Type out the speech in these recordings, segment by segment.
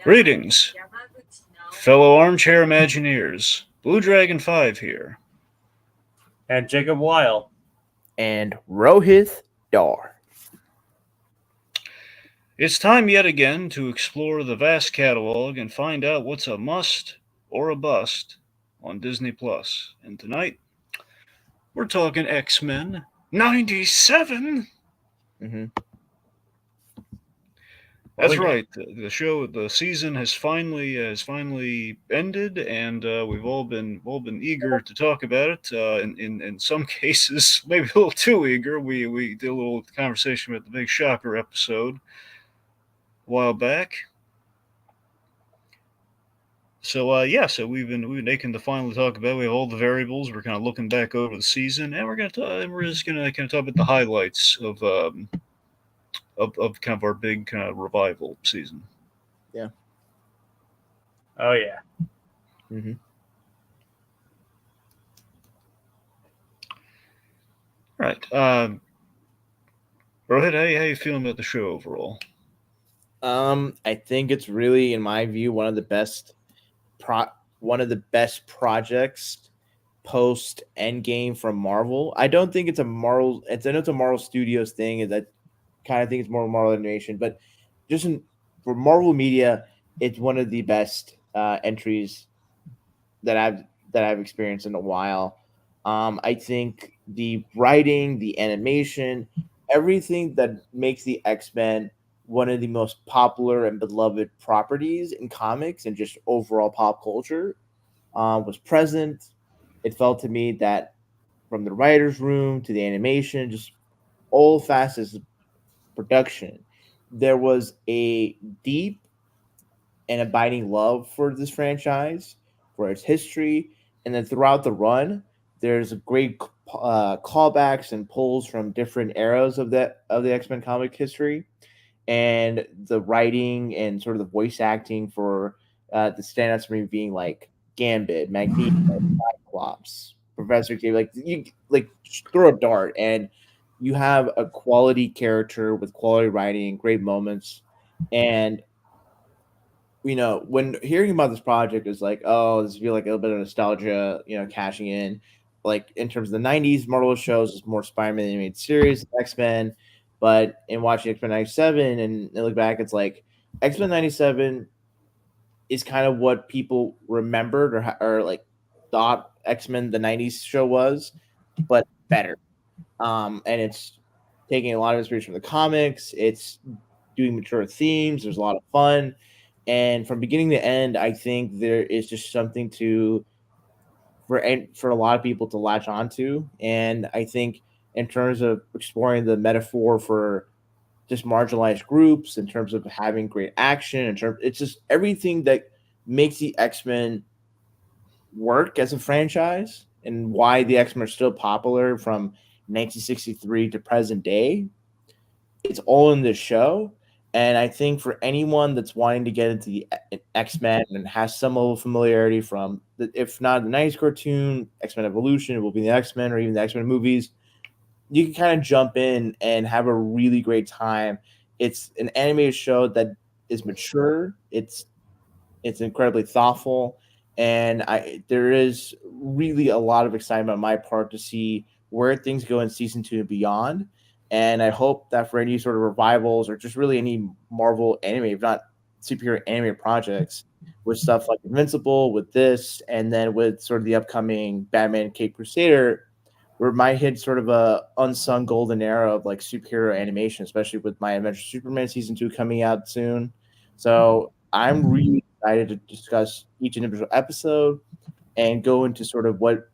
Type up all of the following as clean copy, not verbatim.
Greetings, fellow armchair Imagineers. Blue Dragon 5 here. And Jacob Weil. And Rohith Dar. It's time yet again to explore the vast catalog and find out what's a must or a bust on Disney Plus. And tonight, we're talking X-Men 97. Mm-hmm. That's right. The season has finally ended, and we've all been eager to talk about it. In some cases, maybe a little too eager. We did a little conversation about the Big Shocker episode a while back. So so we've been aching to finally talk about it. We have all the variables. We're kind of looking back over the season, and we're just gonna kind of talk about the highlights of kind of our big kind of revival season. Yeah. Oh yeah. Mm-hmm. Right. Rohit, how you feeling about the show overall? I think it's really, in my view, one of the best projects post Endgame from Marvel. I don't think it's a Marvel. I know it's a Marvel Studios thing, and that kind of think it's more Marvel animation, but just for Marvel Media, it's one of the best entries that I've experienced in a while. I think the writing, the animation, everything that makes the X-Men one of the most popular and beloved properties in comics and just overall pop culture was present. It felt to me that from the writer's room to the animation, just all facets of production, there was a deep and abiding love for this franchise, for its history, and then throughout the run, there's a great callbacks and pulls from different eras of the X-Men comic history, and the writing and sort of the voice acting for the standouts for me being like Gambit, Magneto, Cyclops, Professor K. Like you just throw a dart and you have a quality character with quality writing, great moments, and when hearing about this project is like, oh, this feel like a little bit of nostalgia, cashing in. Like in terms of the '90s, Marvel shows is more Spider-Man animated series, X-Men, but in watching X-Men '97 and look back, it's like X-Men '97 is kind of what people remembered or like thought X-Men the '90s show was, but better. And it's taking a lot of inspiration from the comics. It's doing mature themes. There's a lot of fun. And from beginning to end, I think there is just something for a lot of people to latch onto. And I think in terms of exploring the metaphor for just marginalized groups, in terms of having great action, it's just everything that makes the X-Men work as a franchise and why the X-Men are still popular from 1963 to present day. It's all in this show. And I think for anyone that's wanting to get into the X-Men and has some level of familiarity from, if not the '90s cartoon, X-Men Evolution, it will be the X-Men or even the X-Men movies, you can kind of jump in and have a really great time. It's an animated show that is mature. It's incredibly thoughtful. And there is really a lot of excitement on my part to see where things go in season 2 and beyond. And I hope that for any sort of revivals or just really any Marvel anime, if not superhero anime projects, with stuff like Invincible, with this, and then with sort of the upcoming Batman Cape Crusader, where might hit sort of a unsung golden era of like superhero animation, especially with My Adventure Superman season 2 coming out soon. So I'm really excited to discuss each individual episode and go into sort of what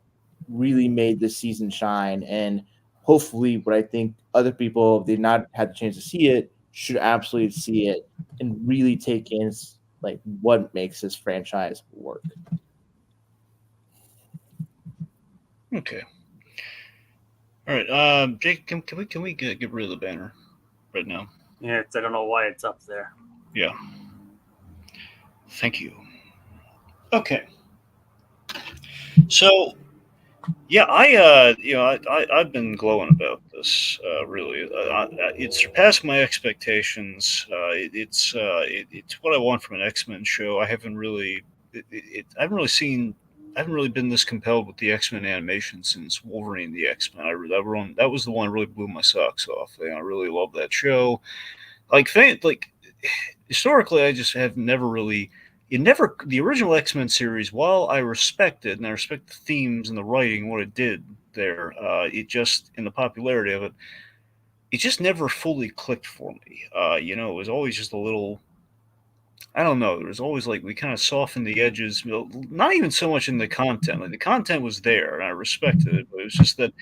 really made this season shine, and hopefully what I think other people, if they've not had the chance to see it, should absolutely see it and really take in like what makes this franchise work. Okay. All right. Jake, can we get rid of the banner right now? Yeah, I don't know why it's up there. Yeah. Thank you. Okay. So Yeah, I've been glowing about this. Really, it surpassed my expectations. It's what I want from an X-Men show. I haven't really, I haven't really seen, I haven't really been this compelled with the X-Men animation since Wolverine and the X-Men. That was the one that really blew my socks off. I really love that show. Like historically, I just have never really. It never the original X-Men series. While I respect it and I respect the themes and the writing, what it did there, it just in the popularity of it, it just never fully clicked for me. It was always just a little. I don't know. There was always like we kind of softened the edges. Not even so much in the content. Like the content was there, and I respected it. But it was just that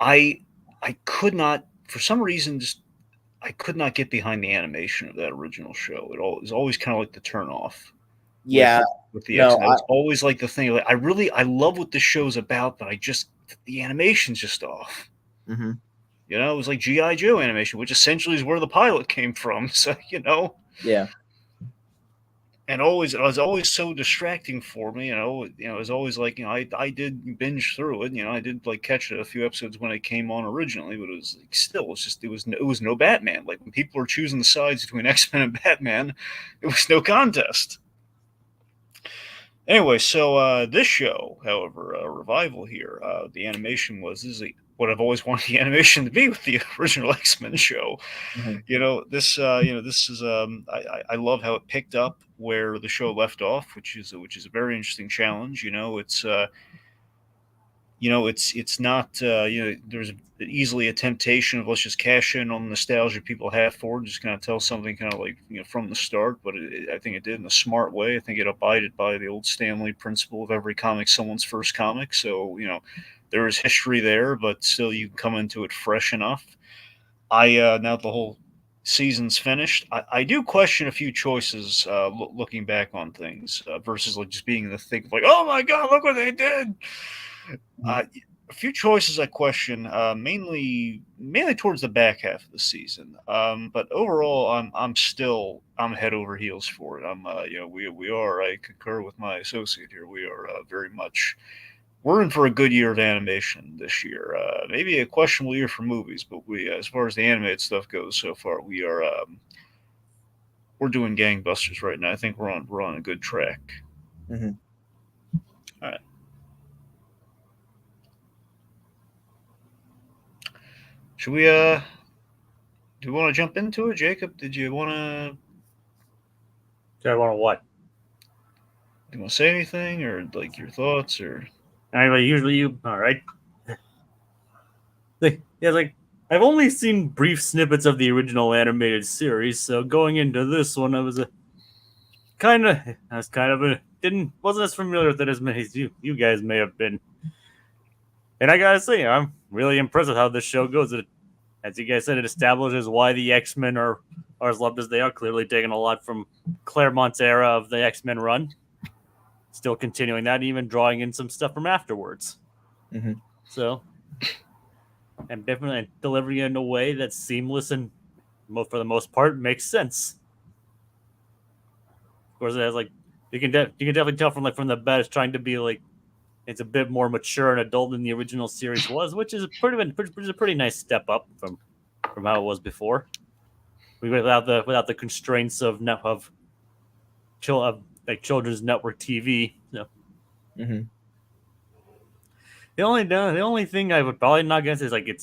I I could not, for some reason, just I could not get behind the animation of that original show. It was always kind of like the turn off with Yeah, with the no, X. And that was always like the thing. Like I love what this show's about, but I just the animation's just off. hmm It was like GI Joe animation, which essentially is where the pilot came from. So yeah, and always it was always so distracting for me. It was always like I did binge through it. I did like catch it a few episodes when it came on originally, but it was like still it was no Batman. Like when people were choosing the sides between X-Men and Batman, it was no contest. Anyway, so this show, however, revival here, the animation what I've always wanted the animation to be with the original X-Men show. hmm This is I love how it picked up where the show left off, which is a very interesting challenge. It's not there's easily a temptation of let's just cash in on the nostalgia people have for it, just kind of tell something kind of like from the start. But I think it did in a smart way. I think it abided by the old Stanley principle of every comic someone's first comic. So there is history there, but still you can come into it fresh enough. Now the whole season's finished. I do question a few choices looking back on things versus like just being in the thick of like, oh my god, look what they did. hmm Uh, a few choices I question, mainly towards the back half of the season. But overall, I'm head over heels for it. We are. I concur with my associate here. We are very much. We're in for a good year of animation this year. Maybe a questionable year for movies, but as far as the animated stuff goes, so far we're doing gangbusters right now. I think we're on a good track. hmm All right. Should we do you want to jump into it, Jacob? Did you want to Do I want to what? do you want to say anything or like your thoughts or Anyway, usually you. All right. Like I've only seen brief snippets of the original animated series, so going into this one, I was kind of a didn't wasn't as familiar with it as many as you guys may have been. And I gotta say, I'm really impressed with how this show goes. As you guys said, it establishes why the X-Men are as loved as they are. Clearly taking a lot from Claremont's era of the X-Men run. Still continuing that, even drawing in some stuff from afterwards. hmm So, and definitely delivering it in a way that's seamless and, for the most part, makes sense. Of course, it has like you can definitely tell from the bat it's trying to be like it's a bit more mature and adult than the original series was, which is a pretty nice step up from how it was before. Without the constraints of like children's network TV. So hmm the only thing I would probably not against is like it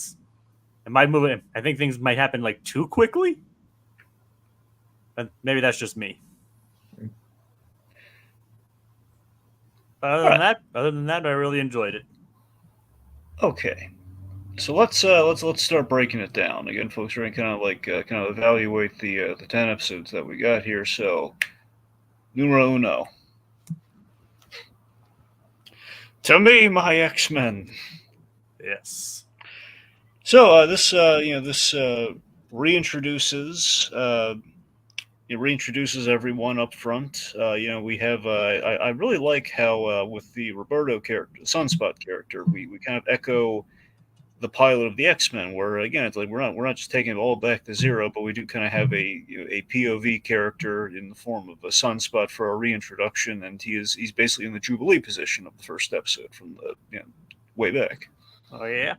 might move. I think things might happen like too quickly, but maybe that's just me. But all right. other than that, I really enjoyed it. Okay. So let's start breaking it down again, folks. We're gonna kind of evaluate the 10 episodes that we got here. So numero uno, to me, my X-Men. Yes. So this reintroduces it reintroduces everyone up front. We have I really like how with the Roberto character, the Sunspot character, we kind of echo the pilot of the X-Men, where again it's like we're not just taking it all back to zero, but we do kind of have a POV character in the form of a Sunspot for our reintroduction, and he's basically in the Jubilee position of the first episode from the way back. Oh yeah.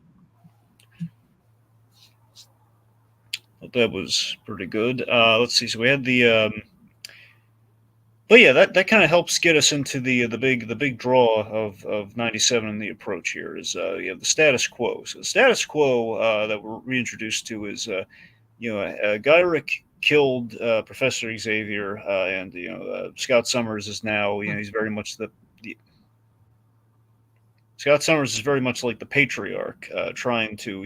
But that was pretty good. Let's see. So we had the. But yeah, that kind of helps get us into the big draw of '97 and the approach here is the status quo. So the status quo that we're reintroduced to is Gyrick killed Professor Xavier, and Scott Summers is now he's very much the Scott Summers is very much like the patriarch, trying to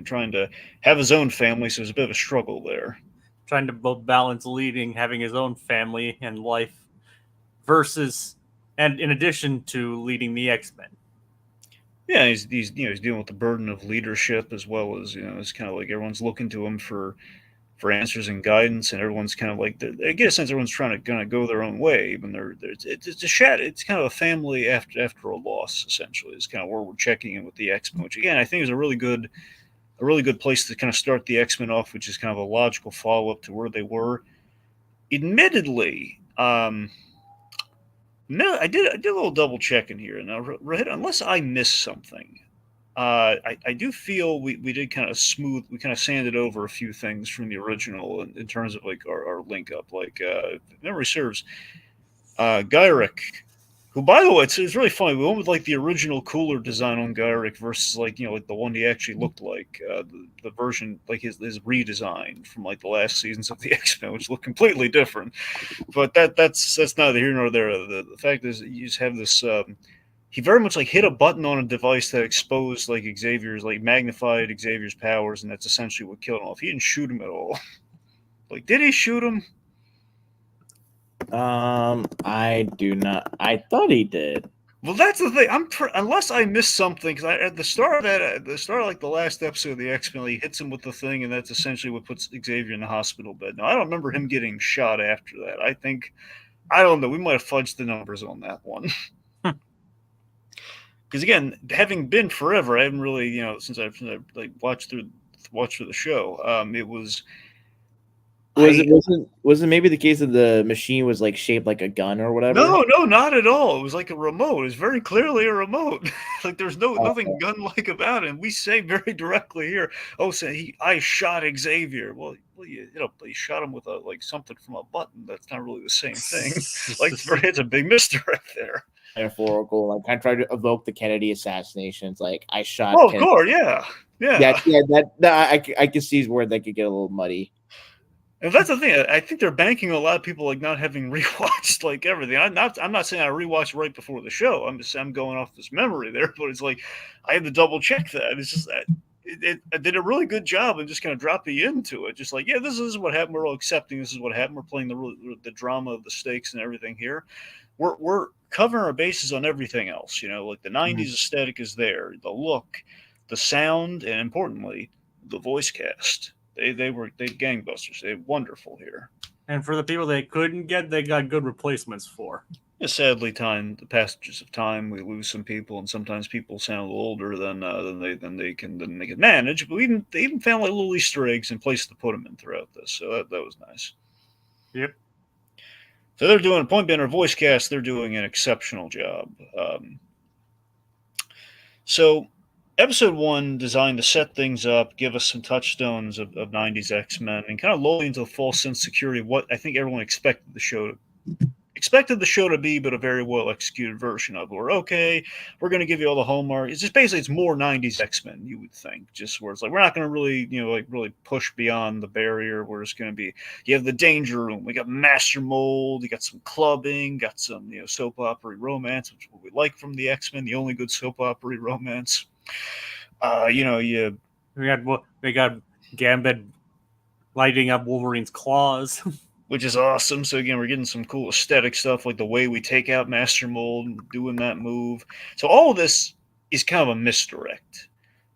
trying to have his own family. So there's a bit of a struggle there. Trying to both balance leading, having his own family and life, versus, and in addition to leading the X-Men. Yeah, he's dealing with the burden of leadership as well as it's kind of like everyone's looking to him for answers and guidance, and everyone's kind of like I get a sense everyone's trying to kind of go their own way, even it's a shat. It's kind of a family after a loss. Essentially, is kind of where we're checking in with the X-Men, which again I think is a really good place to kind of start the X-Men off, which is kind of a logical follow up to where they were. Admittedly, no, I did a little double checking here. Now, Rohith, unless I missed something, I do feel we did kind of we kind of sanded over a few things from the original in terms of like our link up. Like, if memory serves, Gyrick, who by the way, it's really funny. We went with like the original cooler design on Gyrick versus like like the one he actually looked like, the version like his redesign from like the last seasons of the X-Men, which looked completely different. But that's neither here nor there. The fact is, you just have this. He very much like hit a button on a device that exposed like Xavier's like magnified Xavier's powers, and that's essentially what killed him off. He didn't shoot him at all. Like, did he shoot him? I do not. I thought he did. Well, that's the thing. Unless I missed something, because at the start of that, at the start of like the last episode of the X-Men, he hits him with the thing, and that's essentially what puts Xavier in the hospital bed. Now, I don't remember him getting shot after that. I don't know. We might have fudged the numbers on that one. Because again, having been forever, I haven't really, since I like watched through the show. It was. Wasn't maybe the case that the machine was like shaped like a gun or whatever? No, not at all. It was like a remote. It was very clearly a remote. Like there's nothing gun-like about it. And we say very directly here, I shot Xavier. Well, you shot him with something from a button. That's not really the same thing. Like it's a big misdirect there. Metaphorical, like kind of try to evoke the Kennedy assassinations. Like I shot. Oh, of course, yeah. That I can see where that could get a little muddy. And that's the thing. I think they're banking a lot of people like not having rewatched like everything. I'm not saying I rewatched right before the show. I'm going off this memory there, but it's like I had to double check that. It's just that it did a really good job of just kind of dropping you into it. Just like, yeah, this is what happened. We're all accepting this is what happened. We're playing the drama of the stakes and everything here. We're covering our bases on everything else. Like the '90s aesthetic is there, the look, the sound, and importantly, the voice cast. They gangbusters. They're wonderful here. And for the people they couldn't get, they got good replacements for. Yeah, sadly, the passages of time, we lose some people, and sometimes people sound a little older than they can manage. But they even found like little Easter eggs and places to put them in throughout this, so that was nice. Yep. So they're doing point being our voice cast. They're doing an exceptional job. So. Episode 1 designed to set things up, give us some touchstones of 90s X-Men, and kind of lull into a false sense of security of what I think everyone expected the show to be, but a very well executed version of it. We're going to give you all the hallmark. It's just basically it's more 90s X-Men, you would think, just where it's like we're not going to really really push beyond the barrier. We're just going to be you have the danger room, we got Master Mold, you got some clubbing, got some soap opera romance, which is what we like from the X-Men, the only good soap opera romance. We got Gambit lighting up Wolverine's claws, which is awesome. So again, we're getting some cool aesthetic stuff, like the way we take out Master Mold, doing that move. So all of this is kind of a misdirect.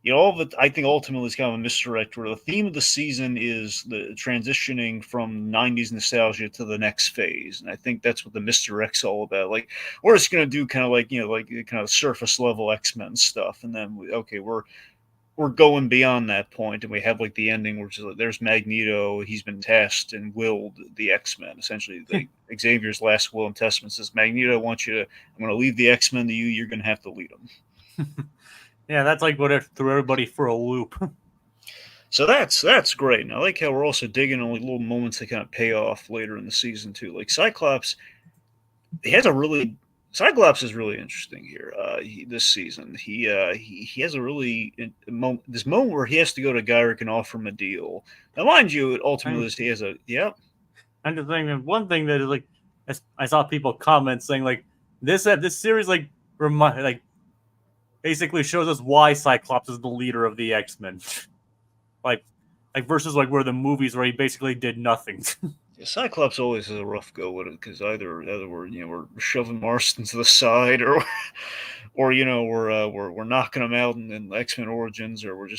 All of it, I think, ultimately is kind of a misdirect. Where the theme of the season is the transitioning from '90s nostalgia to the next phase, and I think that's what the misdirect's all about. Like we're just going to do kind of like kind of surface level X-Men stuff, and then we're going beyond that point, and we have like the ending, which is like, there's Magneto. He's been tasked and willed the X-Men. Essentially, Xavier's last will and testament says, Magneto, I'm going to leave the X-Men to you. You're going to have to lead them. Yeah, that's like what it threw everybody for a loop. So that's great. And I like how we're also digging on like little moments that kind of pay off later in the season too. Like Cyclops, he has a really Cyclops is really interesting here. This season, he has a really this moment where he has to go to Gyrick and offer him a deal. Now, mind you, ultimately he has a I'm just saying that one thing that is like, I saw people comment saying like this series like basically shows us why Cyclops is the leader of the X-Men. like versus like where the movies where he basically did nothing. Cyclops always has a rough go with it because either we're shoving Marston to the side or we're knocking him out in X Men Origins, or we're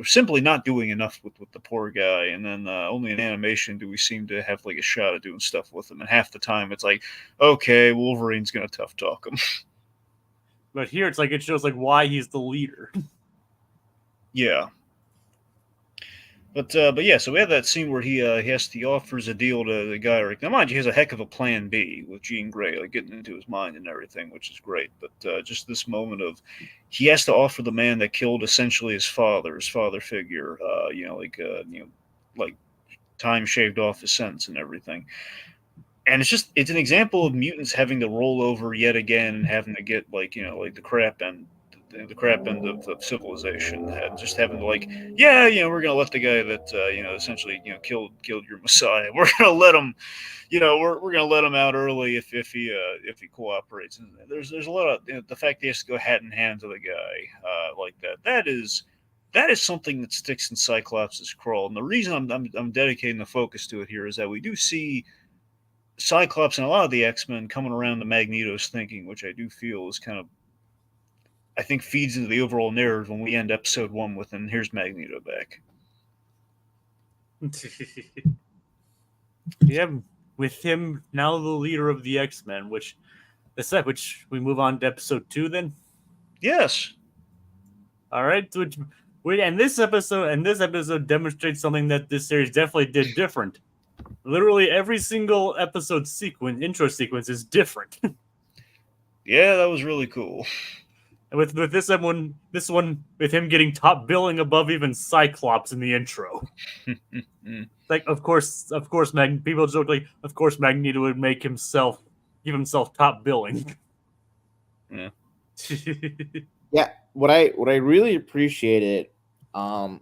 simply not doing enough with the poor guy, and then only in animation do we seem to have like a shot at doing stuff with him, and half the time it's like, okay, Wolverine's gonna tough talk him. But here it's like it shows like why he's the leader. Yeah. But yeah, so we have that scene where he offers a deal to the guy. Now, mind you, he has a heck of a plan B with Jean Grey, like getting into his mind and everything, which is great. But just this moment of he has to offer the man that killed essentially his father figure, like time shaved off his sentence and everything. And it's an example of mutants having to roll over yet again and having to get like the crap end of civilization, and just having to like, yeah, we're gonna let the guy that essentially killed your messiah. We're gonna let him, we're gonna let him out early if he cooperates. And there's a lot of the fact he has to go hat in hand to the guy like that. That is something that sticks in Cyclops' crawl. And the reason I'm dedicating the focus to it here is that we do see Cyclops and a lot of the X-Men coming around to Magneto's thinking, which I do feel is kind of, I think, feeds into the overall narrative when we end episode 1 with, and here's Magneto back. Yeah, with him now the leader of the X-Men, which we move on to episode 2 then. Yes. All right, and this episode demonstrates something that this series definitely did different. Literally every single episode intro sequence is different. Yeah, that was really cool. With this one with him getting top billing above even Cyclops in the intro. Like of course, people joke like, of course Magneto would give himself top billing. Yeah. Yeah, what I really appreciated, the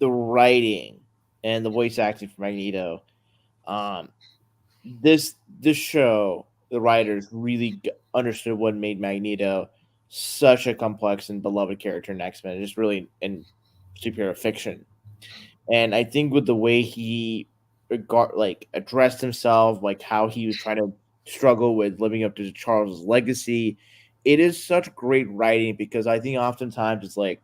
writing and the voice acting for Magneto. This show, the writers really understood what made Magneto such a complex and beloved character in X-Men, just really in superhero fiction. And I think with the way he addressed himself, like how he was trying to struggle with living up to Charles's legacy, it is such great writing, because I think oftentimes it's like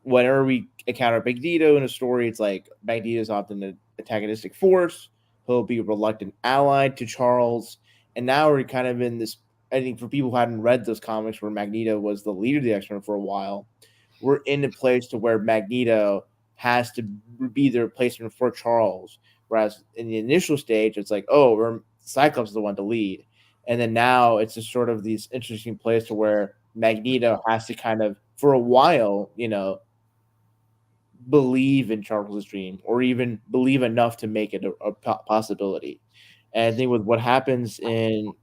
whenever we encounter Magneto in a story, it's like Magneto is often an antagonistic force. He'll be a reluctant ally to Charles. And now we're kind of in this, I think for people who hadn't read those comics where Magneto was the leader of the X-Men for a while, we're in a place to where Magneto has to be the replacement for Charles. Whereas in the initial stage, it's like, oh, Cyclops is the one to lead. And then now it's just sort of this interesting place to where Magneto has to kind of, for a while, believe in Charles's dream, or even believe enough to make it a possibility. And I think with what happens in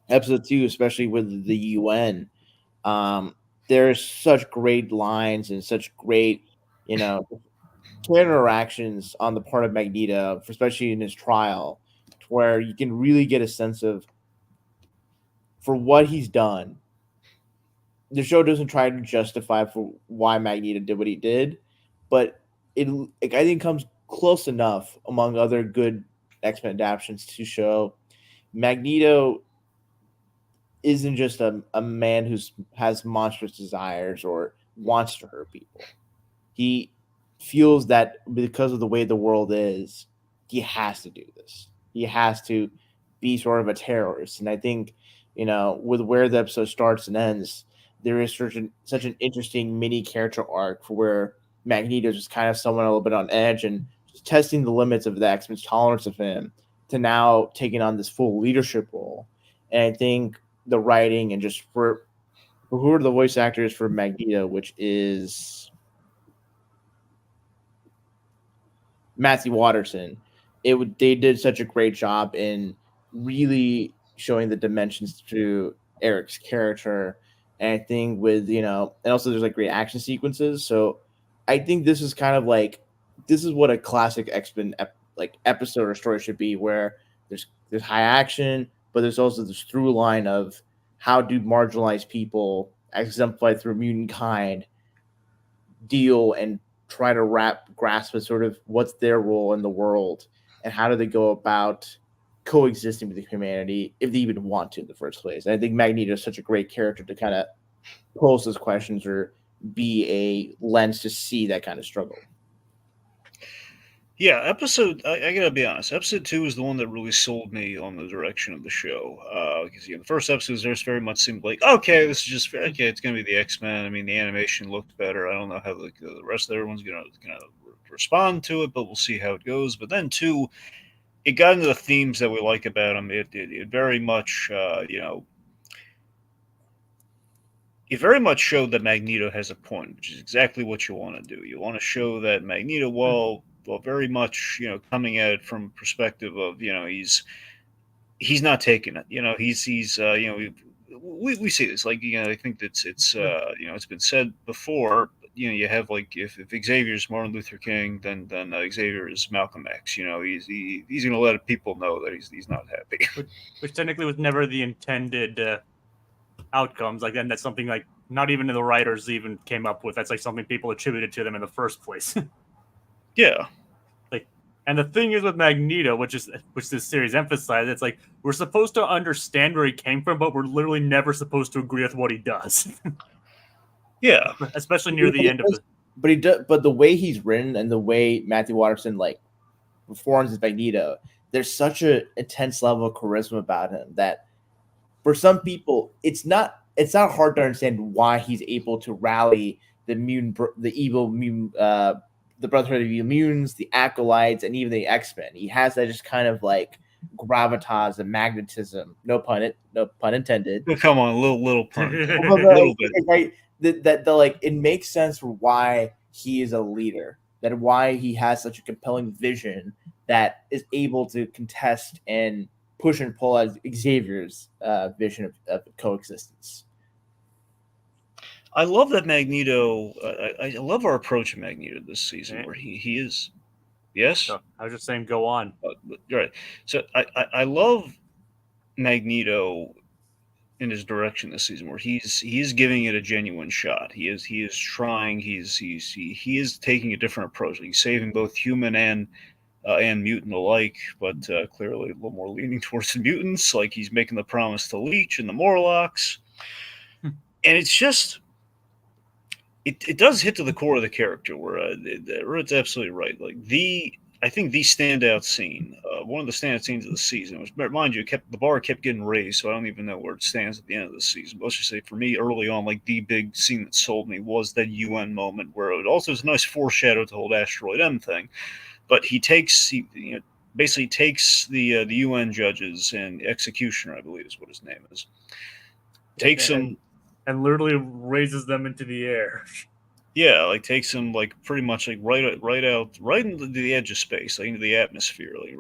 episode 2, especially with the UN, there's such great lines and such great, interactions on the part of Magneto, especially in his trial, to where you can really get a sense of, for what he's done. The show doesn't try to justify for why Magneto did what he did, but I think comes close enough among other good X-Men adaptations to show Magneto isn't just a man who has monstrous desires or wants to hurt people. He feels that because of the way the world is, he has to do this. He has to be sort of a terrorist. And I think, with where the episode starts and ends, there is such an interesting mini character arc for where Magneto is just kind of someone a little bit on edge and just testing the limits of the X-Men's tolerance of him, to now taking on this full leadership role. And I think the writing and just for who are the voice actors for Magneto, which is Matthew Watterson. They did such a great job in really showing the dimensions to Eric's character, and I think with and also there's like great action sequences. So I think this is kind of like this is what a classic X-Men like episode or story should be, where there's high action, but there's also this through line of how do marginalized people exemplified through mutant kind deal and try to grasp at sort of what's their role in the world and how do they go about coexisting with humanity if they even want to in the first place. And I think Magneto is such a great character to kind of pose those questions or be a lens to see that kind of struggle. Yeah, I gotta be honest. Episode 2 is the one that really sold me on the direction of the show. Because the first episodes, there's very much seemed like, okay, this is just okay. It's gonna be the X-Men. I mean, the animation looked better. I don't know how the rest of everyone's gonna respond to it, but we'll see how it goes. But then 2, it got into the themes that we like about them. It very much, it very much showed that Magneto has a point, which is exactly what you want to do. You want to show that Magneto, well, very much, coming at it from perspective of, he's not taking it. We see this, like, I think it's it's been said before. You have like if Xavier's Martin Luther King, then Xavier is Malcolm X. He's going to let people know that he's not happy. Which technically was never the intended outcomes. Like then that's something like not even the writers even came up with. That's like something people attributed to them in the first place. Yeah. Like, and the thing is with Magneto, which this series emphasized, it's like we're supposed to understand where he came from, but we're literally never supposed to agree with what he does. Yeah. Especially near the end of the. But he does. But the way he's written and the way Matthew Watterson like performs as Magneto, there's such an intense level of charisma about him that for some people, it's not hard to understand why he's able to rally the evil mutant, the Brotherhood of Evil Mutants, the Acolytes, and even the X-Men. He has that just kind of like gravitas and magnetism. No pun intended. Come on, a little pun, a little bit. Right? That like it makes sense for why he is a leader. That why he has such a compelling vision that is able to contest and push and pull as Xavier's vision of coexistence. I love that Magneto. I love our approach of Magneto this season, where he is. Yes, I was just saying, go on. Right. So I love Magneto in his direction this season, where he is giving it a genuine shot. He is trying. He is taking a different approach. He's saving both human and mutant alike, but clearly a little more leaning towards the mutants. Like he's making the promise to Leech and the Morlocks, and it's just. It does hit to the core of the character, where it's absolutely right. Like I think the standout scene, one of the standout scenes of the season, was, mind you, the bar kept getting raised, so I don't even know where it stands at the end of the season. But let's just say, for me, early on, like the big scene that sold me was that UN moment, where it also is a nice foreshadow to the whole Asteroid M thing. But he basically takes the UN judges and Executioner, I believe is what his name is, takes them. And literally raises them into the air. Yeah, like takes them like pretty much like right into the edge of space, like into the atmosphere, like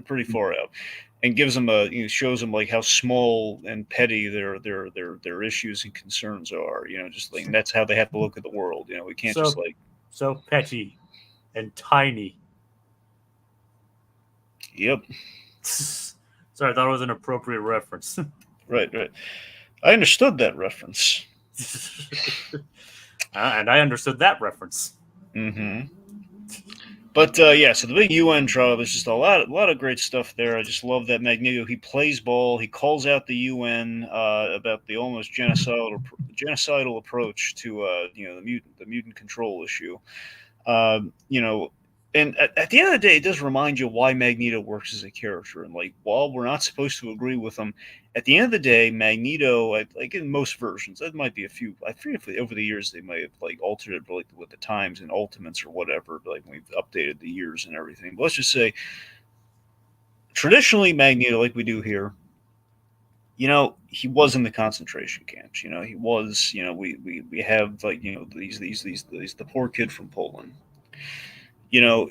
pretty far out, and gives them shows them like how small and petty their issues and concerns are. Just like that's how they have to look at the world. We can't just like so petty and tiny. Yep. Sorry, I thought it was an appropriate reference. Right. I understood that reference. And I understood that reference. Mm-hmm. But so the big UN trial, there's just a lot of great stuff there. I just love that Magneto. He plays ball. He calls out the UN about the almost genocidal approach to the mutant control issue. And at the end of the day, it does remind you why Magneto works as a character. And like, while we're not supposed to agree with him, at the end of the day, Magneto, like in most versions, that might be a few. I forget if over the years they might have like altered it, like with the times and Ultimates or whatever. Like we've updated the years and everything. But let's just say, traditionally, Magneto, like we do here, he was in the concentration camps. He was. We have like these the poor kid from Poland. You know,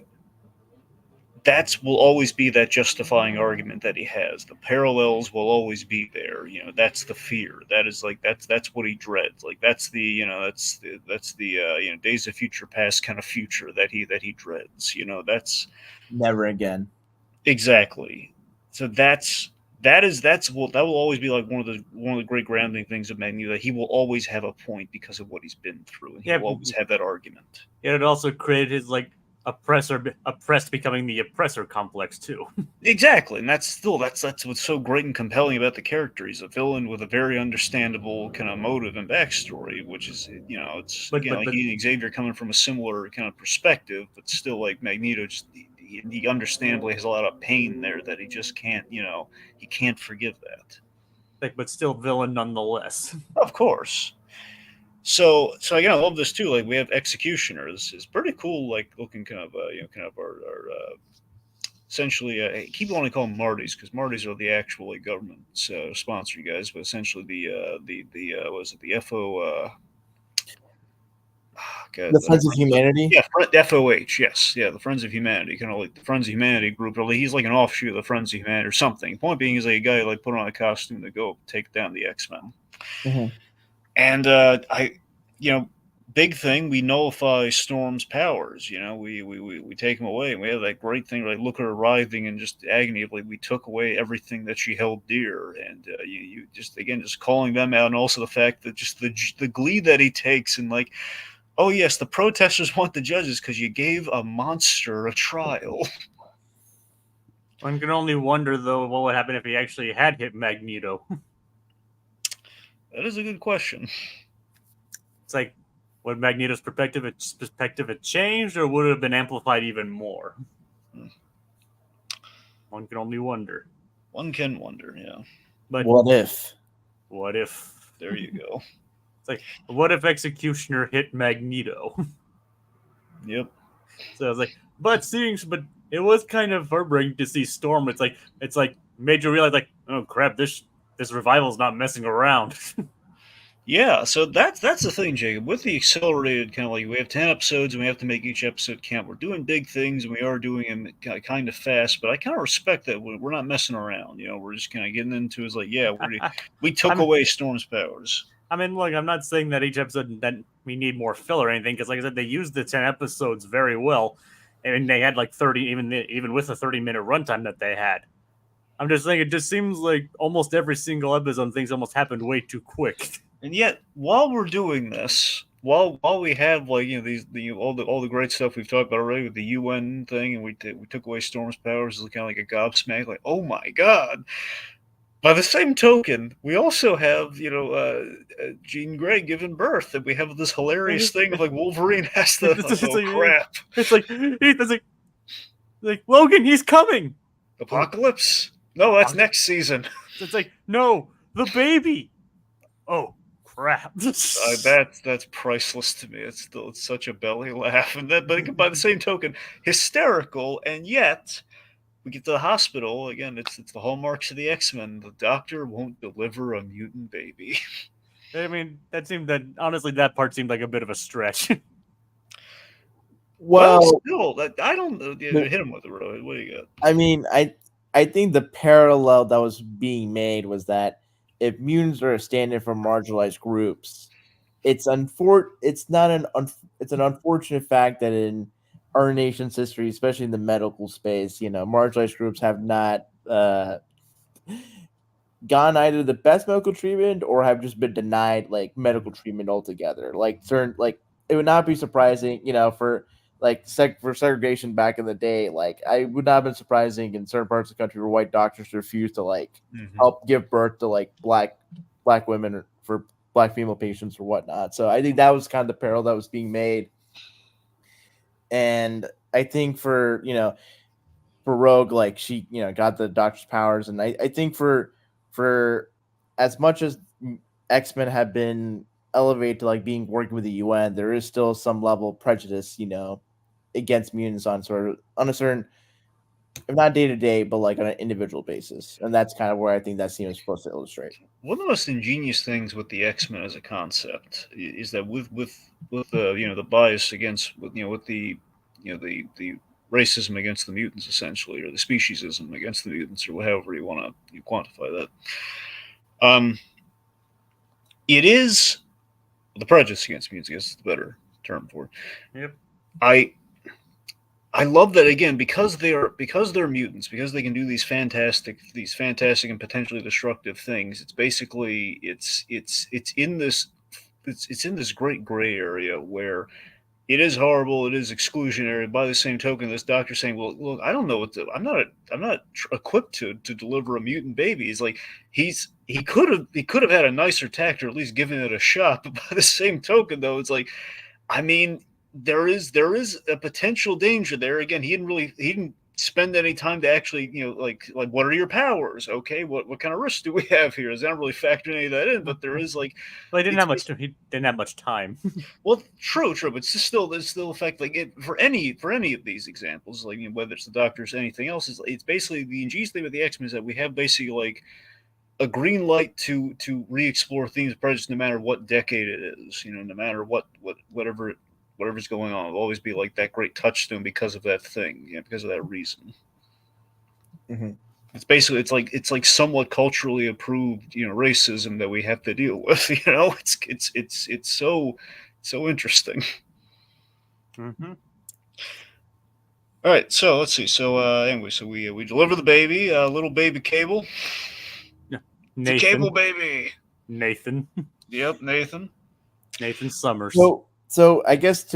that's will always be that justifying argument that he has. The parallels will always be there. That's the fear. That is like that's what he dreads. Like that's the that's the Days of Future Past kind of future that he dreads. That's Never again. exactly. So that will always be like one of the great grounding things of Magneto, that he will always have a point because of what he's been through, and he Yeah, will always have that argument. it also created his like oppressed becoming the oppressor complex too. Exactly, and that's what's so great and compelling about the character. He's a villain with a very understandable kind of motive and backstory, which is it's But again but like but he and Xavier coming from a similar kind of perspective, but still like Magneto just he understandably has a lot of pain there that he just can't he can't forgive that. but still villain nonetheless. Of course. So again, I love this too. Like we have Executioner. This is pretty cool. Like looking kind of kind of our essentially I keep wanting to call them Martys because Martys are the actual like, government sponsor you guys, but essentially the was it the FO God, The Friends of Humanity. yeah, FOH, yes, yeah, the Friends of Humanity, kind of like the Friends of Humanity group. Or he's like an offshoot of the Friends of Humanity or something. Point being, he's like a guy like put on a costume to go take down the X-Men. Mhm. And you know, big thing, we nullify Storm's powers. We take him away, and we have that great thing. Like look at her writhing and just agony of like we took away everything that she held dear, and you just again just calling them out, and also the fact that just the glee that he takes, and like, oh yes, the protesters want the judges because you gave a monster a trial. One can only wonder though what would happen if he actually had hit Magneto. That is a good question. It's like, would Magneto's perspective have changed, or would it have been amplified even more? Hmm. One can only wonder. One can wonder, yeah. But What if? what if? There you go. It's like, what if Executioner hit Magneto? Yep. So I was like, but it was kind of heartbreaking to see Storm. It's like made you realize like, oh crap, this revival's not messing around. Yeah, so that's the thing, Jacob. With the accelerated kind of like we have 10 episodes and we have to make each episode count. We're doing big things and we are doing them kind of fast, but I kind of respect that we're not messing around. We're just kind of getting into it's like, yeah, we took I'm, away Storm's powers. I mean, look, I'm not saying that each episode that we need more filler or anything, because like I said, they used the 10 episodes very well, and they had like 30, even with the 30-minute runtime that they had. I'm just saying, it just seems like almost every single episode things almost happened way too quick. And yet, while we're doing this, while we have like all the great stuff we've talked about already with the UN thing, and we took away Storm's powers, is kind of like a gobsmack, like oh my god. By the same token, we also have Jean Grey giving birth, and we have this hilarious thing of like Wolverine has to oh crap It's like Logan, he's coming. apocalypse. No, that's next season. It's like no, the baby. Oh crap! That's priceless to me. It's such a belly laugh, and that, but by the same token, hysterical, and yet we get to the hospital again. It's the hallmarks of the X-Men. The doctor won't deliver a mutant baby. I mean, honestly, that part seemed like a bit of a stretch. Well, Well, still, I don't know. Hit him with it, Rohith. What do you got? I mean, I think the parallel that was being made was that if mutants are standing for marginalized groups, it's not it's an unfortunate fact that in our nation's history, especially in the medical space, marginalized groups have not gotten either the best medical treatment or have just been denied like medical treatment altogether. Like certain like it would not be surprising, for like for segregation back in the day. Like I would not have been surprising in certain parts of the country where white doctors refuse to like help give birth to like black women or for black female patients or whatnot. So I think that was kind of the parallel that was being made. And I think for Rogue, like she got the doctor's powers, and I think for as much as X-Men have been elevated to like being working with the UN, there is still some level of prejudice against mutants on a certain if not day to day, but like on an individual basis, and that's kind of where I think that scene was supposed to illustrate. One of the most ingenious things with the X-Men as a concept is that with the bias against with the the racism against the mutants essentially, or the speciesism against the mutants, or however you want to quantify that. It is the prejudice against mutants. I guess is the better term for it. Yep. I love that again because they're mutants, because they can do these fantastic and potentially destructive things. It's basically it's in this great gray area where it is horrible, it is exclusionary. By the same token, this doctor saying, "Well, look, I don't know what to. I'm not equipped to deliver a mutant baby." He's like, he could have had a nicer tact, or at least given it a shot. But by the same token, though, it's like, I mean, there is a potential danger there. Again, he didn't spend any time to actually, like what are your powers? Okay, what kind of risks do we have here? Is not really factoring any of that in, but there is like, Well, he didn't have much time. well, true, but it's still the fact like for any of these examples, like whether it's the Doctors, anything else, it's basically the ingenious thing with the X-Men is that we have basically like a green light to re-explore themes of prejudice, no matter what decade it is. No matter whatever's going on, it'll always be like that great touchstone because of that thing, because of that reason. Mm-hmm. It's basically it's like somewhat culturally approved, racism that we have to deal with. It's so interesting. Mm-hmm. All right, so let's see. So anyway, so we deliver the baby, little baby Cable. Nathan. It's a Cable baby. Nathan. Yep, Nathan Summers. So I guess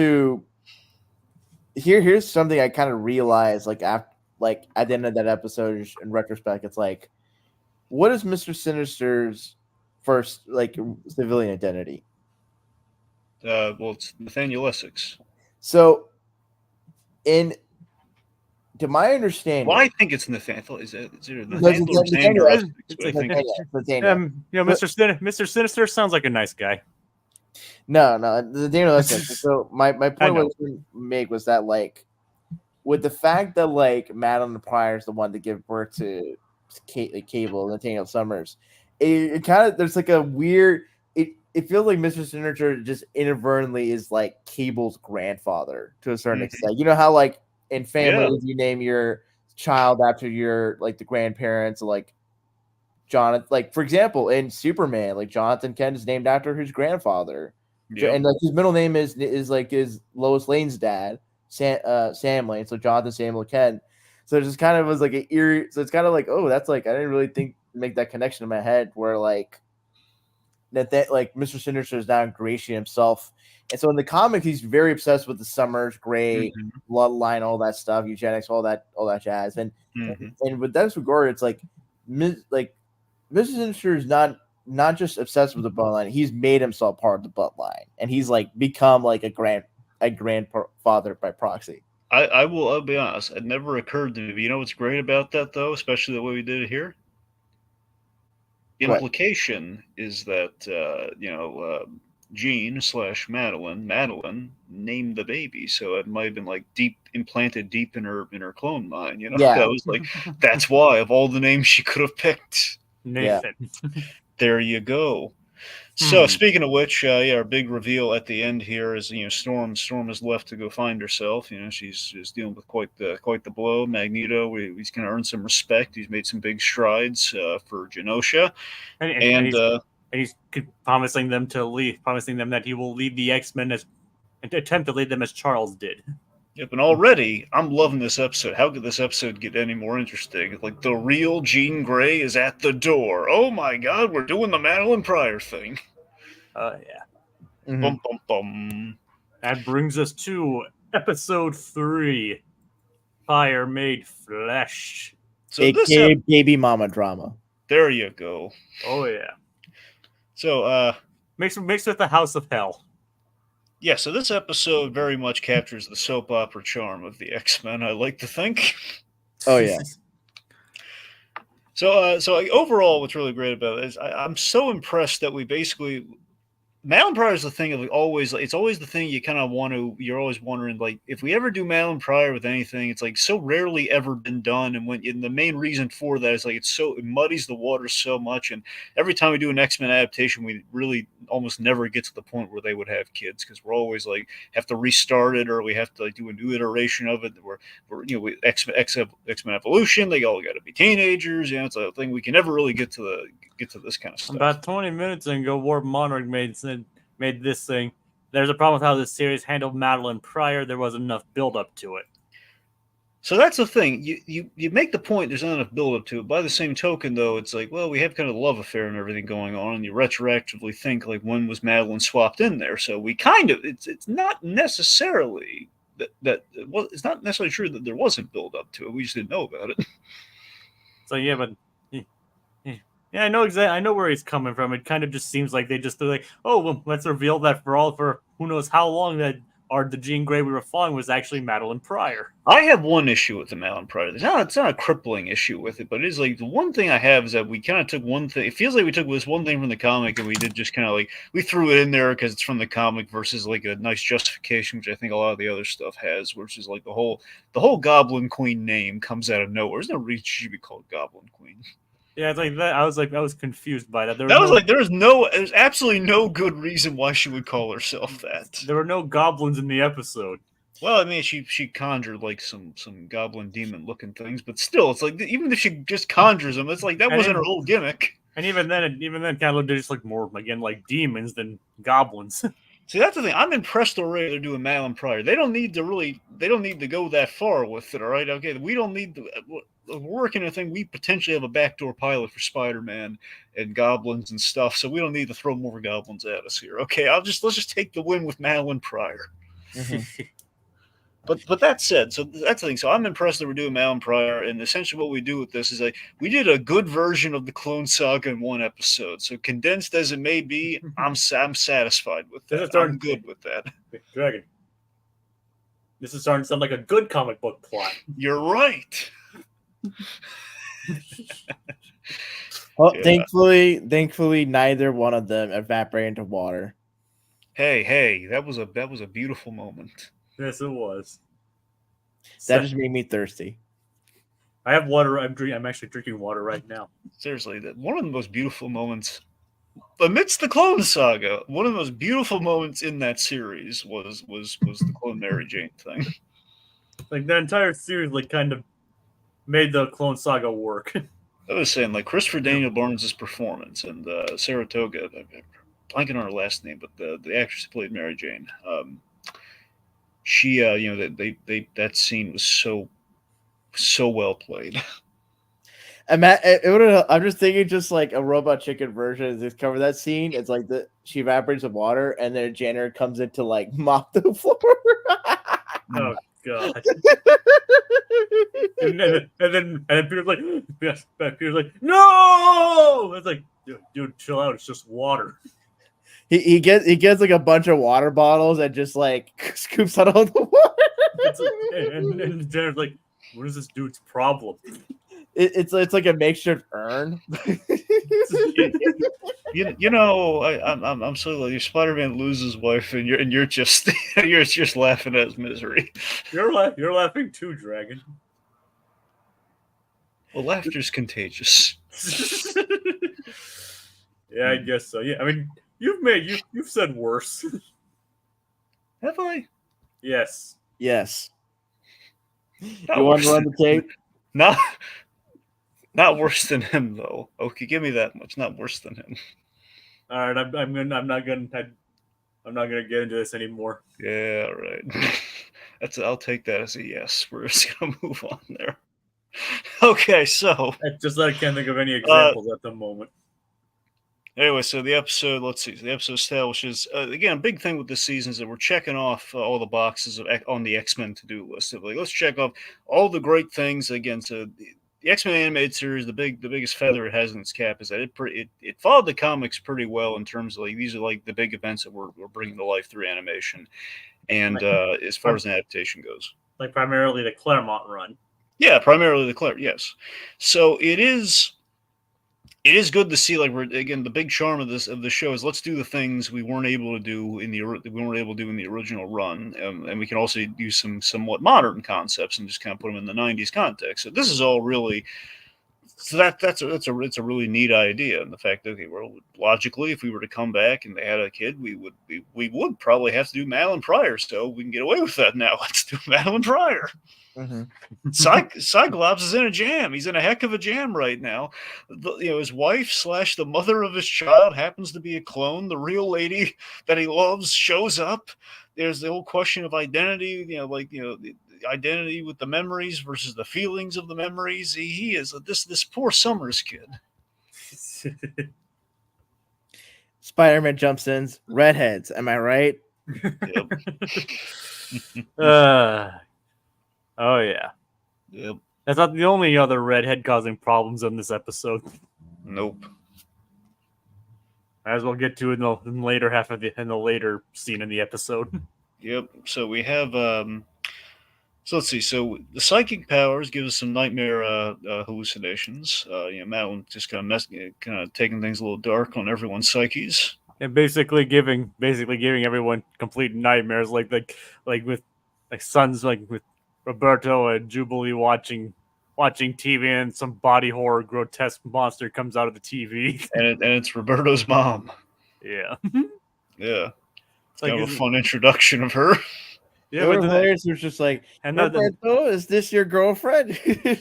here's something I kind of realized at the end of that episode in retrospect. It's like, what is Mr. Sinister's first civilian identity? Well, it's Nathaniel Essex. So, to my understanding, well, I think it's Nathaniel. Is it Nathaniel? Mr. Sinister sounds like a nice guy. No, the Daniel Essex. So my point was to make was that with the fact that Madeline Pryor is the one to give birth to Cable, Nathaniel Summers, it kind of there's a weird. It feels like Mr. Sinister just inadvertently is Cable's grandfather to a certain extent. You know how in families you name your child after your the grandparents, Jonathan, for example, in Superman, Jonathan Kent is named after his grandfather, and his middle name is Lois Lane's dad, Sam Lane, so Jonathan Samuel Kent. So it just kind of was an eerie. So it's kind of oh, that's I didn't really make that connection in my head where that Mr. Sinister is now ingratiating himself. And so in the comics, he's very obsessed with the Summers, Gray, bloodline, all that stuff, eugenics, all that jazz. And with that regard, it's Mr. Sinister is not just obsessed with the bloodline; he's made himself part of the bloodline, and he's become a grandfather by proxy. I'll be honest. It never occurred to me. But you know what's great about that, though, especially the way we did it here. Implication is that Jean / Madeline named the baby, so it might have been implanted deep in her clone mind. That was that's why of all the names she could have picked, Nathan. There you go. So speaking of which, our big reveal at the end here is Storm is left to go find herself. She's dealing with quite the blow. Magneto, he's going to earn some respect. He's made some big strides for Genosha, and he's promising them that he will lead the X-Men and attempt to lead them as Charles did. Yep, and already I'm loving this episode. How could this episode get any more interesting? The real Jean Grey is at the door. Oh my God, we're doing the Madeline Pryor thing. Yeah. Mm-hmm. Bum, bum, bum. That brings us to episode 3, Fire Made Flesh. So AKA baby mama drama. There you go. Oh yeah. So mixed with the House of Hell. Yeah, so this episode very much captures the soap opera charm of the X-Men, I like to think. Oh yeah. So overall, what's really great about it is I'm so impressed that we basically Madeline Pryor is the thing of always. It's always the thing you kind of want to. You're always wondering, like, if we ever do Madeline Pryor with anything, it's like so rarely ever been done. And the main reason for that is like it muddies the water so much. And every time we do an X-Men adaptation, we really almost never get to the point where they would have kids because we're always like have to restart it or we have to like do a new iteration of it. We're X-Men Evolution. They all got to be teenagers. It's a thing we can never really get to this kind of stuff. About 20 minutes ago, Warp Monarch made this thing. There's a problem with how this series handled Madeline Pryor. There wasn't enough build up to it. So that's the thing. You make the point there's not enough build up to it. By the same token, though, it's like, well, we have kind of a love affair and everything going on, and you retroactively think like when was Madeline swapped in there? So we kind of it's not necessarily it's not necessarily true that there wasn't build up to it. We just didn't know about it. So yeah, but yeah, I know exactly. I know where he's coming from. It kind of just seems like they're like, oh, well, let's reveal that for who knows how long that the Jean Grey we were following was actually Madeline Pryor. I have one issue with the Madeline Pryor. It's not a crippling issue with it, but it is like the one thing I have is that we kind of took one thing. It feels like we took this one thing from the comic and we did just kind of like we threw it in there because it's from the comic versus like a nice justification, which I think a lot of the other stuff has, which is like the whole Goblin Queen name comes out of nowhere. There's no reason she should be called Goblin Queen. Yeah, it's like that. I was confused by that. There's absolutely no good reason why she would call herself that. There were no goblins in the episode. Well, I mean, she conjured like some goblin demon looking things, but still, it's like even if she just conjures them, it's like that wasn't her whole gimmick. And even then, kind of just like more again like demons than goblins. See, that's the thing. I'm impressed already they're doing Madeline Pryor. They don't need to go that far with it. All right, okay. We don't need to. We're working a thing. We potentially have a backdoor pilot for Spider-Man and goblins and stuff, so we don't need to throw more goblins at us here. Okay, let's just take the win with Madeline Pryor. Mm-hmm. But that said, so that's the thing. So I'm impressed that we're doing Madeline Pryor, and essentially what we do with this is like we did a good version of the Clone Saga in one episode. So condensed as it may be, I'm satisfied with that. I'm good with that. Dragon. This is starting to sound like a good comic book plot. You're right. Well, yeah. Thankfully, neither one of them evaporate into water. Hey, that was a beautiful moment. Yes, it was. That just made me thirsty. I have water. I'm actually drinking water right now. Seriously, one of the most beautiful moments amidst the Clone Saga. One of the most beautiful moments in that series was the Clone Mary Jane thing. Like the entire series, like kind of made the Clone Saga work. I was saying, like Christopher Daniel Barnes' performance and Saratoga, I'm blanking on her last name, but the actress who played Mary Jane. She, that scene was so well played. I'm just thinking, just like a Robot Chicken version. Just cover that scene. It's like she evaporates the water, and then a janitor comes in to like mop the floor. Oh God! and then Peter's like, yes. Peter's like, no! It's like, dude, chill out. It's just water. He gets like a bunch of water bottles and just like scoops out all the water. And Jared's like, what is this dude's problem? It's like a makeshift urn. I'm so glad your Spider-Man loses wife and you're just laughing at his misery. You're laughing too, Dragon. Well, laughter's contagious. Yeah, I guess so. Yeah, I mean. You've said worse. Have I? Yes. You want to run the tape? Not worse than him though. Okay, give me that much. Not worse than him. All right, I'm not gonna get into this anymore. Yeah, all right. I'll take that as a yes. We're just gonna move on there. Okay, so I can't think of any examples at the moment. Anyway, so the episode, let's see. The episode establishes, again, a big thing with this season is that we're checking off all the boxes on the X-Men to-do list. Like, let's check off all the great things. Again, so the X-Men animated series, the biggest feather it has in its cap is that it followed the comics pretty well in terms of like these are like the big events that we're bringing to life through animation, and as far as an adaptation goes, like primarily the Claremont run. Yeah, primarily the Claremont. Yes, so it is. it is good to see, like, we're again, the big charm of the show is let's do the things we weren't able to do in the original run, and we can also use some somewhat modern concepts and just kind of put them in the '90s context. So this is all really. So that's it's a really neat idea, and the fact that, okay, well, logically, if we were to come back and they had a kid, we would probably have to do Madeline Pryor, so we can get away with that now. Let's do Madeline Pryor. Mm-hmm. Cyclops is in a jam. He's in a heck of a jam right now. His wife / the mother of his child happens to be a clone. The real lady that he loves shows up. There's the whole question of identity. The identity with the memories versus the feelings of the memories. He is this poor Summers kid. Spider-Man jumps in. Redheads, am I right? Yep. Oh yeah. Yep. That's not the only other redhead causing problems in this episode. Nope. As we'll get to in the later half of the later scene in the episode. Yep. So we have so let's see. So the psychic powers give us some nightmare hallucinations. Madeline just kind of taking things a little dark on everyone's psyches. And basically giving everyone complete nightmares, like with sons, like with Roberto and Jubilee watching TV, and some body horror grotesque monster comes out of the TV. And it's Roberto's mom. Yeah. Yeah. It's Like, kind of a fun introduction of her. Yeah, but hilarious. It was just like, and Roberto, is this your girlfriend?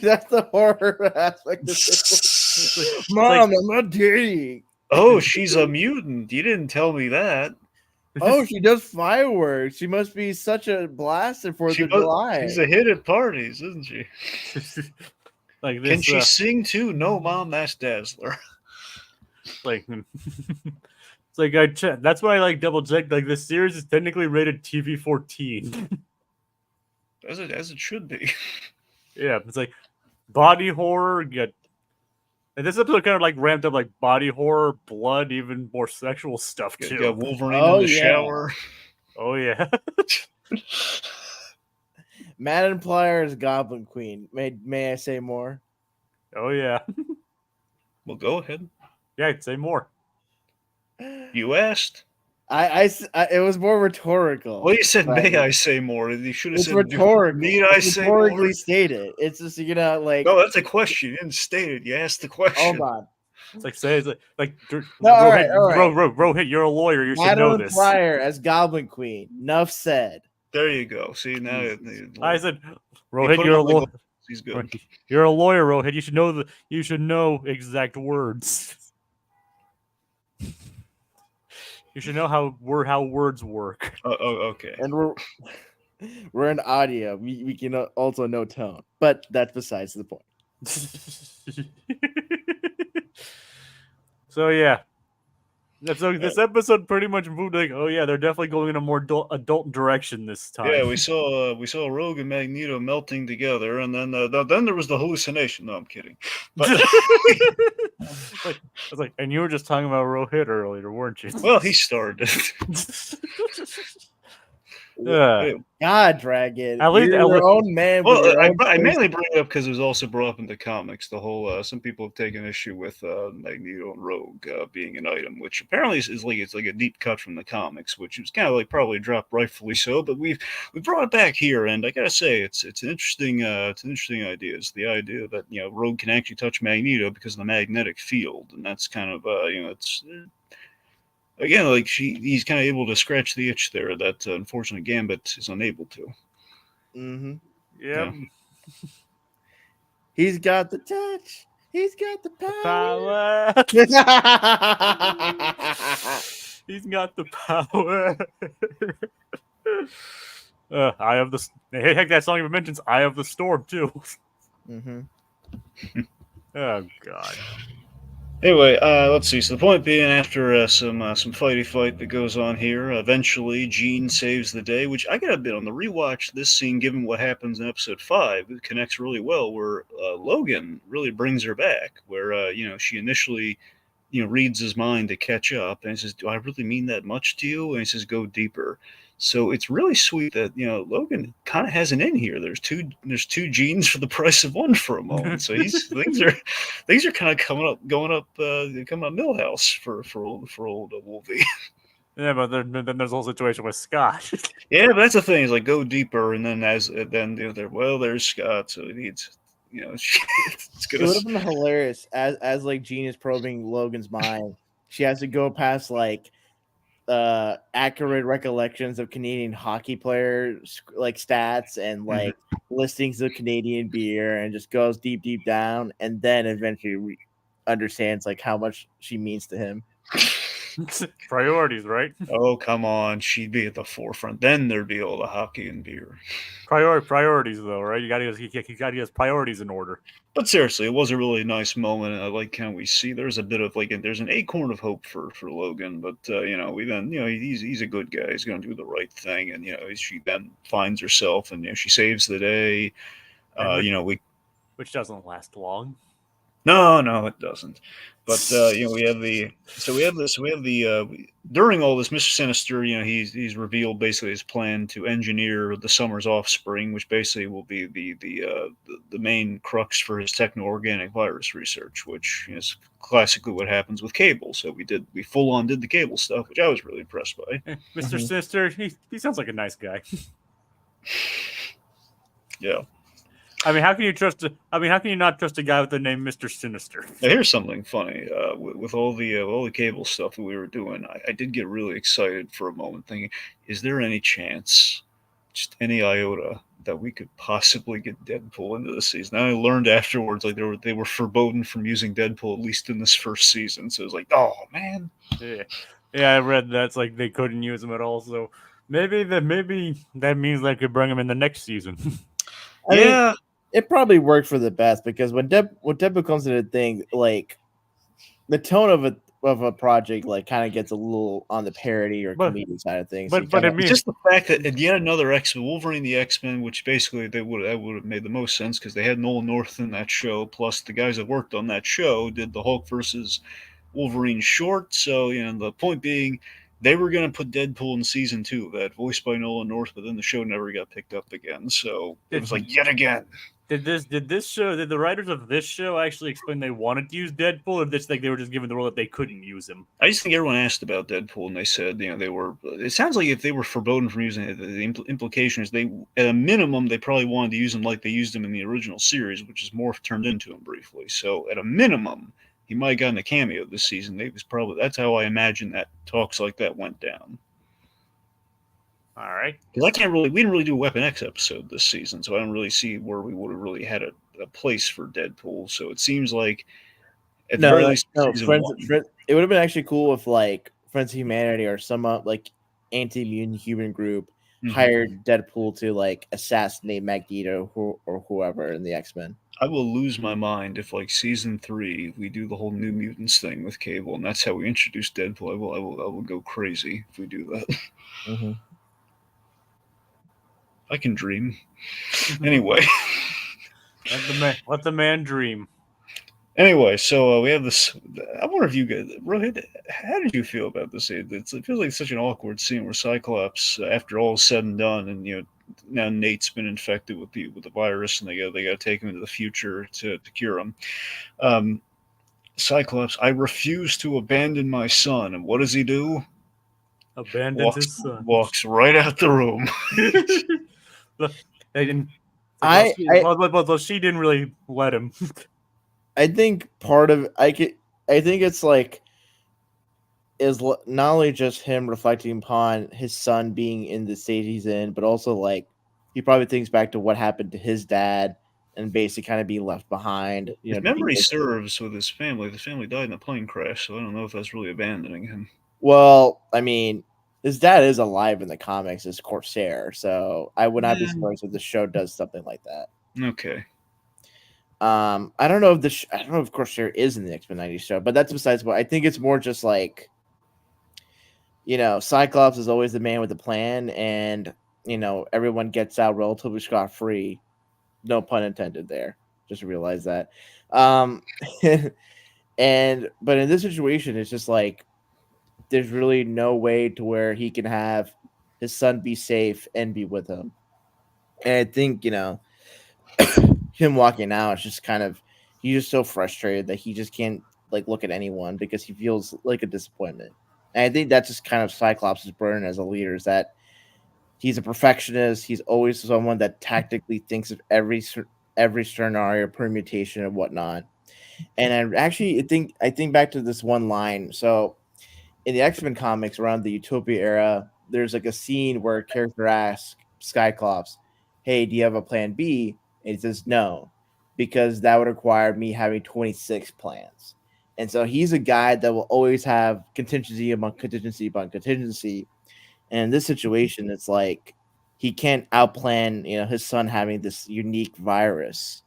That's the horror aspect of this. Mom, I'm not dating. Oh, she's a mutant. You didn't tell me that. Oh, she does fireworks. She must be such a blast at 4th of July. She's a hit at parties, isn't she? Like this, can she sing too? No, Mom, that's Dazzler. Like, it's like that's why I like double checked. Like, this series is technically rated TV-14. As it should be. Yeah, it's like body horror. And this episode kind of like ramped up like body horror, blood, even more sexual stuff too. Got Wolverine in the shower. Oh yeah. Madeline Pryor is Goblin Queen. May I say more? Oh yeah. Well, go ahead. Yeah, I'd say more. You asked. It was more rhetorical. Well, you said, "May I say more?" You should have said, rhetorical. Need I say more? Rhetorically stated. It's just like. No, that's a question. You didn't state it. You asked the question. Hold on. It's like say no, Rohith, you're a lawyer. You should know this. Madeline Pryor as Goblin Queen. Enough said. There you go. See now. I said, Rohith, you're a lawyer. He's good. You're a lawyer, Rohith. You should know exact words. You should know how words work. Okay. And we're in audio. We can also know tone, but that's besides the point. So yeah, this episode pretty much moved like, oh yeah, they're definitely going in a more adult direction this time. Yeah, we saw Rogue and Magneto melting together, and then there was the hallucination. No, I'm kidding. But I was like, and you were just talking about Rohith earlier, weren't you? Well, he started. God, Dragon. At least your own man. Well, I mainly bring it up because it was also brought up in the comics. The whole some people have taken issue with Magneto and Rogue being an item, which apparently is like a deep cut from the comics, which was kind of like probably dropped rightfully so. But we brought it back here, and I gotta say it's an interesting idea. It's the idea that Rogue can actually touch Magneto because of the magnetic field, and that's kind of it's. Again, like he's kind of able to scratch the itch there that unfortunately Gambit is unable to. Mm-hmm. Yeah. He's got the touch. He's got the power. He's got the power. Eye of the heck, that song even mentions Eye of the Storm too. Mm-hmm. Oh God. Anyway, let's see. So the point being, after some fighty fight that goes on here, eventually Jean saves the day. Which I gotta admit, on the rewatch, this scene, given what happens in episode 5, it connects really well. Where Logan really brings her back. Where she initially reads his mind to catch up, and he says, "Do I really mean that much to you?" And he says, "Go deeper." So it's really sweet that Logan kind of has an in here. There's two jeans for the price of one for a moment. So things are kind of coming up Millhouse for old Wolvie. Yeah, but then there's the whole situation with Scott. Yeah, but that's the thing. Is like go deeper, and then there's Scott, so he needs it's It gonna. would have been hilarious as like Jean is probing Logan's mind. She has to go past like accurate recollections of Canadian hockey players like stats and like listings of Canadian beer and just goes deep down and then eventually understands like how much she means to him. Priorities, right? Oh, come on. She'd be at the forefront. Then there'd be all the hockey and beer. Priorities, though, right? You got to get his priorities in order. But seriously, it was a really nice moment. I like how we see there's a bit of there's an acorn of hope for Logan. But he's a good guy. He's going to do the right thing, and she then finds herself, and she saves the day. Which doesn't last long. No, it doesn't. But we have during all this, Mr. Sinister, he's revealed basically his plan to engineer the Summer's offspring, which basically will be the main crux for his techno-organic virus research, which is classically what happens with Cable. So we full on did the Cable stuff, which I was really impressed by. Mr. Sinister, he sounds like a nice guy. Yeah. I mean, how can you not trust a guy with the name Mr. Sinister? Now, here's something funny. With all the Cable stuff that we were doing, I did get really excited for a moment, thinking, is there any chance, just any iota, that we could possibly get Deadpool into the season? And I learned afterwards, like they were forbidden from using Deadpool at least in this first season. So it was like, oh man. Yeah, I read that. It's like they couldn't use him at all. So maybe that means they could bring him in the next season. I mean, it probably worked for the best because when Deadpool comes into the thing, like the tone of a project like kind of gets a little on the parody or comedic side of things. But I mean, it's just the fact that yet another Wolverine the X-Men, which basically that would have made the most sense because they had Nolan North in that show, plus the guys that worked on that show did the Hulk versus Wolverine short. So the point being, they were going to put Deadpool in season 2 of that, voiced by Nolan North, but then the show never got picked up again. So it was like yet again. Did the writers of this show actually explain they wanted to use Deadpool, or did they were just given the role that they couldn't use him? I just think everyone asked about Deadpool, and they said they were. It sounds like if they were forbidden from using it, the implication is they, at a minimum, they probably wanted to use him like they used him in the original series, which is Morph turned into him briefly. So at a minimum, he might have gotten a cameo this season. That's how I imagine that talks like that went down. All right. Because we didn't really do a Weapon X episode this season, so I don't really see where we would have really had a place for Deadpool. So it seems like at the very least, it would have been actually cool if like Friends of Humanity or some like anti-mutant human group hired Deadpool to like assassinate Magneto or whoever in the X-Men. I will lose my mind if, like, season 3, we do the whole New Mutants thing with Cable, and that's how we introduce Deadpool. I will go crazy if we do that. Mm-hmm. I can dream. Anyway, let the man dream. Anyway, so we have this. I wonder if you guys, Rohith, how did you feel about this? It feels like such an awkward scene where Cyclops, after all is said and done, and now Nate's been infected with the virus, and they got to take him into the future to cure him. Cyclops, I refuse to abandon my son, and what does he do? Abandons his son. Walks right out the room. She didn't really let him. I think part of I think it's like is not only just him reflecting upon his son being in the state he's in, but also like he probably thinks back to what happened to his dad and basically kind of being left behind. If memory serves with his family, the family died in a plane crash, so I don't know if that's really abandoning him. Well, I mean, his dad is alive in the comics as Corsair, so I would not be surprised if the show does something like that. Okay. I don't know if Corsair is in the X-Men 90s show, but that's besides what I think. It's more just like, Cyclops is always the man with the plan, and everyone gets out relatively scot-free. No pun intended there. Just realize that. But in this situation, it's just like there's really no way to where he can have his son be safe and be with him. And I think, him walking out is just kind of, he's just so frustrated that he just can't like look at anyone because he feels like a disappointment. And I think that's just kind of Cyclops' burden as a leader, is that he's a perfectionist. He's always someone that tactically thinks of every scenario, permutation, and whatnot. And I think back to this one line. So in the X-Men comics around the Utopia era, there's like a scene where a character asks Cyclops, "Hey, do you have a plan B?" And he says, "No, because that would require me having 26 plans." And so he's a guy that will always have contingency among contingency upon contingency. And in this situation, it's like he can't outplan, his son having this unique virus.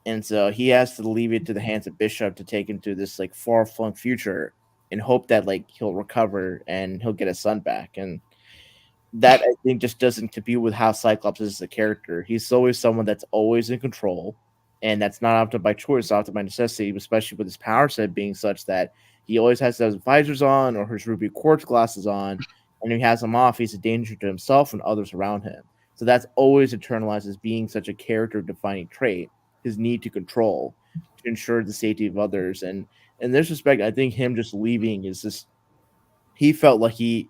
And so he has to leave it to the hands of Bishop to take him to this like far flung future and hope that like he'll recover and he'll get his son back. And that I think just doesn't compute with how Cyclops is as a character. He's always someone that's always in control, and that's not often by choice, often by necessity, especially with his power set being such that he always has to have his visors on or his ruby quartz glasses on, and if he has them off, he's a danger to himself and others around him. So that's always internalized as being such a character defining trait, his need to control to ensure the safety of others. And in this respect, I think him just leaving is just, he felt like he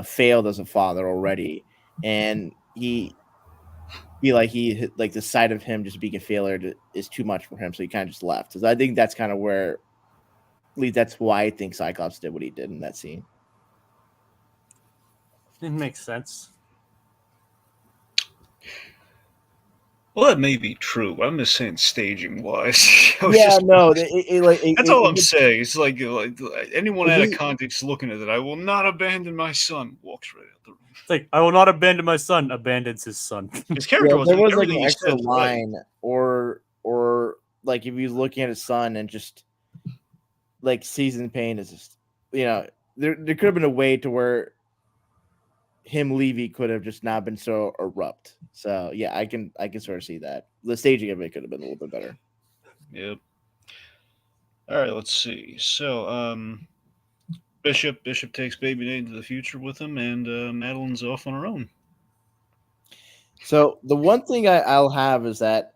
failed as a father already, and he feel like the sight of him just being a failure is too much for him, so he kind of just left. So I think that's kind of where, at least that's why I think Cyclops did what he did in that scene. It makes sense. Well, that may be true. I'm just saying staging wise. That's all I'm saying. It's like anyone out of he- context looking at it, I will not abandon my son. Walks right out the room. It's like, I will not abandon my son. Abandons his son. His character was there was like everything an he extra said, right. line, or like if he's looking at his son and just like season pain is just, there could have been a way to where him leaving could have just not been so abrupt. So yeah, I can sort of see that the staging of it could have been a little bit better. Yep. All right, let's see. So, Bishop takes Baby Nate into the future with him, and Madeline's off on her own. So the one thing I'll have is that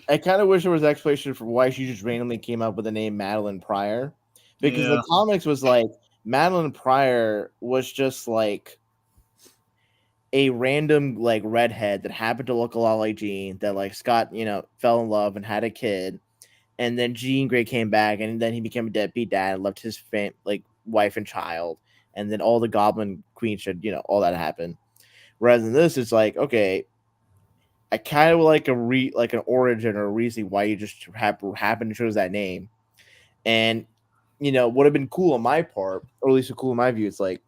I kind of wish there was an explanation for why she just randomly came up with the name Madeline Pryor, because the comics was like Madeline Pryor was just like a random like redhead that happened to look a lot like Jean, that like Scott fell in love and had a kid, and then Jean Grey came back, and then he became a deadbeat dad and left his wife and child, and then all the Goblin Queen should all that happened. Whereas in this, it's like, okay, I kind of like an origin or a reason why you just happen to choose that name, and would have been cool on my part, or at least cool in my view. It's like,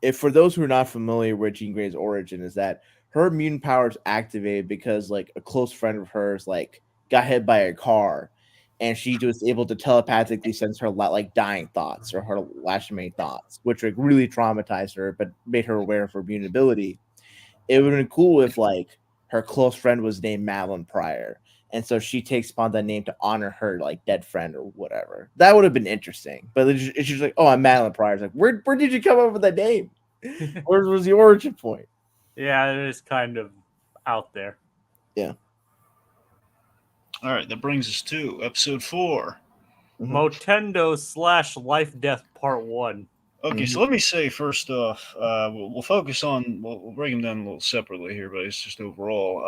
if for those who are not familiar with Jean Grey's origin, is that her mutant powers activated because like a close friend of hers like got hit by a car, and she was able to telepathically sense her like dying thoughts or her last remaining thoughts, which like really traumatized her, but made her aware of her mutant ability. It would have been cool if like her close friend was named Madeline Pryor, and so she takes upon that name to honor her like dead friend or whatever. That would have been interesting. But it's just like, oh, I'm Madeline Pryor. It's like, where did you come up with that name? Where was the origin point? Yeah, it is kind of out there. Yeah. All right, that brings us to episode 4. Motendo / Life Death Part 1. Okay, so let me say first off, we'll focus on, we'll break them down a little separately here, but it's just overall.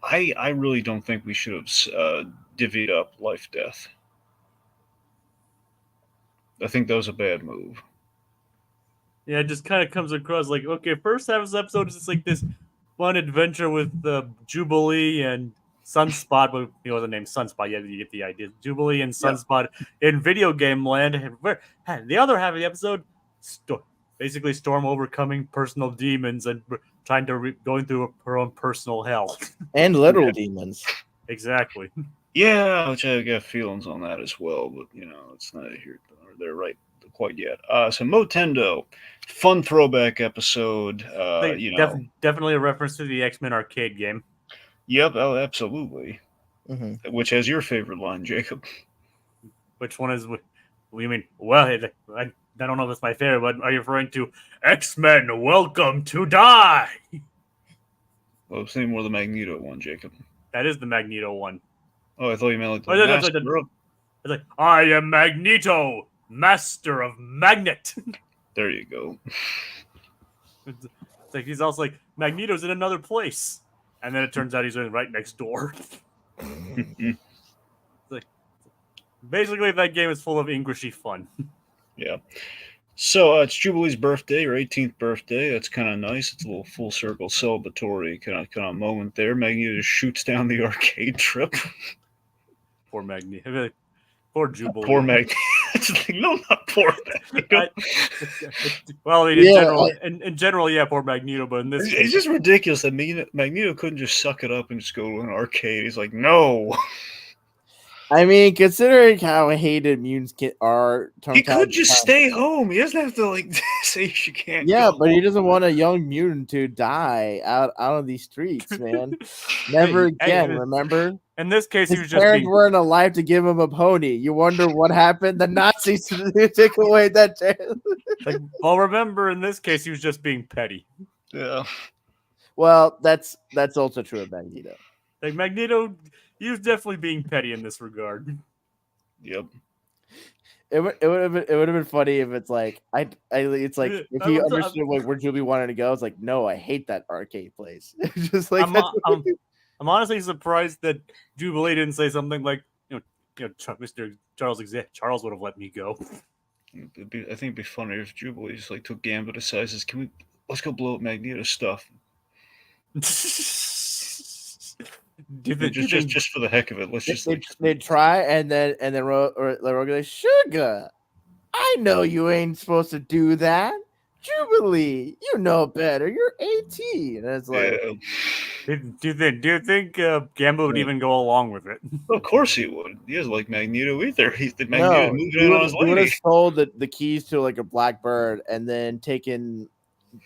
I really don't think we should have divvied up Life Death. I think that was a bad move. Yeah, it just kind of comes across like, okay, first half of this episode is just like this fun adventure with Jubilee and Sunspot, but the name Sunspot, yeah, you get the idea. Jubilee and Sunspot in video game land. And the other half of the episode, basically Storm overcoming personal demons and trying to going through her own personal hell. And literal demons. Exactly. Yeah, which I got feelings on that as well, but it's not here or there right quite yet. So Motendo, fun throwback episode. Definitely a reference to the X-Men arcade game. Yep, oh, absolutely. Mm-hmm. Which has your favorite line, Jacob? Which one is? What do you mean? Well, I don't know if it's my favorite, but are you referring to X-Men Welcome to Die? Well, I was thinking more of the Magneto one, Jacob. That is the Magneto one. Oh, I thought you meant like the Oh, that's Master like it's like, I am Magneto, Master of Magnet. There you go. It's like he's also like, Magneto's in another place. And then it turns out he's right next door. Like, basically, that game is full of Englishy fun. Yeah. So it's Jubilee's birthday, her 18th birthday. That's kind of nice. It's a little full circle celebratory kind of moment there. Magneto just shoots down the arcade trip. Poor Magneto. Poor Jubilee. Poor Magneto. No, not poor Magneto. Well, in general, yeah, poor Magneto. But in this it's case, just ridiculous that Magneto couldn't just suck it up and just go to an arcade. He's like, no. I mean, considering how hated mutants are, He could just stay home. He doesn't have to like say she can't. Yeah, go but he home. doesn't want a young mutant to die out on these streets, man. Never again. Remember? In this case, his he was just parents weren't alive to give him a pony. You wonder what happened? The Nazis took away that chance. Well, remember, in this case, he was just being petty. Yeah. Well, that's also true of Magneto. Like Magneto, he was definitely being petty in this regard. Yep. It would have been funny if it's like it's like if he understood where Jubilee wanted to go. It's like, no, I hate that arcade place. Just like I'm honestly surprised that Jubilee didn't say something like, Mr. Charles would have let me go. I think it'd be funnier if Jubilee just like took Gambit aside, says, let's go blow up Magneto's stuff. Just for the heck of it, let's just they try and then Rogue like, Sugar, I know you ain't supposed to do that. Jubilee, you know better. You're 18. And it's like, do you think Gambit would even go along with it? Of course he would. He doesn't like Magneto either. He's the Magneto moving in on his lady. He would have sold the keys to like a black bird and then taken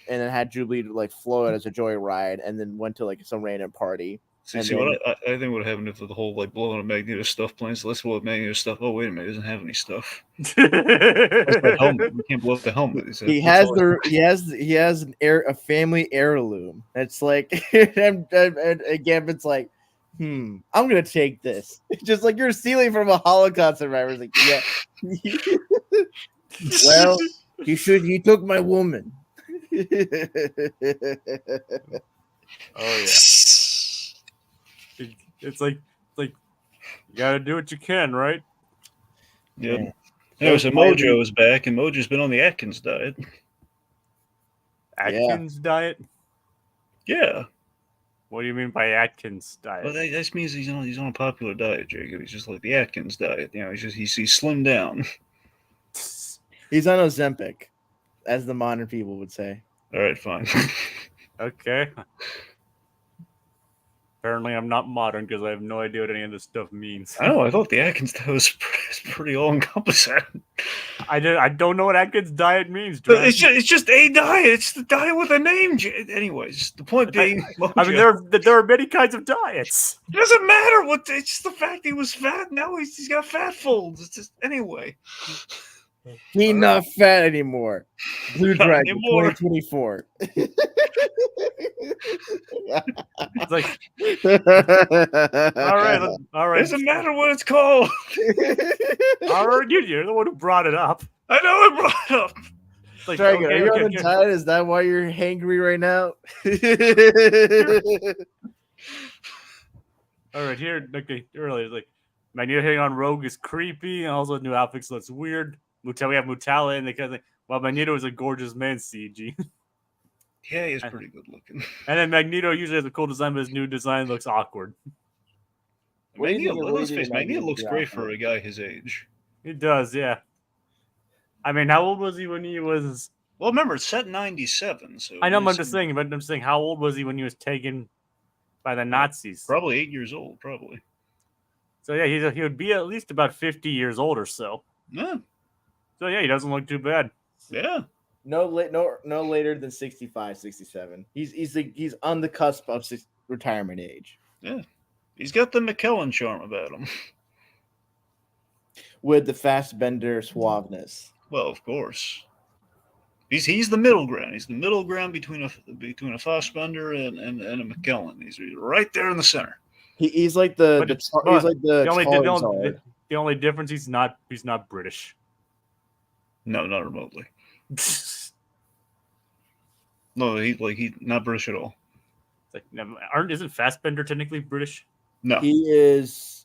and then had Jubilee to like float as a joyride and then went to like some random party. See what I think would happen if the whole like blowing up Magneto stuff plane. So let's blow up Magneto stuff. Oh wait a minute, he doesn't have any stuff. That's that helmet. We can't blow up the helmet. He has a family heirloom. It's like and Gambit's like, I'm gonna take this. Just like you're stealing from a Holocaust survivor. It's like, yeah. Well, he took my woman. Oh yeah. It's like you gotta do what you can, right? Yep. Yeah. Anyway, so Mojo is back, and Mojo's been on the Atkins diet. Atkins diet? Yeah. What do you mean by Atkins diet? Well, that just means he's on a popular diet, Jacob. He's just like the Atkins diet. He's slimmed down. He's on Ozempic, as the modern people would say. All right, fine. Okay. Apparently, I'm not modern because I have no idea what any of this stuff means. I know. I thought the Atkins diet was pretty all-encompassing. I don't know what Atkins diet means. But it's just a diet. It's the diet with a name. Anyways, the point being, I mean, there are many kinds of diets. It doesn't matter what. It's just the fact he was fat. Now he's got fat folds. It's just anyway. He's not fat anymore. Blue Dragon 2024. It's like, all right. Doesn't matter what it's called. All right, you're the one who brought it up. I know I brought it up. Like, Dragon, are you on a diet? Is that why you're hangry right now? All right, here, earlier, like Magneto hitting on Rogue is creepy, and also new outfits looks weird. We have Mutala, and because Magneto is a gorgeous man, CG. Yeah, he's pretty good looking. And then Magneto usually has a cool design, but his new design looks awkward. Magneto looks great for a guy his age. He does, yeah. I mean, how old was he when he was? Well, remember, it's set in 97. So I know, I'm just saying, how old was he when he was taken by the Nazis? Probably 8 years old, probably. So yeah, he would be at least about 50 years old or so. Yeah. So yeah, he doesn't look too bad. Yeah. No later than 65, 67. He's on the cusp of retirement age. Yeah. He's got the McKellen charm about him. with the fast bender suaveness. Well, of course. He's the middle ground. He's the middle ground between a Fassbender and a McKellen. He's right there in the center. He's like But the it's- he's like the the only difference he's not British. No, not remotely. No, he's not British at all. Like, isn't Fassbender technically British? No, He is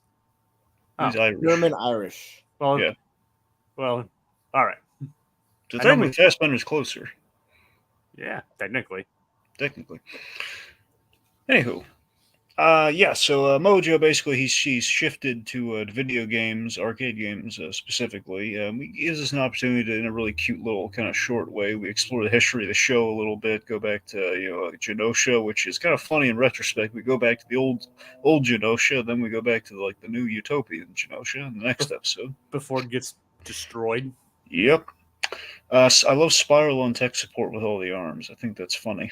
he's Irish. German Irish. Well, Yeah. Well, all right. So I know technically, Fassbender's closer. Yeah, technically. Anywho, so Mojo basically she's shifted to video games, arcade games specifically. It gives us an opportunity to, in a really cute little kind of short way, we explore the history of the show a little bit. Go back to Genosha, which is kind of funny in retrospect. We go back to the old Genosha, then we go back to like the new Utopian Genosha in the next episode Before it gets destroyed. Yep. I love Spiral on tech support with all the arms. I think that's funny.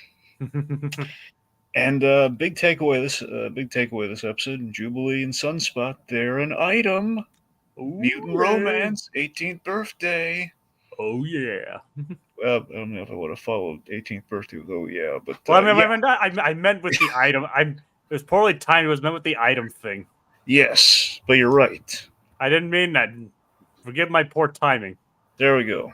And big takeaway this episode: Jubilee and Sunspot. They're an item. Ooh, Mutant yeah. Romance, 18th birthday. Oh yeah. Well, I don't know if I would have followed 18th birthday with oh yeah, but Well, I meant with the item. It was poorly timed. It was meant with the item thing. yes, but you're right. I didn't mean that. Forgive my poor timing. There we go.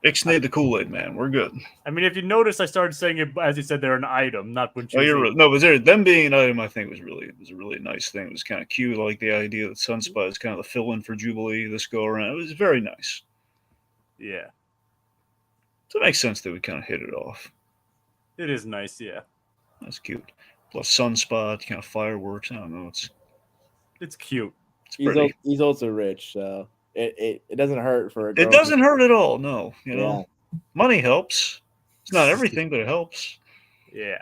Ixnay the Kool-Aid man. We're good. I mean, if you notice, I started saying it as you said they're an item, not when Oh, you're right. No, but them being an item, I think was a really nice thing. It was kind of cute. I like the idea that Sunspot is kind of the fill-in for Jubilee this go around. It was very nice. Yeah, So it makes sense that we kind of hit it off. it is nice. Yeah, That's cute. Plus Sunspot, kind of fireworks. I don't know. it's cute. It's pretty. He's also rich, so it doesn't hurt for a girl. It doesn't hurt at all. No, Yeah. money helps. It's not everything, but it helps. Yeah.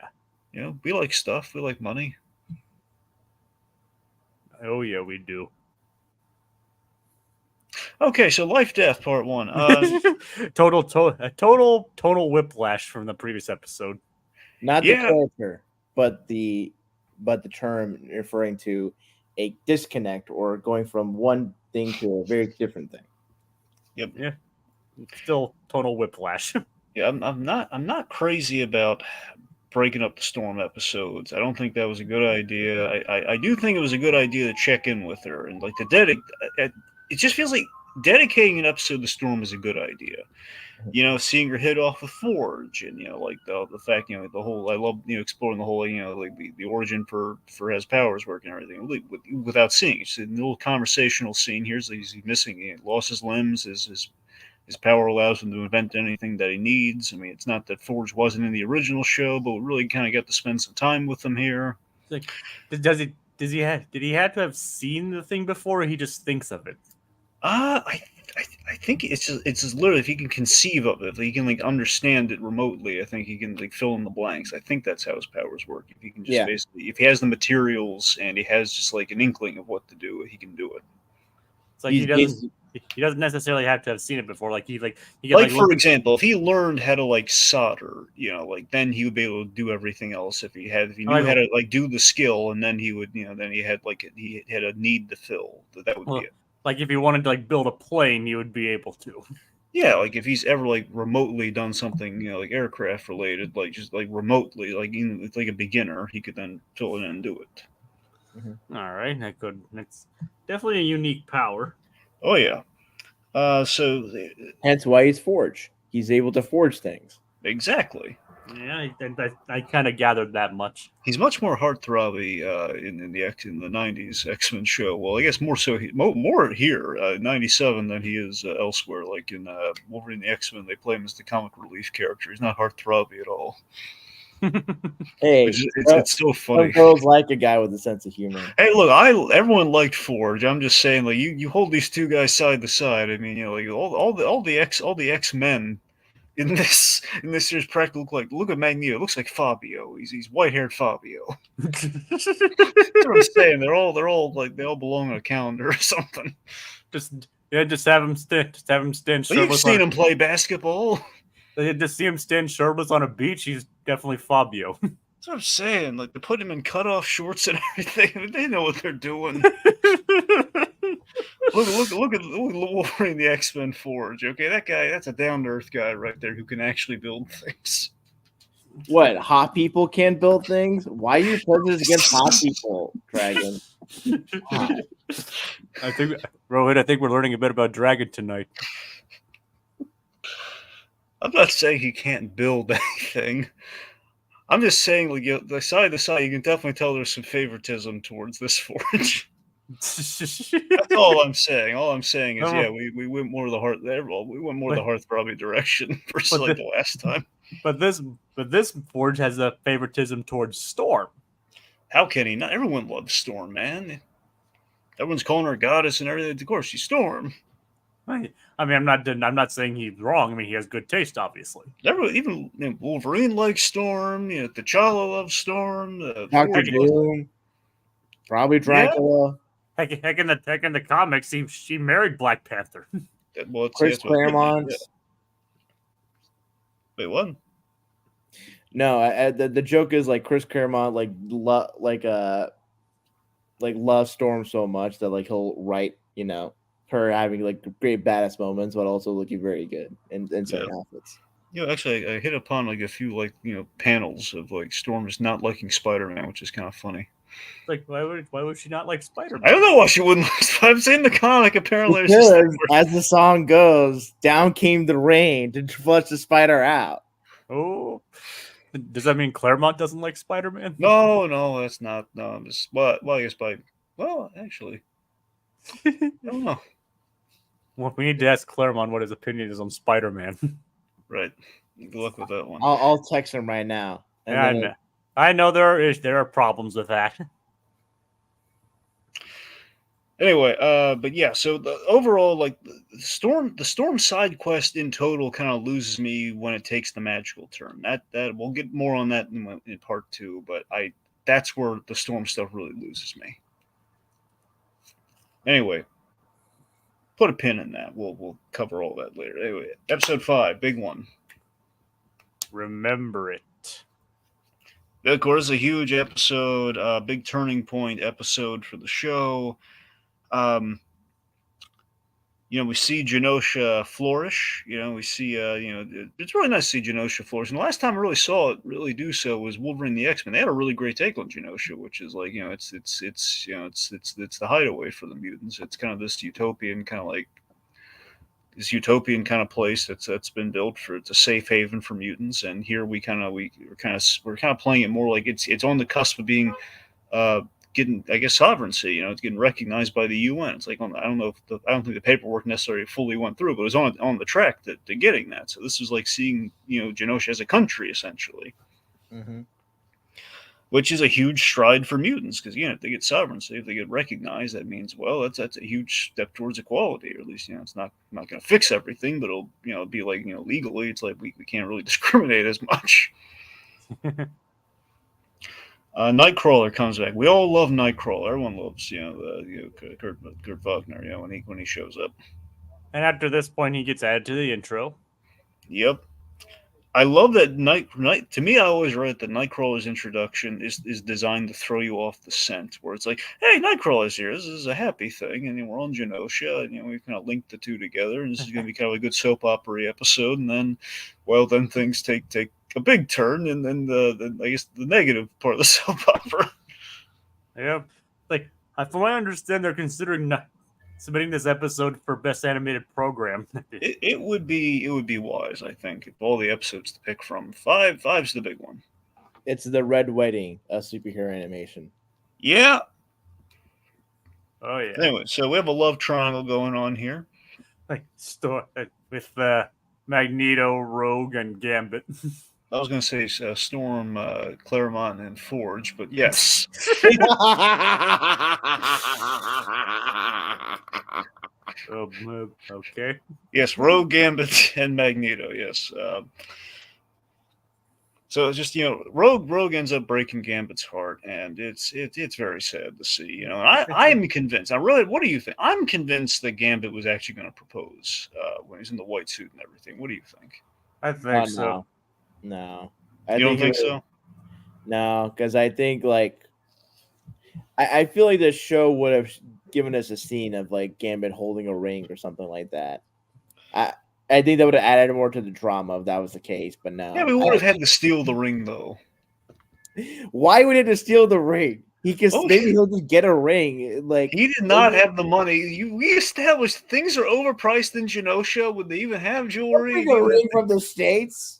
We like stuff. We like money. Oh yeah, we do. Okay, so Life Death Part 1. Total tonal whiplash from the previous episode. Not Yeah. the character, but the term referring to a disconnect or going from one thing to a very different thing. Yep. Yeah. Still tonal whiplash. Yeah, I'm not crazy about breaking up the Storm episodes. I don't think that was a good idea. I do think it was a good idea to check in with her and like it just feels like dedicating an episode to Storm is a good idea. Seeing her hit off with Forge and like the fact the whole I love exploring the whole like the origin for his powers work and everything without seeing. It's a little conversational scene here. So he's missing. He lost his limbs. His power allows him to invent anything that he needs. I mean, it's not that Forge wasn't in the original show, but we really kind of got to spend some time with him here. Like, did he have to have seen the thing before, or he just thinks of it? I think it's just literally if he can conceive of it, if he can like understand it remotely, I think he can like fill in the blanks. I think that's how his powers work. If he can just basically, if he has the materials and he has just like an inkling of what to do, he can do it. It's like he doesn't necessarily have to have seen it before. Like he can, for example, if he learned how to like solder, then he would be able to do everything else. If he knew how to like do the skill, and then he would, then he had a need to fill. That would be it. Like if he wanted to like build a plane, he would be able to. Yeah, like if he's ever like remotely done something, like aircraft related, like just like remotely, like even like a beginner, he could then fill it in and do it. Mm-hmm. All right, that's definitely a unique power. Oh yeah. So hence why he's Forge. He's able to forge things. Exactly. Yeah, I kind of gathered that much. He's much more heartthrobby in the '90s X-Men show. Well, I guess more so more here '97 than he is elsewhere. Like in Wolverine the X-Men, they play him as the comic relief character. He's not heartthrobby at all. Hey, it's so funny. Some girls like a guy with a sense of humor. Hey, look, everyone liked Forge. I'm just saying, like you hold these two guys side to side. I mean, like all the X-Men. In this year's practically look at Magneto. It looks like Fabio. He's white-haired Fabio. That's what I'm saying. They're all like they all belong on a calendar or something. Just have him stand. Well, you've seen him play basketball. Just see him stand shirtless on a beach. He's definitely Fabio. That's what I'm saying. Like they put him in cutoff shorts and everything. They know what they're doing. Look at Wolverine the X-Men Forge. Okay, that guy, that's a down to earth guy right there who can actually build things. What, hot people can't build things? Why are you prejudiced against hot people, Dragon? Why? I think Rohit, I think we're learning a bit about Dragon tonight. I'm not saying he can't build anything. I'm just saying, like, the side to side, you can definitely tell there's some favoritism towards this Forge. That's all I'm saying. All I'm saying is, yeah, we went more of the heart there. Well, we went more of the Heartthrobbing direction versus like the last time. But this Forge has a favoritism towards Storm. How can he not? Everyone loves Storm, man. Everyone's calling her goddess and everything. Of course, she's Storm. I mean, I'm not saying he's wrong. I mean, he has good taste, obviously. Everyone, even Wolverine likes Storm. T'Challa loves Storm. Dr. Doom, probably Dracula. Yeah. Heck in the comics, she married Black Panther. Well, Chris Claremont. Wait, what? No, the joke is like Chris Claremont loves Storm so much that like he'll write her having like great badass moments, but also looking very good in certain outfits. Actually, I hit upon like a few panels of like Storm just not liking Spider-Man, which is kind of funny. Like, why would she not like Spider-Man? I don't know why she wouldn't like Spider-Man. I've seen the comic, apparently. Because, as the song goes, down came the rain to flush the spider out. Oh. Does that mean Claremont doesn't like Spider-Man? No, that's not. No, I'm just... Well, I guess actually... I don't know. Well, we need to ask Claremont what his opinion is on Spider-Man. Right. Good luck with that one. I'll text him right now. I know there are problems with that. Anyway, but yeah, so the overall, like the storm side quest in total kind of loses me when it takes the magical turn. That we'll get more on that in part 2, but that's where the Storm stuff really loses me. Anyway, put a pin in that. We'll cover all that later. Anyway, episode 5, big one. Remember it. Of course, a huge episode, big turning point episode for the show. We see Genosha flourish. We see, it's really nice to see Genosha flourish. And the last time I really saw it really do so was Wolverine the X-Men. They had a really great take on Genosha, which is like, it's the hideaway for the mutants. It's kind of this utopian kind of place that's been built for. It's a safe haven for mutants. And here we're kind of playing it more like it's on the cusp of being getting, I guess, sovereignty. It's getting recognized by the UN. It's like I don't think the paperwork necessarily fully went through, but it was on the track to getting that. So this is like seeing Genosha as a country essentially, which is a huge stride for mutants because if they get sovereignty, if they get recognized, that means that's a huge step towards equality, or at least it's not going to fix everything, but it'll be like legally, it's like we can't really discriminate as much. Nightcrawler comes back. We all love Nightcrawler. Everyone loves, Kurt Wagner, when he shows up. And after this point, he gets added to the intro. Yep. I love that to me, I always read that Nightcrawler's introduction is designed to throw you off the scent, where it's like, hey, Nightcrawler's here. This is a happy thing, and we're on Genosha, and we kind of linked the two together, and this is going to be kind of a good soap opera episode. And then, then things take a big turn, and then I guess the negative part of the soap opera. Yeah, like from what I understand, they're considering submitting this episode for best animated program. it would be wise, I think, if all the episodes to pick from. Five's the big one. It's the Red Wedding of superhero animation. Yeah. Oh yeah. Anyway, so we have a love triangle going on here, like with Magneto, Rogue, and Gambit. I was going to say Storm, Claremont, and Forge, but yes. Okay. Yes, Rogue, Gambit, and Magneto. Yes. So it's just Rogue ends up breaking Gambit's heart, and it's very sad to see. I'm convinced. What do you think? I'm convinced that Gambit was actually going to propose when he's in the white suit and everything. What do you think? I think so. No. You don't think so? No, because I think I feel like the show would have given us a scene of like Gambit holding a ring or something like that. I think that would have added more to the drama if that was the case, but no. Yeah, we would have had to steal the ring though. Why would he have to steal the ring? He could Oh, maybe he'll just get a ring. Like he did not have the money. We established things are overpriced in Genosha. Would they even have jewelry? a ring from the States.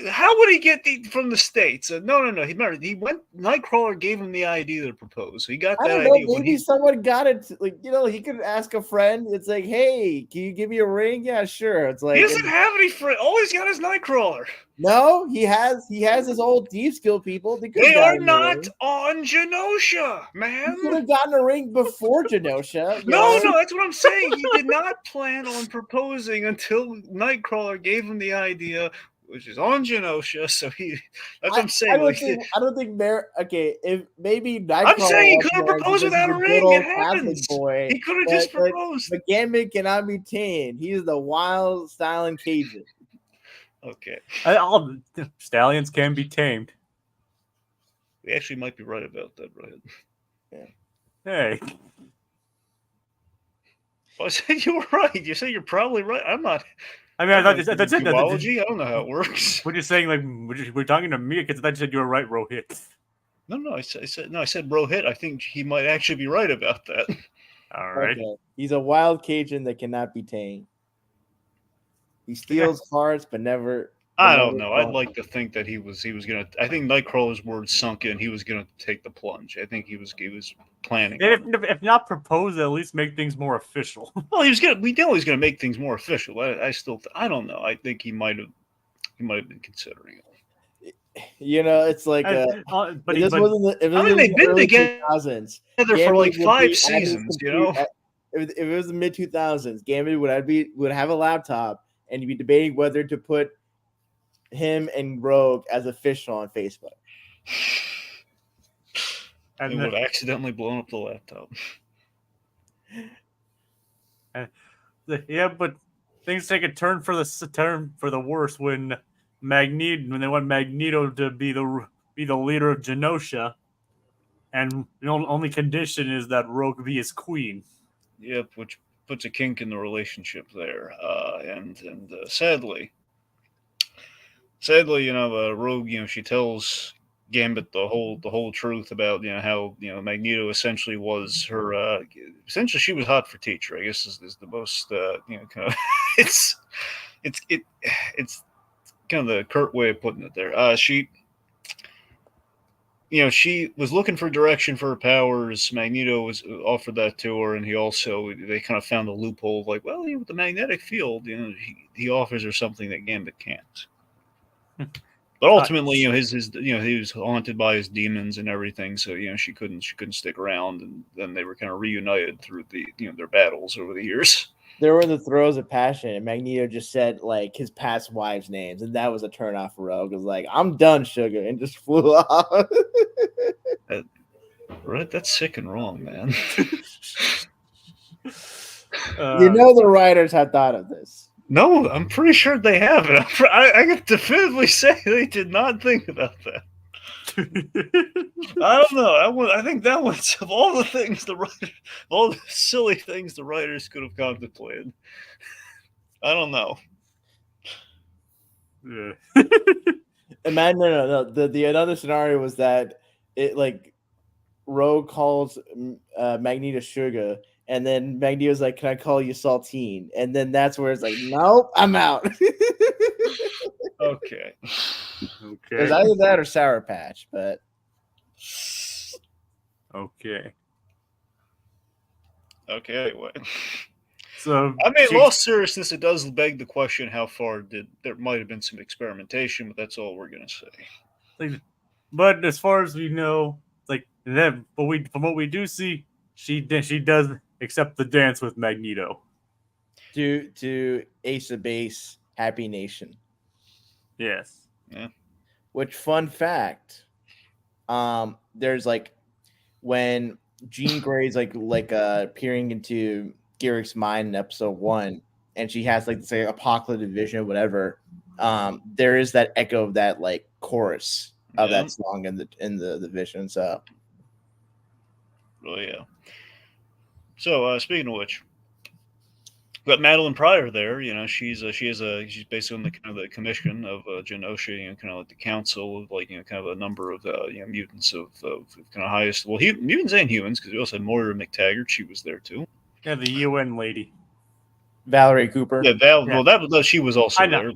How would he get from the States? No. He went. Nightcrawler gave him the idea to propose. He got I that don't know. idea. Maybe someone got it. Like he could ask a friend. It's like, hey, can you give me a ring? Yeah, sure. It's like he doesn't have any friends. All he's got is Nightcrawler. No, he has his old Thieves Guild people. They are not on Genosha, man. He could have gotten a ring before Genosha. No, that's what I'm saying. He did not plan on proposing until Nightcrawler gave him the idea, which is on Genosha. So that's what I'm saying. I don't think okay, if maybe Nightcrawler. I'm saying he could have proposed without a ring. It happens. Boy, he could have just proposed. But Gambit cannot be tamed. He is the wild styling Cajun. Okay. Stallions can be tamed. We actually might be right about that, right? Yeah. Hey. Well, I said you were right. You say you're probably right. I'm not. I mean, I thought that's it. Zoology? I don't know how it works. We're just saying, like, we're talking to me because I thought you said you were right, Rohith. No. I said Rohith. I think he might actually be right about that. All right. Okay. He's a wild Cajun that cannot be tamed. He steals hearts, but never. I don't know. I'd like to think that he was gonna. I think Nightcrawler's words sunk in. He was gonna take the plunge. I think he was planning. If not propose, at least make things more official. Well, we know he's gonna make things more official. I don't know. I think he might have been considering it. It's like. They've been together for like 5 seasons. If it was the mid 2000s, Gambit would have a laptop. And you'd be debating whether to put him and Rogue as official on Facebook. And would have accidentally blown up the laptop. Yeah, but things take a turn for the worse when they want Magneto to be the leader of Genosha, and the only condition is that Rogue be his queen. Yep, which puts a kink in the relationship there, and sadly, Rogue, she tells Gambit the whole truth about how Magneto essentially was her. Essentially, she was hot for teacher. I guess is the most kind of it's kind of the curt way of putting it there. She was looking for direction for her powers. Magneto was offered that to her, and they kind of found a loophole of like, well, with the magnetic field, he offers her something that Gambit can't. But ultimately, he was haunted by his demons and everything, so she couldn't stick around, and then they were kind of reunited through their battles over the years. They were in the throes of passion, and Magneto just said like his past wives' names, and that was a turnoff for Rogue. It was like, "I'm done, sugar," and just flew off. Right, that's sick and wrong, man. The writers have thought of this. No, I'm pretty sure they haven't. I can definitively say they did not think about that. I don't know. I think that one's of all the things all the silly things the writers could have contemplated. I don't know. Yeah. Imagine the another scenario was that it like Rogue calls Magneto sugar, and then Magneto's like, "Can I call you Saltine?" And then that's where it's like, "Nope, I'm out." Okay. It's either that or Sour Patch, but okay. Anyway. So I mean, in all seriousness, it does beg the question: how far there might have been some experimentation? But that's all we're gonna say. But as far as we know, from what we do see, she does accept the dance with Magneto. To Ace of Base, Happy Nation. Yes. Yeah. Which, fun fact, there's like when Jean Grey's like peering into Garrick's mind in episode 1, and she has like say apocalyptic vision or whatever. There is that echo of that like chorus of that song in the vision. So, oh yeah. So speaking of which, we've got Madeline Pryor there. She's she's basically on the kind of the commission of Genosha, kind of like the council of like kind of a number of mutants of kind of highest mutants and humans, because we also had Moira McTaggart. She was there too. Yeah, the UN lady. Valerie Cooper. Yeah, Yeah. well, she was also I know.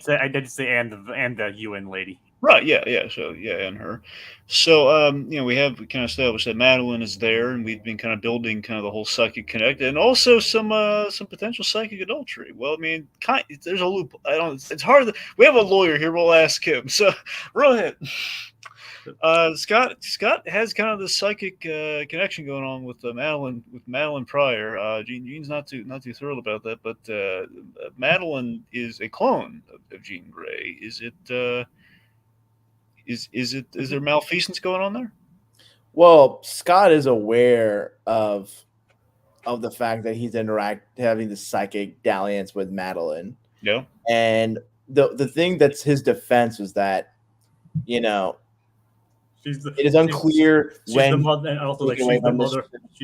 there. I did say and the UN lady. Right, yeah. So and her. So we have kind of established that Madeline is there, and we've been kind of building kind of the whole psychic connect, and also some potential psychic adultery. Well, I mean, there's a loop. I don't. It's hard. We have a lawyer here. We'll ask him. So, Rohith. Scott has kind of this psychic connection going on with Madeline Pryor. Gene's not too thrilled about that, but Madeline is a clone of Jean Grey. Is it? Is there malfeasance going on there? Well, Scott is aware of the fact that he's having this psychic dalliance with Madeline. Yeah. And the thing that's his defense was that, it is unclear when the mother, and also like she's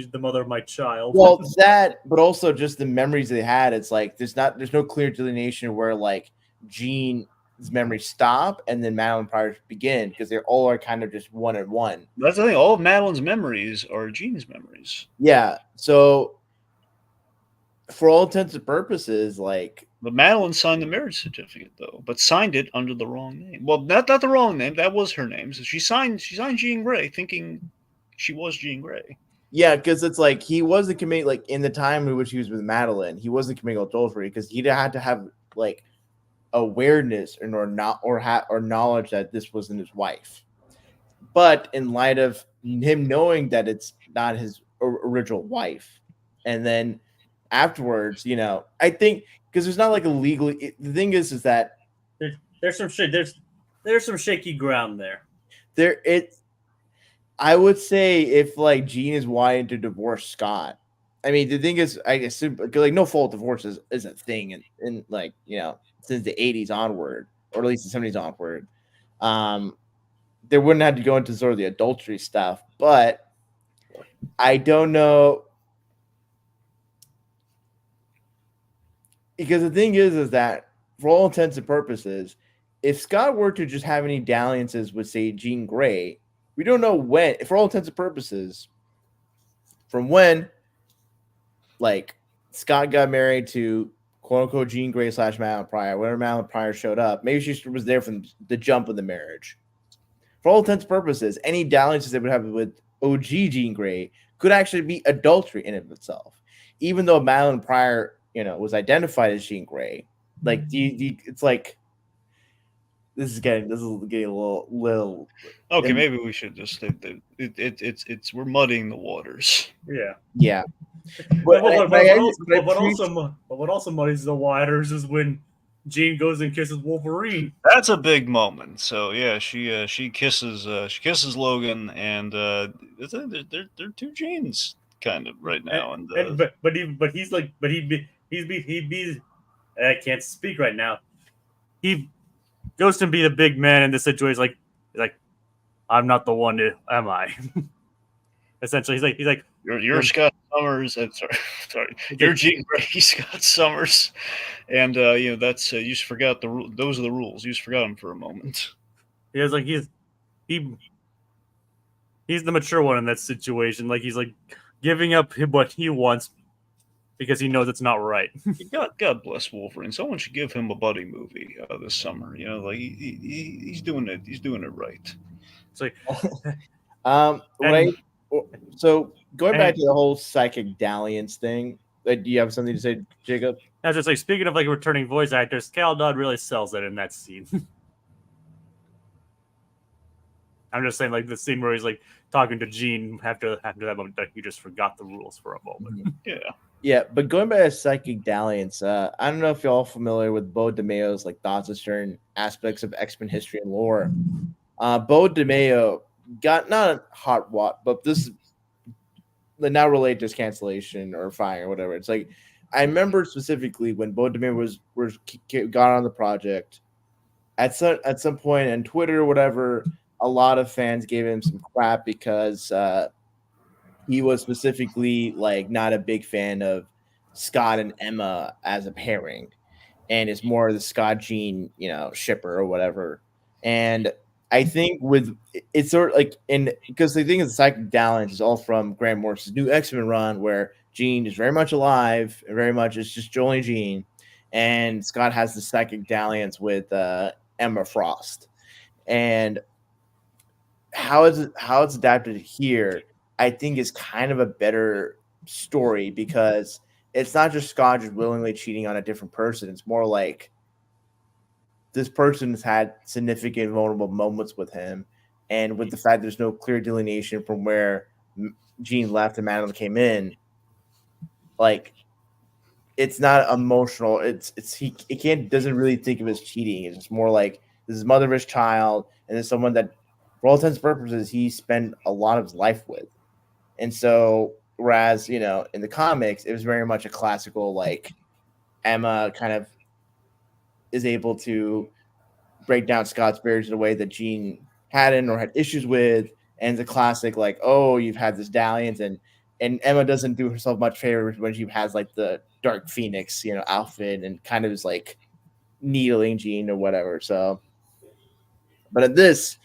the mother of my child. Well, that, but also just the memories they had. It's like there's no clear delineation where like Jean's memories stop and then Madeline Pryor's begin, because they all are kind of just one and one. That's the thing. All of Madeline's memories are Jean's memories. Yeah. So for all intents and purposes, like. But Madeline signed the marriage certificate though, but signed it under the wrong name. Well, not the wrong name. That was her name. So she signed Jean Grey, thinking she was Jean Grey. Yeah, because it's like he wasn't committing, like in the time in which he was with Madeline, he wasn't committing adultery because he had to have like awareness or knowledge that this wasn't his wife. But in light of him knowing that it's not his original wife, and then afterwards, I think. Because there's not like a legally. The thing is that there's some shit. There's some shaky ground there. I would say if like Jean is wanting to divorce Scott. I mean, the thing is, I assume like no fault divorce is a thing in like since the 80s onward, or at least the 70s onward. They wouldn't have to go into sort of the adultery stuff, but I don't know. Because the thing is that for all intents and purposes, if Scott were to just have any dalliances with, say, Jean Grey, we don't know when, for all intents and purposes, from when, like, Scott got married to quote-unquote Jean Grey / Madeline Pryor, whenever Madeline Pryor showed up, maybe she was there from the jump of the marriage. For all intents and purposes, any dalliances they would have with OG Jean Grey could actually be adultery in and of itself. Even though Madeline Pryor was identified as Jean Grey. Like, it's like this is getting a little. Okay, maybe we should just think that it's we're muddying the waters. Yeah. But what also muddies the waters is when Jean goes and kisses Wolverine. That's a big moment. So yeah, she kisses Logan, and they're two Jeans kind of right now. I can't speak right now. He goes to be the big man in this situation. Like I'm not the one, am I? Essentially, he's like you're Scott Summers. Sorry, you're Jean Grey, Scott Summers, and that's you just forgot those are the rules. You just forgot them for a moment. He's the mature one in that situation. Like he's like giving up what he wants because he knows it's not right. God bless Wolverine. Someone should give him a buddy movie this summer. Like he's doing it. He's doing it right. It's like, so going back to the whole psychic dalliance thing, do you have something to say, Jacob? I was just like, speaking of like returning voice actors, Cal Dodd really sells it in that scene. I'm just saying, like the scene where he's like talking to Jean after that moment, that you just forgot the rules for a moment. Yeah, but going back to psychic dalliance, I don't know if you're all familiar with Beau DeMayo's like thoughts on certain aspects of X-Men history and lore. Beau DeMayo got not a hot watt, but this is not related to his cancellation or firing or whatever. It's like I remember specifically when Beau DeMayo got on the project at some point on Twitter or whatever. A lot of fans gave him some crap because he was specifically like not a big fan of Scott and Emma as a pairing, and it's more the Scott Jean, shipper or whatever. And I think with it's sort of like in because the thing is the psychic dalliance is all from Grant Morrison's new X-Men run where Jean is very much alive and very much it's just Joel and Jean, and Scott has the psychic dalliance with Emma Frost. And how it's adapted here, I think is kind of a better story because it's not just Scott just willingly cheating on a different person. It's more like this person has had significant vulnerable moments with him, and with the fact there's no clear delineation from where Gene left and Madeline came in, like it's not emotional. It's he can't doesn't really think of it as cheating. It's just more like this is mother of his child, and there's someone that, for all intents and purposes, he spent a lot of his life with. And so, whereas in the comics, it was very much a classical like Emma kind of is able to break down Scott's barriers in a way that Jean hadn't or had issues with, and the classic like, oh, you've had this dalliance, and Emma doesn't do herself much favor when she has like the Dark Phoenix, outfit and kind of is like needling Jean or whatever. So, but in this,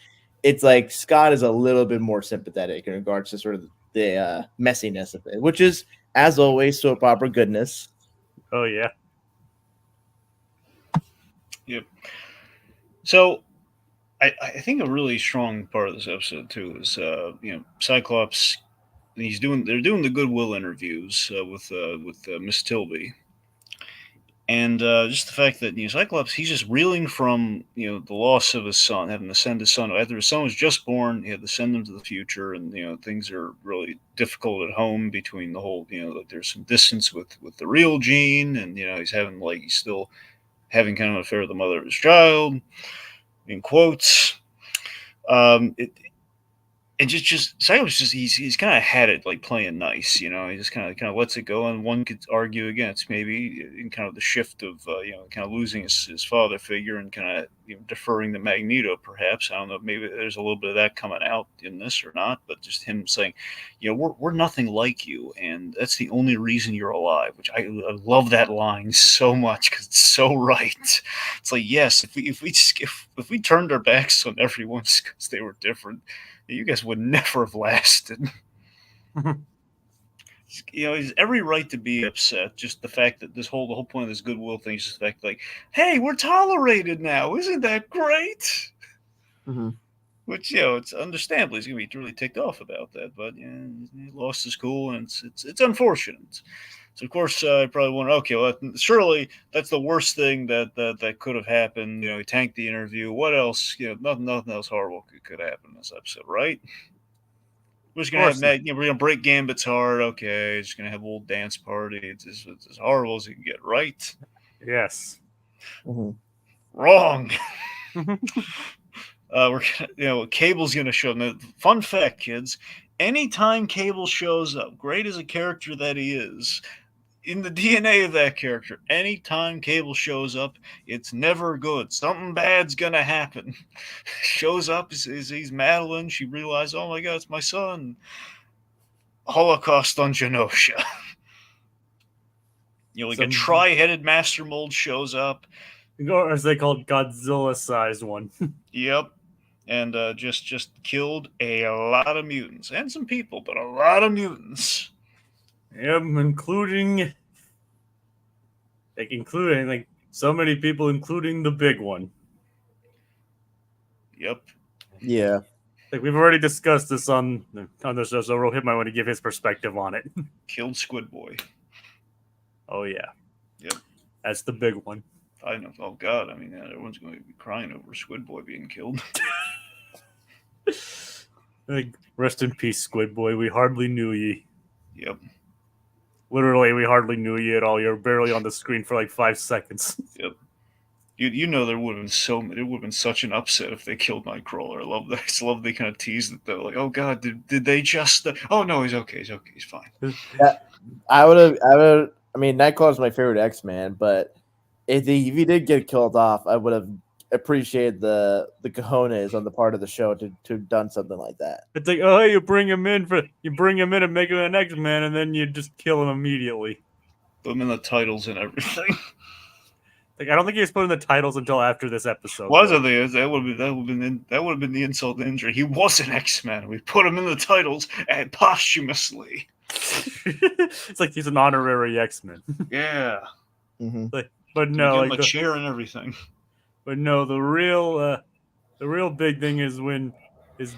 it's like Scott is a little bit more sympathetic in regards to sort of the messiness of it, which is, as always, soap opera goodness. Oh yeah. Yep. So, I think a really strong part of this episode too is Cyclops. They're doing the goodwill interviews with Miss Tilby, and just the fact that Cyclops, he's just reeling from the loss of his son, having to send his son after his son was just born. He had to send him to the future, and things are really difficult at home between the whole that there's some distance with the real Gene, and he's still having kind of an affair with the mother of his child, in quotes. And just Cyclops, he's kind of had it like playing nice, he just kind of lets it go, and one could argue against maybe in kind of the shift of kind of losing his father figure and kind of deferring to Magneto, perhaps. I don't know, maybe there's a little bit of that coming out in this or not, but just him saying, we're nothing like you, and that's the only reason you're alive. Which I love that line so much because it's so right. It's like, yes, if we turned our backs on everyone because they were different, you guys would never have lasted. He's every right to be upset. Just the fact that the whole point of this goodwill thing is just the fact, like, hey, we're tolerated now. Isn't that great? Mm-hmm. Which it's understandably he's gonna be really ticked off about that. But he lost his cool, and it's unfortunate. So of course, I probably wonder, okay, well, surely that's the worst thing that could have happened. He tanked the interview. What else? Nothing else horrible could happen in this episode, right? We're just gonna have we're gonna break Gambit's heart. Okay, just gonna have a little dance party. It's as horrible as it can get, right? Yes. Mm-hmm. Wrong. We're Cable's gonna show up. Now, fun fact, kids: anytime Cable shows up, great as a character that he is, in the DNA of that character, anytime Cable shows up, it's never good. Something bad's gonna happen. Shows up, he's Madeline. She realizes, oh my god, it's my son. Holocaust on Genosha. A tri-headed Master Mold shows up. Or as they called Godzilla-sized one. Yep. And just killed a lot of mutants. And some people, but a lot of mutants. Yep, including so many people, including the big one. Yep. Yeah. We've already discussed this on the show, so Rohith might want to give his perspective on it. Killed Squid Boy. Oh yeah. Yep. That's the big one. I know. Oh god, I mean, everyone's going to be crying over Squid Boy being killed. Rest in peace, Squid Boy. We hardly knew ye. Yep. Literally, we hardly knew you at all. You're barely on the screen for like 5 seconds. Yep. There would have been such an upset if they killed Nightcrawler. I love that. I just love they kind of tease that they're like, oh god, did they just? Oh no, he's okay. He's fine. Yeah, I would. I mean, Nightcrawler's my favorite X-Man, but if he did get killed off, I would have appreciate the cojones on the part of the show to have done something like that. It's like, oh, you bring him in and make him an X-Man, and then you just kill him immediately. Put him in the titles and everything. Like, I don't think he was put in the titles until after this episode. Was it that would have been the insult to injury. He was an X-Man. We put him in the titles and posthumously. It's like he's an honorary X-Men. Yeah. Mm-hmm. But no, give him a chair and everything. But no, the real big thing is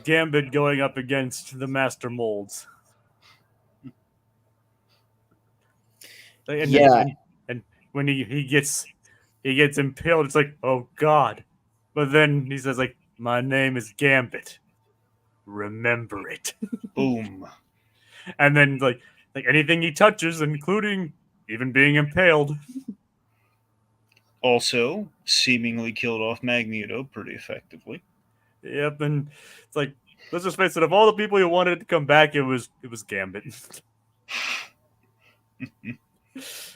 Gambit going up against the Master Molds. And when he gets impaled, it's like, oh God. But then he says, like, my name is Gambit. Remember it. Boom. And then like anything he touches, including even being impaled. Also, seemingly killed off Magneto pretty effectively. Yep, and it's like, let's just face it, of all the people who wanted to come back, it was Gambit.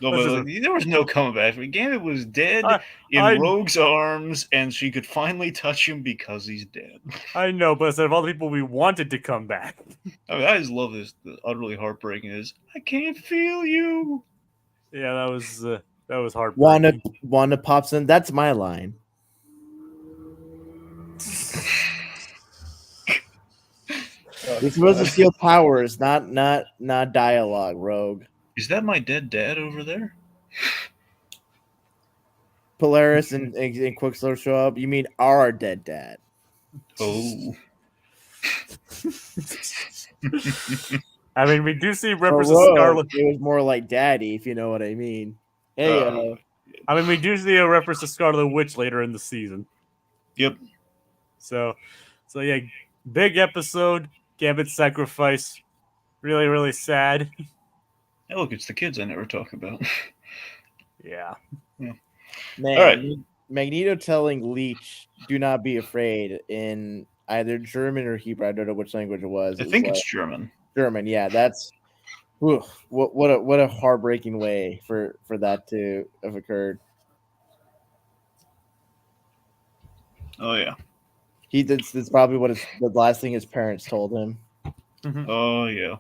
No, but there was no coming back. Gambit was dead in Rogue's arms, and she could finally touch him because he's dead. I know, but instead of all the people we wanted to come back. I mean, I just love this. The utterly heartbreaking is, I can't feel you. Yeah, that was heartbreaking. Wanda pops in. That's my line. You're supposed to steal powers, not dialogue, Rogue. Is that my dead dad over there? Polaris and Quicksilver show up. You mean our dead dad? Oh. I mean, we do see references to Scarlet. It was more like daddy, if you know what I mean. Hey, I mean, we do see a reference to Scarlet Witch later in the season. Yep. So yeah, big episode. Gambit sacrifice. Really, really sad. Hey, look, it's the kids I never talk about. Yeah. Man, all right. Magneto telling Leech, "Do not be afraid," in either German or Hebrew. I don't know which language it was. I think it's German. German, yeah. That's what a heartbreaking way for that to have occurred. Oh yeah. That's probably the last thing his parents told him. Mm-hmm. Oh yeah.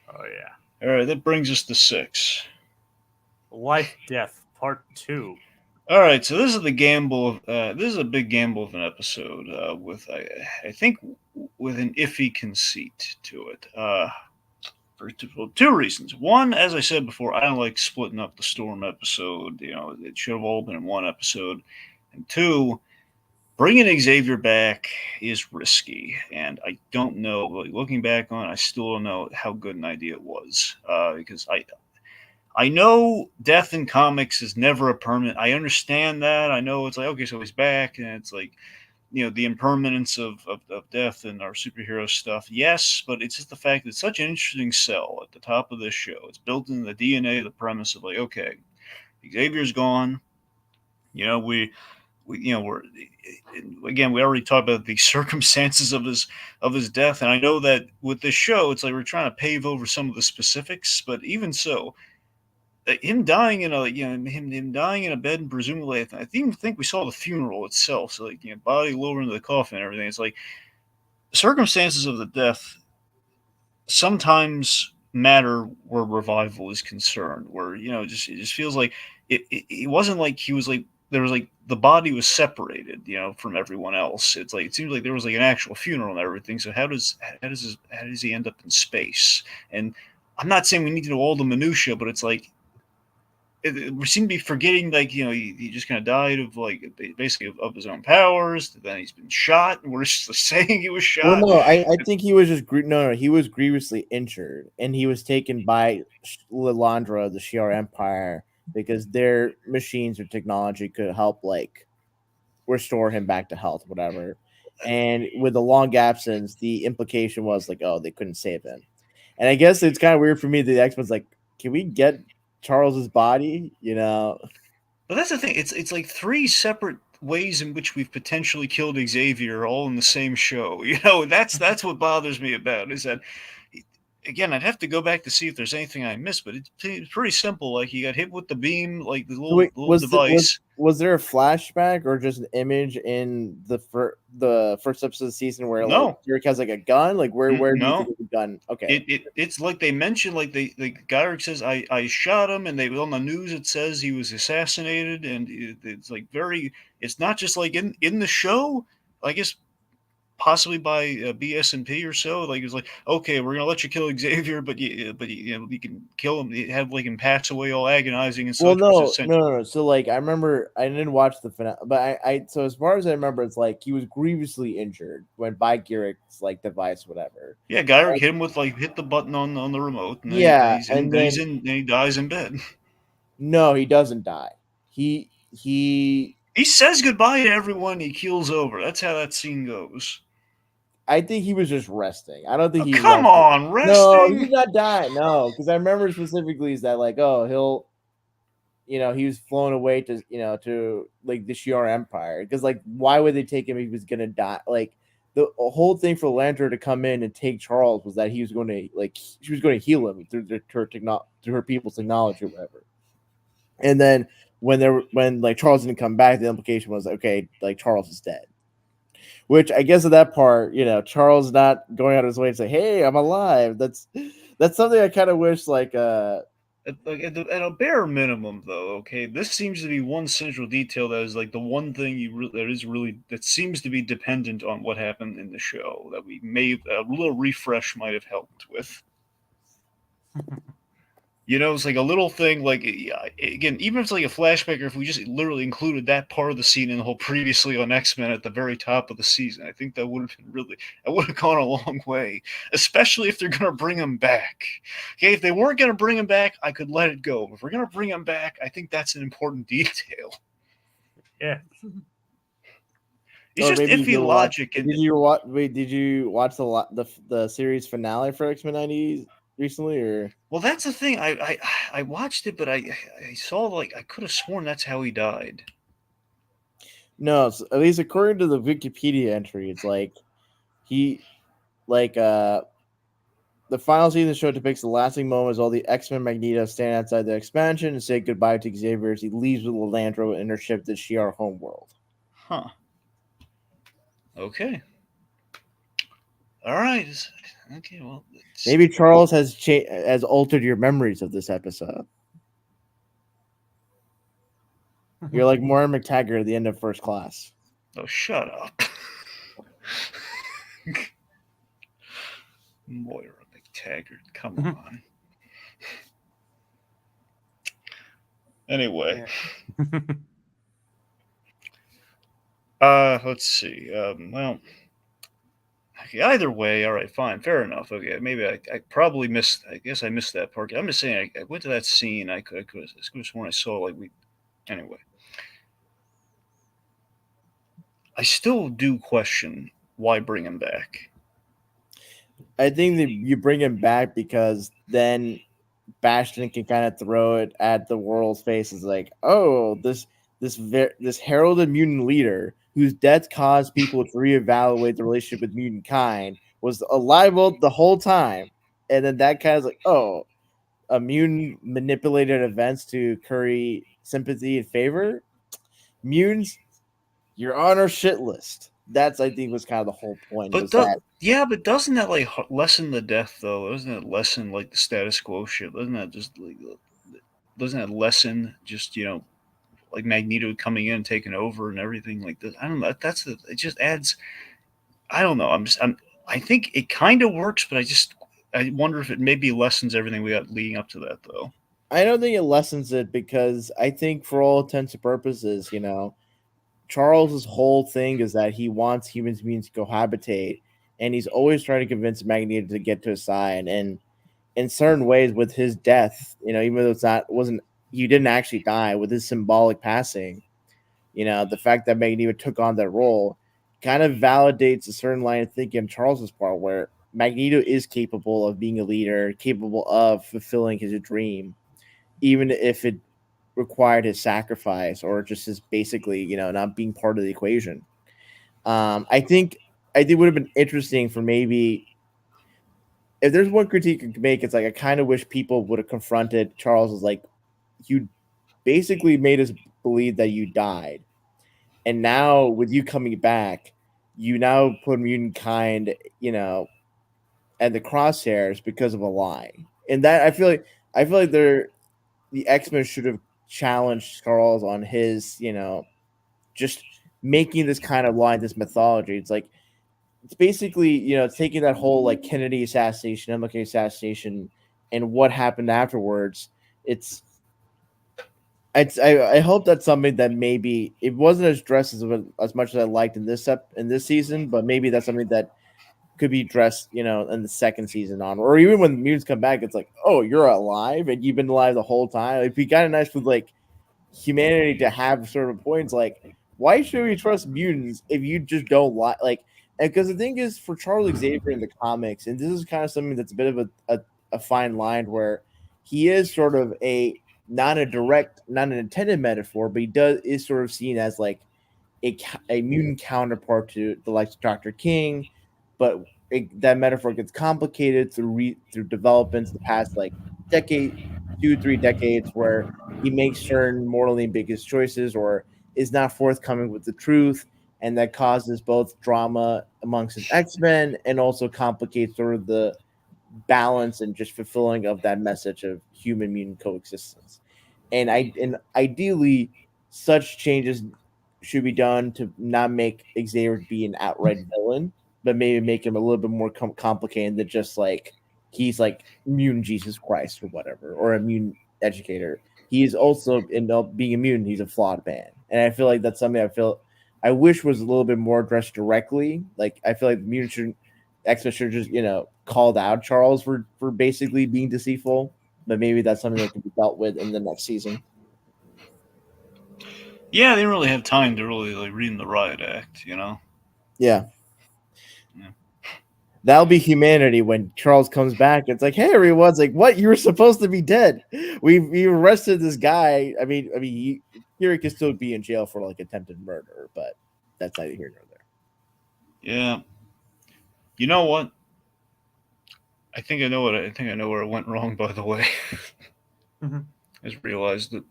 Oh yeah. All right, that brings us to 6. Life Death Part 2. All right, so this is the gamble. This is a big gamble of an episode with I think with an iffy conceit to it. For 2 reasons. One, as I said before, I don't like splitting up the Storm episode. You know, it should have all been in one episode. And 2, bringing Xavier back is risky, and I don't know. Like, looking back on it, I still don't know how good an idea it was, because I know death in comics is never a permanent. I understand that. I know it's like, okay, so he's back, and it's like, you know, the impermanence of death in our superhero stuff. Yes, but it's just the fact that it's such an interesting cell at the top of this show. It's built into the DNA, the premise of like, okay, Xavier's gone. You know, we we're again, we already talked about the circumstances of his death, and I know that with this show, it's like we're trying to pave over some of the specifics, but even so, him dying in him dying in a bed, and presumably, I even think we saw the funeral itself, so like, you know, body lower into the coffin and everything. It's like circumstances of the death sometimes matter where revival is concerned, where, you know, it just feels like it wasn't like he was like, there was like the body was separated, you know, from everyone else. It's like, it seems like there was like an actual funeral and everything. So how does he end up in space? And I'm not saying we need to know all the minutia, but it's like, we seem to be forgetting, like, you know, he just kind of died of like basically of his own powers. Then he's been shot, and we're just saying he was shot. Well, no, I think he was just he was grievously injured, and he was taken by Lilandra, the Shi'ar Empire, because their machines or technology could help like restore him back to health, whatever. And with the long absence, the implication was like, oh, they couldn't save him. And I guess it's kind of weird for me. The X-Men's like, can we get Charles's body? You know, but that's the thing. It's like 3 separate ways in which we've potentially killed Xavier all in the same show. You know, that's what bothers me about, is that again, I'd have to go back to see if there's anything I missed, but it's pretty simple. Like he got hit with the beam, like the So little wait, little device. was there a flashback or just an image in the first episode of the season where like No, Yurik has like a gun? Like where do you think no. it's a gun? Okay. It's like they mentioned, like Gyrick says, I shot him, and they on the news it says he was assassinated, and it's like very. It's not just like in the show. I guess possibly by BS&P or so. Like it's like, okay, we're gonna let you kill Xavier, you can kill him, have like him pass away all agonizing and Well, such, which is no, essentially. no, no. So, like, I remember I didn't watch the finale, but so as far as I remember, it's like he was grievously injured when by Garrick's like device, whatever. Yeah, Gyrick hit him with like hit the button on the remote, and Yeah, and then he dies in bed. no, he doesn't die. He. He says goodbye to everyone. He keels over. That's how that scene goes. I think he was just resting. I don't think Oh, he come left. on, No, he resting. did not die. No, because I remember specifically is that like, oh, he'll, he was flown away to, to like the Shi'ar Empire. Because like, why would they take him if he was gonna die? Like the whole thing for Landra to come in and take Charles was that he was going to like she was going to heal him through her people's technology or whatever. And then when like Charles didn't come back, the implication was okay, like Charles is dead. Which I guess at that part, Charles not going out of his way to say, "Hey, I'm alive." That's something I kind of wish like At a bare minimum, though, okay, this seems to be one central detail that is like the one thing that seems to be dependent on what happened in the show that we may a little refresh might have helped with. It's like a little thing, like again, even if it's like a flashback, or if we just literally included that part of the scene in the whole previously on X-Men at the very top of the season, I think that would have been that would have gone a long way, especially if they're going to bring him back. Okay, if they weren't going to bring him back, I could let it go. If we're going to bring him back, I think that's an important detail. Yeah. It's or just maybe iffy you'll watch. logic, Did and you watch? Wait, did you watch the series finale for X-Men '90s recently, or? well, that's the thing. I watched it, but I saw like I could have sworn that's how he died. No, at least according to the Wikipedia entry, it's like he like the final season of the show depicts the lasting moment as all the X-Men Magneto stand outside the expansion and say goodbye to Xavier as he leaves with Landro in her ship to Shi'ar homeworld. Huh. Okay. All right. Okay. Well, Maybe Charles has altered your memories of this episode. You're like Moira McTaggart at the end of First Class. oh, shut up, Moira McTaggart. Come on. Anyway, let's see. Well, okay, either way, all right, fine, fair enough. Okay, maybe I probably missed. I guess I missed that part. I'm just saying, I went to that scene. I could have sworn I saw like we. Anyway, I still do question why bring him back. I think that you bring him back because then Bastion can kind of throw it at the world's face. It's like, oh, this heralded mutant leader whose death caused people to reevaluate the relationship with mutant kind was alive the whole time, and then that kind of like, oh, a mutant manipulated events to curry sympathy and favor. Mutants, you're on our shit list. That's I think was kind of the whole point. But Was that yeah, but doesn't that like lessen the death though? Doesn't it lessen like the status quo shit? Doesn't that just like doesn't that lessen just like Magneto coming in and taking over and everything like this? I don't know. It just adds. I don't know. I think it kind of works, but I wonder if it maybe lessens everything we got leading up to that though. I don't think it lessens it because I think for all intents and purposes, Charles's whole thing is that he wants humans beings to cohabitate, and he's always trying to convince Magneto to get to his side. And in certain ways, with his death, even though wasn't he didn't actually die with his symbolic passing, the fact that Magneto took on that role kind of validates a certain line of thinking on Charles's part, where Magneto is capable of being a leader, capable of fulfilling his dream, even if it required his sacrifice or just his basically, not being part of the equation. I think it would have been interesting for maybe if there's one critique you can make, it's like I kind of wish people would have confronted Charles as like, you basically made us believe that you died, and now with you coming back, you now put mutant kind, at the crosshairs because of a lie. And that I feel like the X-Men should have challenged Charles on his, just making this kind of lie, this mythology. It's like it's basically, it's taking that whole like Kennedy assassination, MLK assassination, and what happened afterwards. I hope that's something that maybe it wasn't as dressed as much as I liked in this season, but maybe that's something that could be addressed, in the second season on, or even when the mutants come back, it's like, oh, you're alive and you've been alive the whole time. It'd be kind of nice with like humanity to have sort of points like, why should we trust mutants if you just don't lie? Like, and because the thing is, for Charles Xavier in the comics, and this is kind of something that's a bit of a fine line where he is sort of not a direct, not an intended metaphor, but is sort of seen as like a mutant counterpart to the likes of Dr. King, but that metaphor gets complicated through developments the past like decade, 2 3 decades, where he makes certain morally ambiguous choices or is not forthcoming with the truth, and that causes both drama amongst his X-Men and also complicates sort of the balance and just fulfilling of that message of human mutant coexistence. And ideally, such changes should be done to not make Xavier be an outright villain, but maybe make him a little bit more complicated than just like he's like mutant Jesus Christ or whatever, or a mutant educator. He is also in being a mutant. He's a flawed man, and I feel like that's something I wish was a little bit more addressed directly. Like I feel like the mutant should X-Men should just called out Charles for basically being deceitful, but maybe that's something that can be dealt with in the next season. Yeah, they didn't really have time to really like read in the riot act, Yeah. Yeah. That'll be humanity when Charles comes back. It's like, hey, everyone's like, what? You were supposed to be dead. We arrested this guy. I mean, he could still be in jail for like attempted murder, but that's neither here nor there. Yeah. You know what? I think I know where it went wrong. By the way, Mm-hmm. I just realized that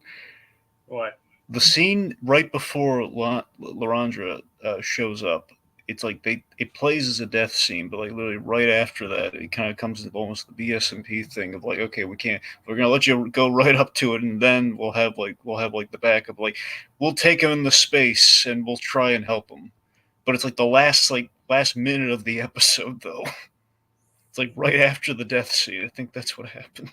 What? the scene right before Larandra shows up, it's like it plays as a death scene, but like literally right after that, it kind of comes to almost the BSMP thing of like, okay, we're gonna let you go right up to it, and then we'll have like the backup, like we'll take him into space and we'll try and help him, but it's like the last minute of the episode though. It's like right after the death scene. I think that's what happened.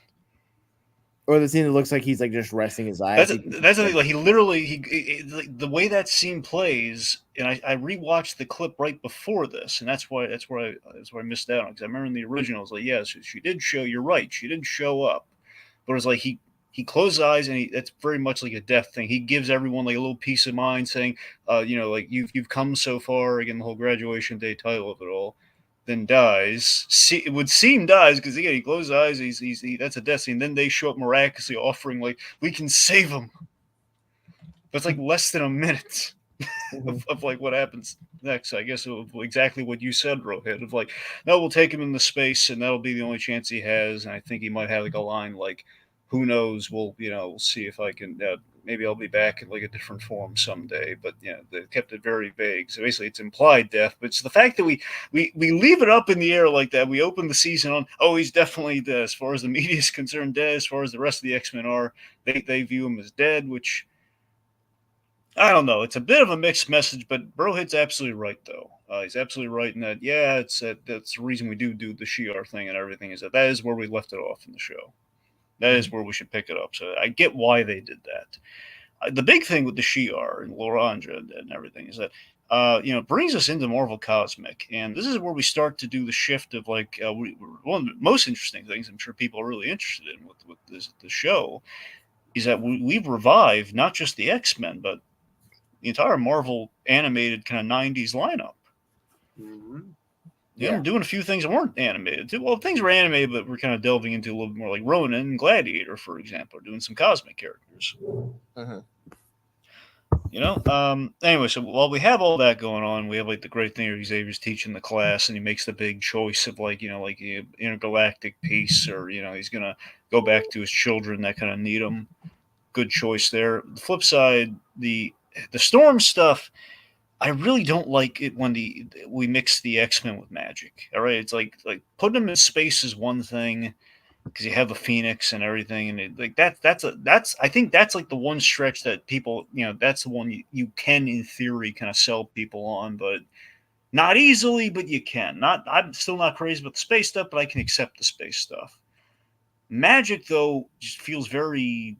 Or the scene that looks like he's like just resting his eyes. That's the thing. Like he literally, like, the way that scene plays, and I rewatched the clip right before this, and that's where I missed out on, because I remember in the original, it was like, yes, she did show. You're right, she did show up, but it was like he closed his eyes, and that's very much like a death thing. He gives everyone like a little peace of mind, saying, like you've come so far. Again, the whole graduation day title of it all. Then dies. It would seem dies because again he closes his eyes. That's a death scene. Then they show up miraculously, offering like we can save him. But it's like less than a minute of like what happens next. I guess exactly what you said, Rohit. Of like, no, we'll take him into space, and that'll be the only chance he has. And I think he might have like a line like, "Who knows? We'll see if I can." Maybe I'll be back in like a different form someday. But they kept it very vague. So basically, it's implied death. But it's the fact that we leave it up in the air like that. We open the season on, oh, he's definitely dead. As far as the media is concerned, dead. As far as the rest of the X-Men are, they view him as dead, which I don't know. It's a bit of a mixed message, but Brohit's absolutely right, though. He's absolutely right in that. Yeah, that's the reason we do the Shi'ar thing and everything, is that is where we left it off in the show. That is where we should pick it up. So I get why they did that. The big thing with the Shi'ar and Lorandra and everything is that it brings us into Marvel Cosmic, and this is where we start to do the shift of like one of the most interesting things I'm sure people are really interested in with the show is that we've revived not just the X-Men but the entire Marvel animated kind of 90s lineup. Mm-hmm. Yeah, I'm doing a few things that weren't animated too. Well, things were animated, but we're kind of delving into a little bit more, like Ronan and Gladiator, for example, are doing some cosmic characters. Uh-huh. Anyway, so while we have all that going on, we have like the great thing of Xavier's teaching the class, and he makes the big choice of intergalactic peace, or he's gonna go back to his children that kind of need him. Good choice there. The flip side, the storm stuff, I really don't like it when we mix the X-Men with magic. All right, it's like putting them in space is one thing, because you have the Phoenix and everything, and that's I think that's like the one stretch that people, that's the one you can in theory kind of sell people on, but not easily, but you can. Not I'm still not crazy about the space stuff, but I can accept the space stuff. Magic though just feels very,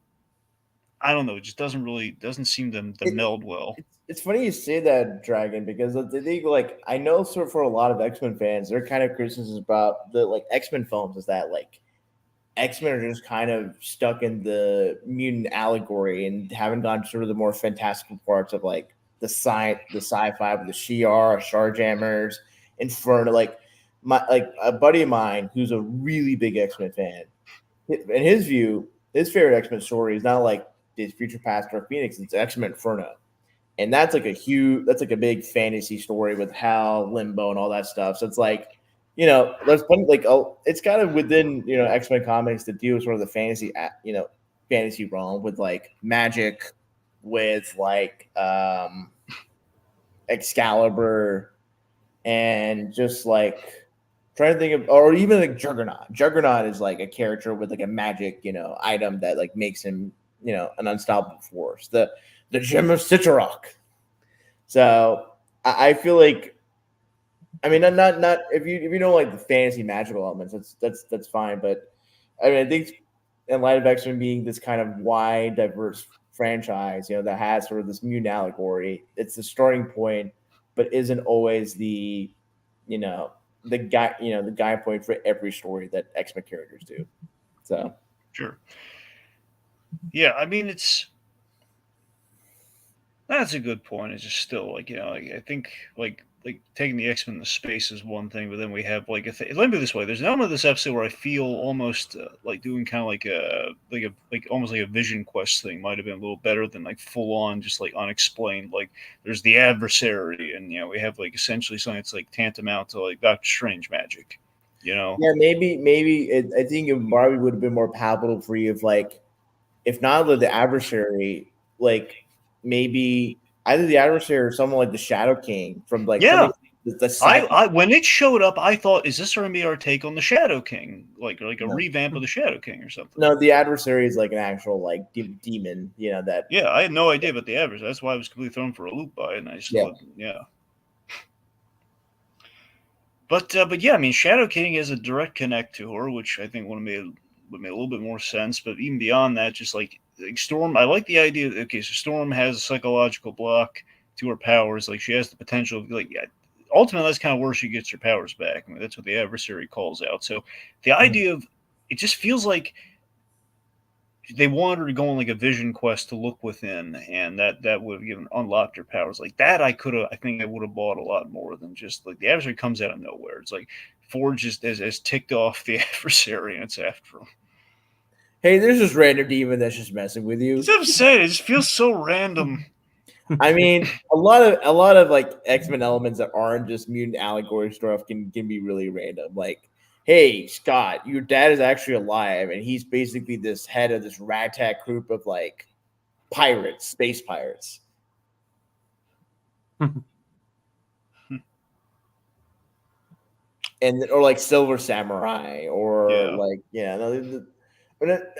I don't know, it just doesn't seem to meld well. It's funny you say that, Dragon, because the thing, like, I know sort of for a lot of X-Men fans, their kind of criticisms about the like X-Men films is that like X-Men are just kind of stuck in the mutant allegory and haven't gone sort of the more fantastical parts of like the sci-fi with the Shi'ar, Starjammers, Inferno. Like like a buddy of mine who's a really big X-Men fan. In his view, his favorite X-Men story is not like his Future Past or Phoenix, it's X-Men Inferno. And that's like a big fantasy story with Hal, Limbo, and all that stuff. So it's like, there's plenty like it's kind of within X-Men comics to deal with sort of the fantasy realm with like magic, with like Excalibur, and just like trying to think of, or even like Juggernaut. Juggernaut is like a character with like a magic item that like makes him an unstoppable force. The gem of Citorock. So I feel like, I mean, not if you don't like the fantasy magical elements, that's fine. But I mean, I think in light of X-Men being this kind of wide, diverse franchise, that has sort of this mutant allegory, it's the starting point, but isn't always the guy point for every story that X-Men characters do. So Sure. Yeah, I mean, that's a good point. It's just still like, I think like taking the X Men to space is one thing, but then we have like let me put it this way: there's an element of this episode where I feel almost like doing kind of like almost like a Vision Quest thing might have been a little better than like full on just like unexplained. Like there's the adversary, and we have like essentially something that's like tantamount to like Doctor Strange magic. Yeah, maybe I think it probably would have been more palatable for you if like, if not the adversary, like maybe either the adversary or someone like the Shadow King from like Yeah. something the sci-fi. I when it showed up, I thought, is this going to be our take on the Shadow King, like a No. revamp of the Shadow King or something? No, the adversary is like an actual like demon, that. Yeah, I had no idea about the adversary. That's why I was completely thrown for a loop by it, and I just thought, yeah. But yeah, I mean, Shadow King has a direct connect to her, which I think would make a little bit more sense. But even beyond that, just like Storm, I like the idea. Okay, so Storm has a psychological block to her powers. Like she has the potential of like, yeah, ultimately that's kind of where she gets her powers back. I mean, that's what the adversary calls out. So the idea of it just feels like they wanted her to go on like a vision quest to look within, and that would have given unlocked her powers. Like that, I think I would have bought a lot more than just like the adversary comes out of nowhere. It's like Ford just has ticked off the adversary, and it's after him. Hey, there's this random demon that's just messing with you. That's what I'm saying. It just feels so random. I mean, a lot of like X-Men elements that aren't just mutant allegory stuff can be really random. Like, hey, Scott, your dad is actually alive, and he's basically this head of this ragtag group of like pirates, space pirates. And or like Silver Samurai, or I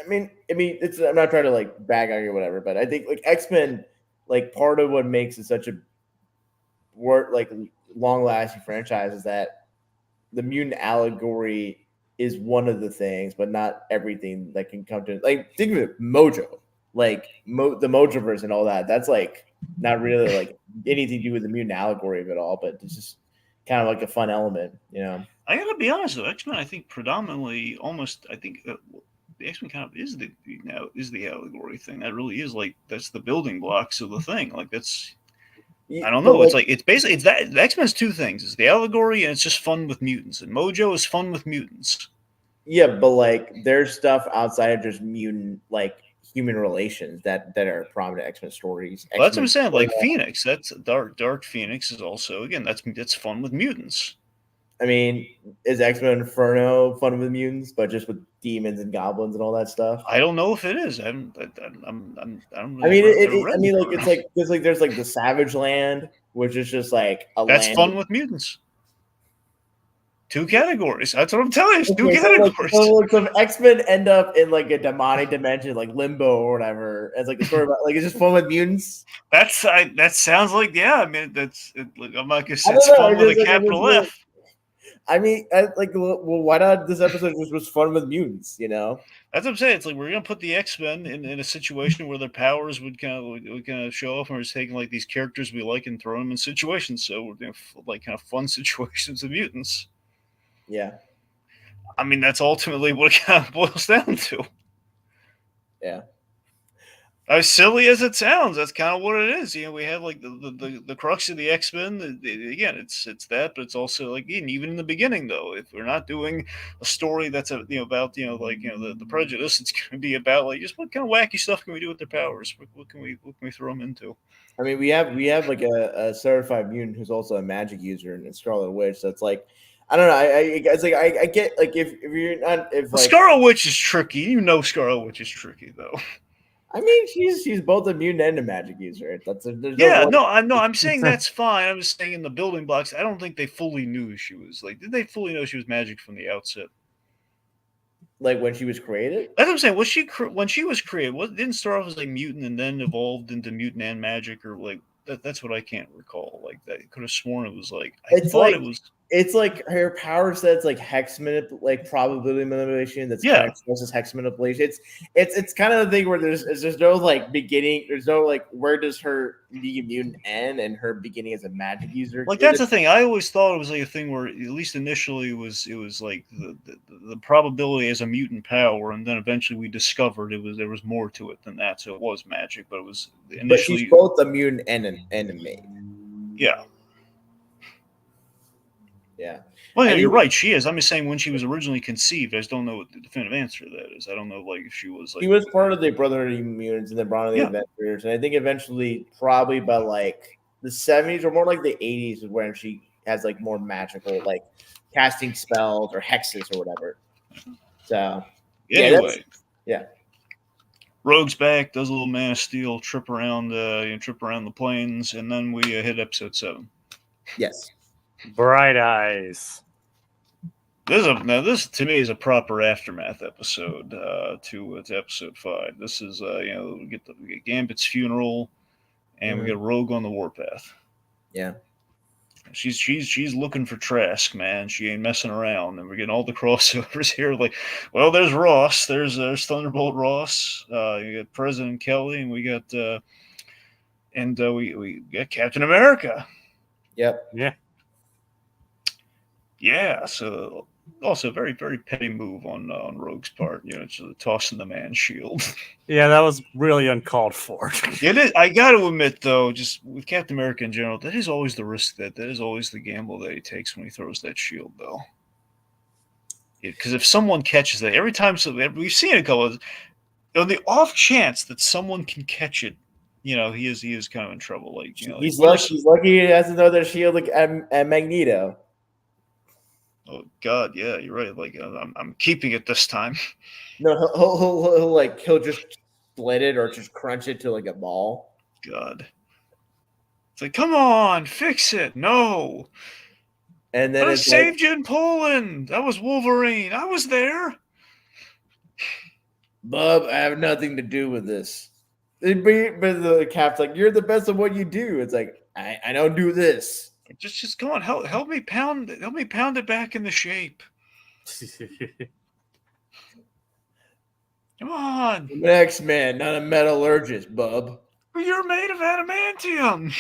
mean, it's, I'm not trying to like bag on you or whatever, but I think like X-Men, like part of what makes it such a long lasting franchise is that the mutant allegory is one of the things, but not everything that can come to, like, think of it, Mojo, like the Mojoverse and all that. That's like not really like anything to do with the mutant allegory of it all, but it's just kind of like a fun element, I gotta be honest though, X Men I think predominantly almost I think the X Men kind of is the allegory thing. That really is like that's the building blocks of the thing. Like that's I don't know. It's like it's basically it's that the X Men's two things. It's the allegory and it's just fun with mutants. And Mojo is fun with mutants. Yeah, but like there's stuff outside of just mutant, like human relations that are prominent X-Men stories. Well, that's what I'm X-Men, saying. Like Phoenix, that's Dark Phoenix is also again that's fun with mutants. I mean, is X-Men Inferno fun with mutants, but just with demons and goblins and all that stuff? I don't know if it is. I don't I mean, read I mean, like Inferno. it's like there's like the Savage Land, which is just like a That's land. fun with mutants. 2 categories. That's what I'm telling you. It's 2 Okay, categories. so if X-Men end up in like a demonic dimension, like Limbo or whatever, as like a story about like it's just fun with mutants. That sounds like I mean like, I'm not gonna say I it's don't know. fun with a Like, capital F. I mean, well, why not? This episode just was fun with mutants, you know. That's what I'm saying. It's like we're gonna put the X-Men in a situation where their powers would kind of show off, and we're just taking like these characters we like and throwing them in situations. So we're doing like kind of fun situations of mutants. Yeah. I mean, that's ultimately what it kind of boils down to. Yeah. As silly as it sounds, that's kind of what it is. You know, we have like the crux of the X-Men. Again, it's that, but it's also like even in the beginning, though, if we're not doing a story that's about the prejudice, it's going to be about like just what kind of wacky stuff can we do with their powers? What can we throw them into? I mean, we have like a certified mutant who's also a magic user in Scarlet Witch. So it's like, I don't know. It's like I get like if you're not like Scarlet Witch is tricky. You know, Scarlet Witch is tricky though. I mean, she's both a mutant and a magic user. There's I'm saying that's fine. I'm just saying in the building blocks, I don't think they fully knew she was like. Did they fully know she was magic from the outset? Like when she was created. That's what I'm saying. When she was created? Didn't start off as like mutant and then evolved into mutant and magic, or like that's what I can't recall. Like that, I could have sworn it was like it was. It's like her power set's like hex like probability manipulation. That's kind of expressed as hex manipulation. It's kind of the thing where there's no like beginning. There's no like where does her being mutant end and her beginning as a magic user. Like that's the thing. I always thought it was like a thing where at least initially it was like the probability as a mutant power, and then eventually we discovered there was more to it than that. So it was magic, but it was initially. But she's both a mutant and an enemy. Yeah. Yeah. Well, you're right. She is. I'm just saying when she was originally conceived, I just don't know what the definitive answer to that is. I don't know, like if she was like. He was part of the Brotherhood of Mutants and then brought in the Avengers, and I think eventually, probably by like the 70s or more like the 80s, is when she has like more magical, like casting spells or hexes or whatever. So anyway, yeah. Rogue's back, does a little Man of Steel, trip around the plains, and then we hit episode 7. Yes. Bright Eyes. This to me is a proper aftermath episode to episode 5. This is we get Gambit's funeral, and we get Rogue on the warpath. Yeah, she's looking for Trask, man. She ain't messing around, and we're getting all the crossovers here. Like, well, there's Ross, there's Thunderbolt Ross. You got President Kelly, and we got we got Captain America. Yep. Yeah. Yeah, so also very, very petty move on Rogue's part, just tossing the man shield. Yeah, that was really uncalled for. It is. I got to admit, though, just with Captain America in general, that is always the risk that is always the gamble that he takes when he throws that shield, though. Because if someone catches that, every time, we've seen a couple of, on the off chance that someone can catch it, he is kind of in trouble. Like, he's lucky he has another shield like at Magneto. Oh God, yeah, you're right. Like I'm keeping it this time. No, he'll just split it or just crunch it to like a ball. God, it's like, come on, fix it. No, and then I saved you in Poland. That was Wolverine. I was there. Bub, I have nothing to do with this. But the Cap's like, you're the best at what you do. It's like I don't do this. Just come on, help me pound it back into shape. Come on. I'm an X-Man, not a metallurgist, bub. But you're made of adamantium.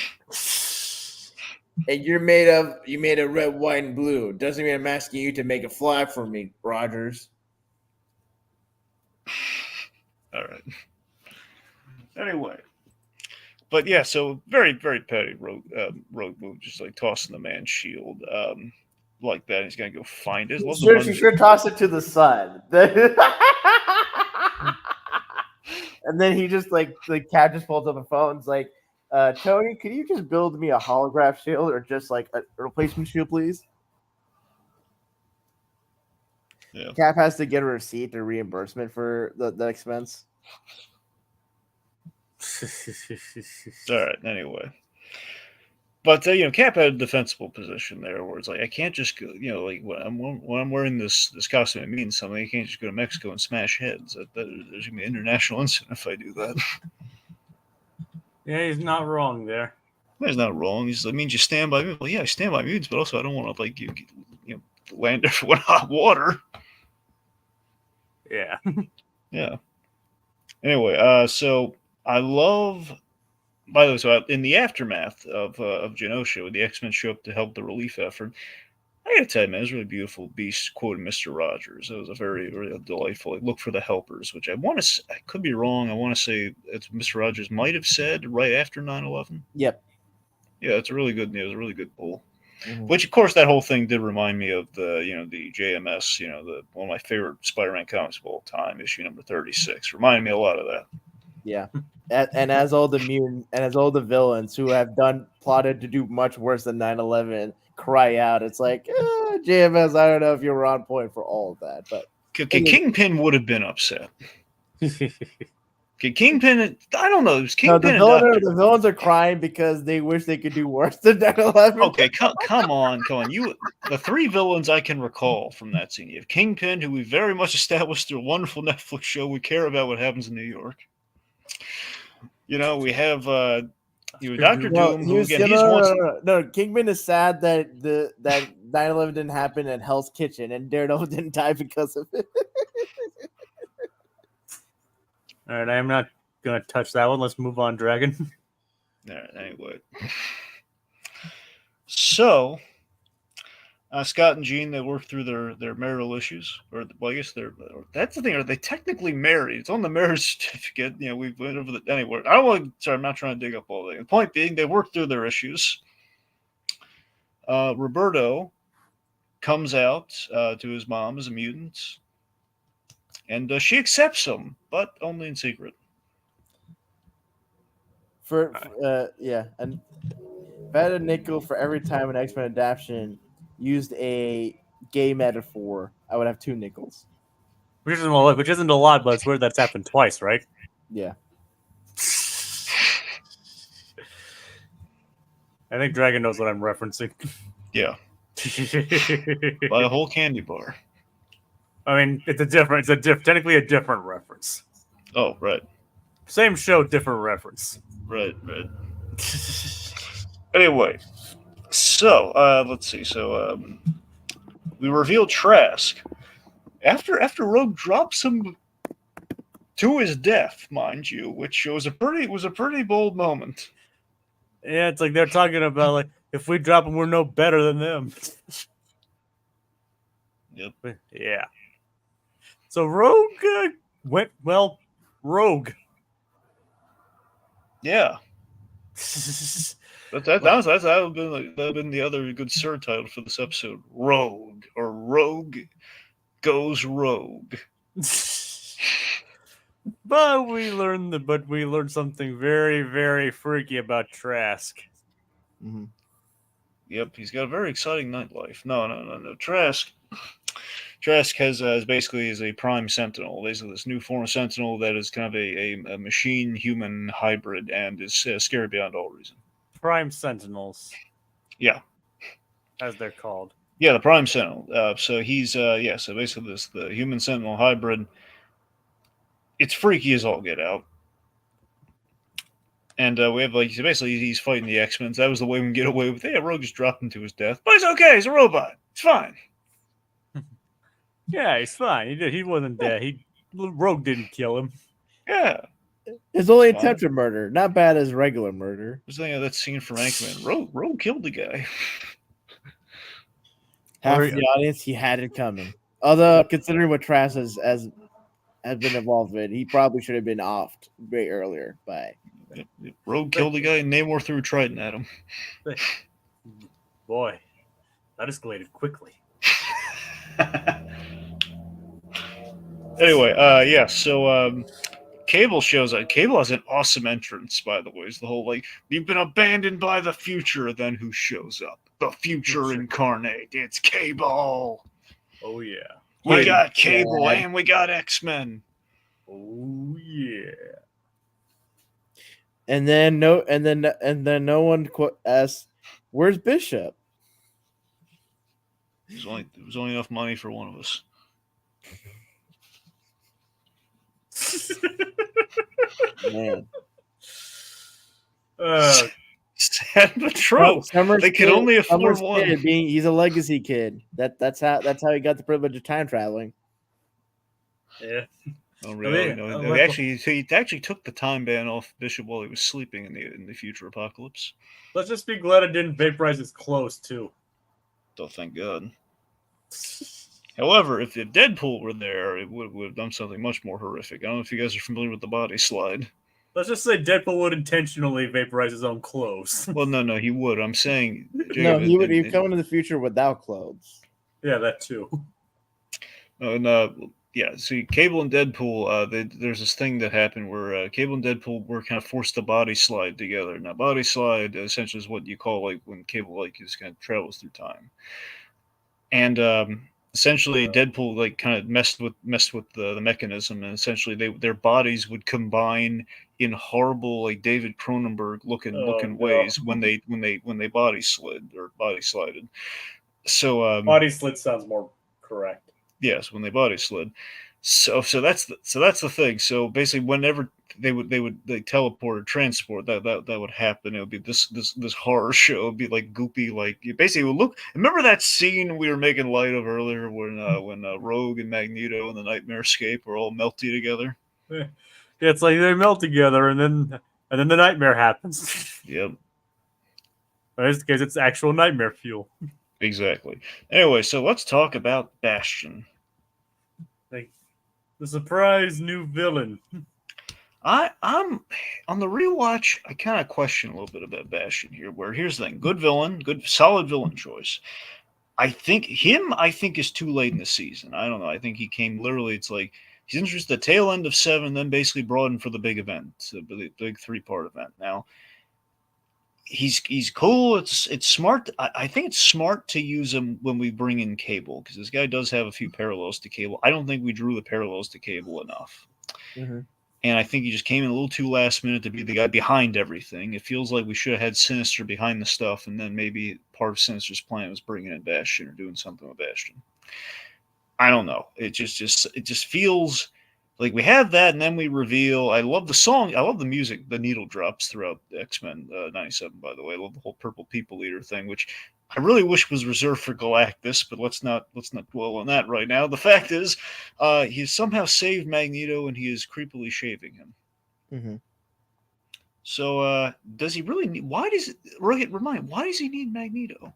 And you made of red, white, and blue. Doesn't mean I'm asking you to make a flag for me, Rogers. All right. Anyway. But yeah, so very, very petty rogue move, just like tossing the man's shield like that. He's gonna go find it. She should toss it to the sun. And then he just like the cat just pulls up the phone. It's like, Tony, can you just build me a holograph shield or just like a replacement shield, please? Yeah. Cap has to get a receipt or reimbursement for the expense. All right. Anyway, but Cap had a defensible position there, where it's like I can't just go. Like when I'm wearing this costume, it means something. I can't just go to Mexico and smash heads. There's gonna be an international incident if I do that. Yeah, he's not wrong there. That's not wrong. It means you stand by me. Well, yeah, I stand by mutants, but also I don't want to like land everyone hot water. Yeah. Yeah. Anyway, so I love. By the way, so in the aftermath of Genosha, when the X-Men show up to help the relief effort, I gotta tell you, man, it was really beautiful. Beast quoting Mister Rogers. It was a very, very delightful. Look for the helpers, which I could be wrong. I want to say it's Mister Rogers might have said right after 9/11. Yep. Yeah, it's a really good news, a really good pull. Mhm. Which, of course, that whole thing did remind me of the JMS, one of my favorite Spider-Man comics of all time, issue number 36. Reminded me a lot of that. Yeah. And as all the mutant and as all the villains who have plotted to do much worse than 9/11 cry out, it's like, JMS, I don't know if you were on point for all of that, but Kingpin would have been upset. Kingpin, I don't know. It was no, Kingpin and Doctor. the villains are crying because they wish they could do worse than 9/11. Okay, come on. The three villains I can recall from that scene. You have Kingpin, who we very much established through a wonderful Netflix show. We care about what happens in New York. We have Doctor Doom, who again no. Kingpin is sad that 9/11 didn't happen in Hell's Kitchen and Daredevil didn't die because of it. All right, I am not gonna touch that one. Let's move on, Dragon. All right, anyway. So, Scott and Jean, they work through their marital issues, or well, I guess that's the thing. Are they technically married? It's on the marriage certificate. We went over that anyway. I'm not trying to dig up all that. The point being, they work through their issues. Roberto comes out to his mom as a mutant, and she accepts him, but only in secret. And if I had a nickel for every time an X-Men adaptation used a gay metaphor, I would have 2 nickels. Which isn't a lot, but it's weird that's happened twice, right? Yeah. I think Dragon knows what I'm referencing. Yeah. By a whole candy bar. I mean, technically a different reference. Oh, right. Same show, different reference. Right. Anyway, so let's see. So we revealed Trask after Rogue drops him to his death, mind you, which was a pretty bold moment. Yeah, it's like they're talking about like if we drop him, we're no better than them. Yep. Yeah. So Rogue went rogue. Yeah. That would have been the other good subtitle for this episode: Rogue, or Rogue Goes Rogue. But we learned something very, very freaky about Trask. Mm-hmm. Yep, he's got a very exciting nightlife. No. Trask is basically a prime sentinel. Basically, this new form of sentinel that is kind of a machine-human hybrid and is scary beyond all reason. Prime Sentinels. Yeah. As they're called. Yeah, the prime sentinel. So he's so basically the human sentinel hybrid. It's freaky as all get out. And we have basically he's fighting the X-Men. So that was the way we can get away with it. Yeah, Rogue just dropped him to his death. But it's okay, he's a robot. It's fine. Yeah, he's fine. He wasn't dead. Rogue didn't kill him. Yeah. It's only attempted murder. Not bad as regular murder. There's that scene from Anchorman. Rogue killed the guy. Half the audience, he had it coming. Although, considering what Trask has been involved with, he probably should have been offed way earlier. But Rogue killed the guy, and Namor threw Triton at him. Boy, that escalated quickly. Anyway, so Cable shows up. Cable has an awesome entrance, by the way. It's the whole like, you've been abandoned by the future. Then who shows up? The future incarnate. It's Cable. Oh yeah. We got Cable and we got X-Men. Oh yeah. And then no one asks, "Where's Bishop?" There was only enough money for one of us. Man, sad but true. They could only afford one. He's a legacy kid. That's how he got the privilege of time traveling. Yeah. Oh really? No, he actually took the time ban off Bishop while he was sleeping in the future apocalypse. Let's just be glad it didn't vaporize his clothes too. Oh, thank God. However, if Deadpool were there, it would have done something much more horrific. I don't know if you guys are familiar with the body slide. Let's just say Deadpool would intentionally vaporize his own clothes. Well, no, he would. I'm saying... Jacob, no, he would. He'd come into the future without clothes. Yeah, that too. Yeah, see, Cable and Deadpool, there's this thing that happened where Cable and Deadpool were kind of forced to body slide together. Now, body slide essentially is what you call like when Cable like just kind of travels through time. And essentially, Deadpool like kind of messed with the mechanism, and essentially their bodies would combine in horrible like David Cronenberg looking ways when they body slid or body slided. So body slid sounds more correct. Yes, when they body slid. So that's the thing. So basically, whenever they would teleport or transport, that would happen. It would be this horror show. It would be like goopy, like basically would look. Remember that scene we were making light of earlier when Rogue and Magneto and the Nightmare Escape were all melty together? Yeah, it's like they melt together, and then the nightmare happens. Yep. In this case, it's actual nightmare fuel. Exactly. Anyway, so let's talk about Bastion. Like the surprise new villain. I'm on the rewatch. I kind of question a little bit about Bastion here. Where here's the thing: good villain, good solid villain choice. I think is too late in the season. I don't know. I think he came literally. It's like he's introduced at the tail end of 7, then basically brought in for the big event, the big 3-part event. Now he's cool. It's smart. I think it's smart to use him when we bring in Cable, because this guy does have a few parallels to Cable. I don't think we drew the parallels to Cable enough. Mm-hmm. And I think he just came in a little too last minute to be the guy behind everything. It feels like we should have had Sinister behind the stuff, and then maybe part of Sinister's plan was bringing in Bastion or doing something with Bastion. I don't know. It just feels like we have that, and then we reveal. I love the song. I love the music. The needle drops throughout X-Men 97. By the way, I love the whole Purple People Eater thing, which I really wish was reserved for Galactus, but let's not dwell on that right now. The fact is, he somehow saved Magneto, and he is creepily shaving him. Mm-hmm. So, does he really need? Why does he need Magneto?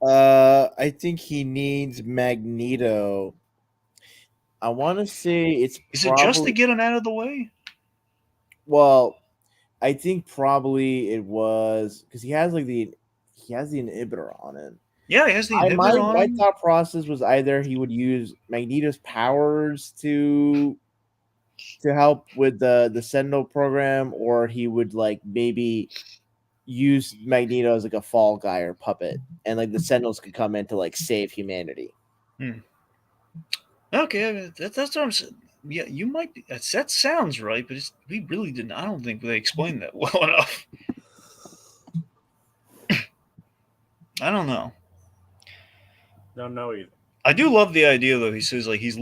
I think he needs Magneto. I want to say it's. Is it just to get him out of the way? Well, I think probably it was because he has the inhibitor on it. Yeah, he has the inhibitor on. My thought process was either he would use Magneto's powers to help with the Sentinel program, or he would like maybe use Magneto as like a fall guy or puppet, and like the Sentinels could come in to like save humanity. Okay, that's what I'm saying. Yeah, you might be. That sounds right, but we really didn't. I don't think they explained that well enough. I don't know. Don't know either. I do love the idea though. He says like he's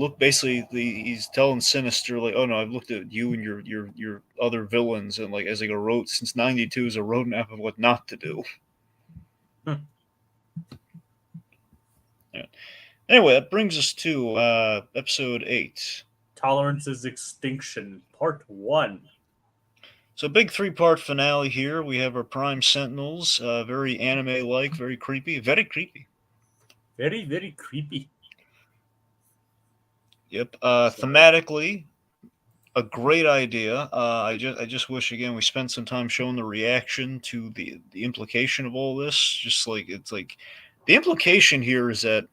telling Sinister like, oh no, I've looked at you and your other villains, and like as like a road since '92 is a roadmap of what not to do. Yeah. Anyway, that brings us to episode 8. Tolerance's Extinction, Part 1. So big 3-part finale here. We have our Prime Sentinels, very anime-like, very creepy. Very creepy. Very, very creepy. Yep. Thematically, a great idea. I just wish again we spent some time showing the reaction to the implication of all this. Just like it's like the implication here is that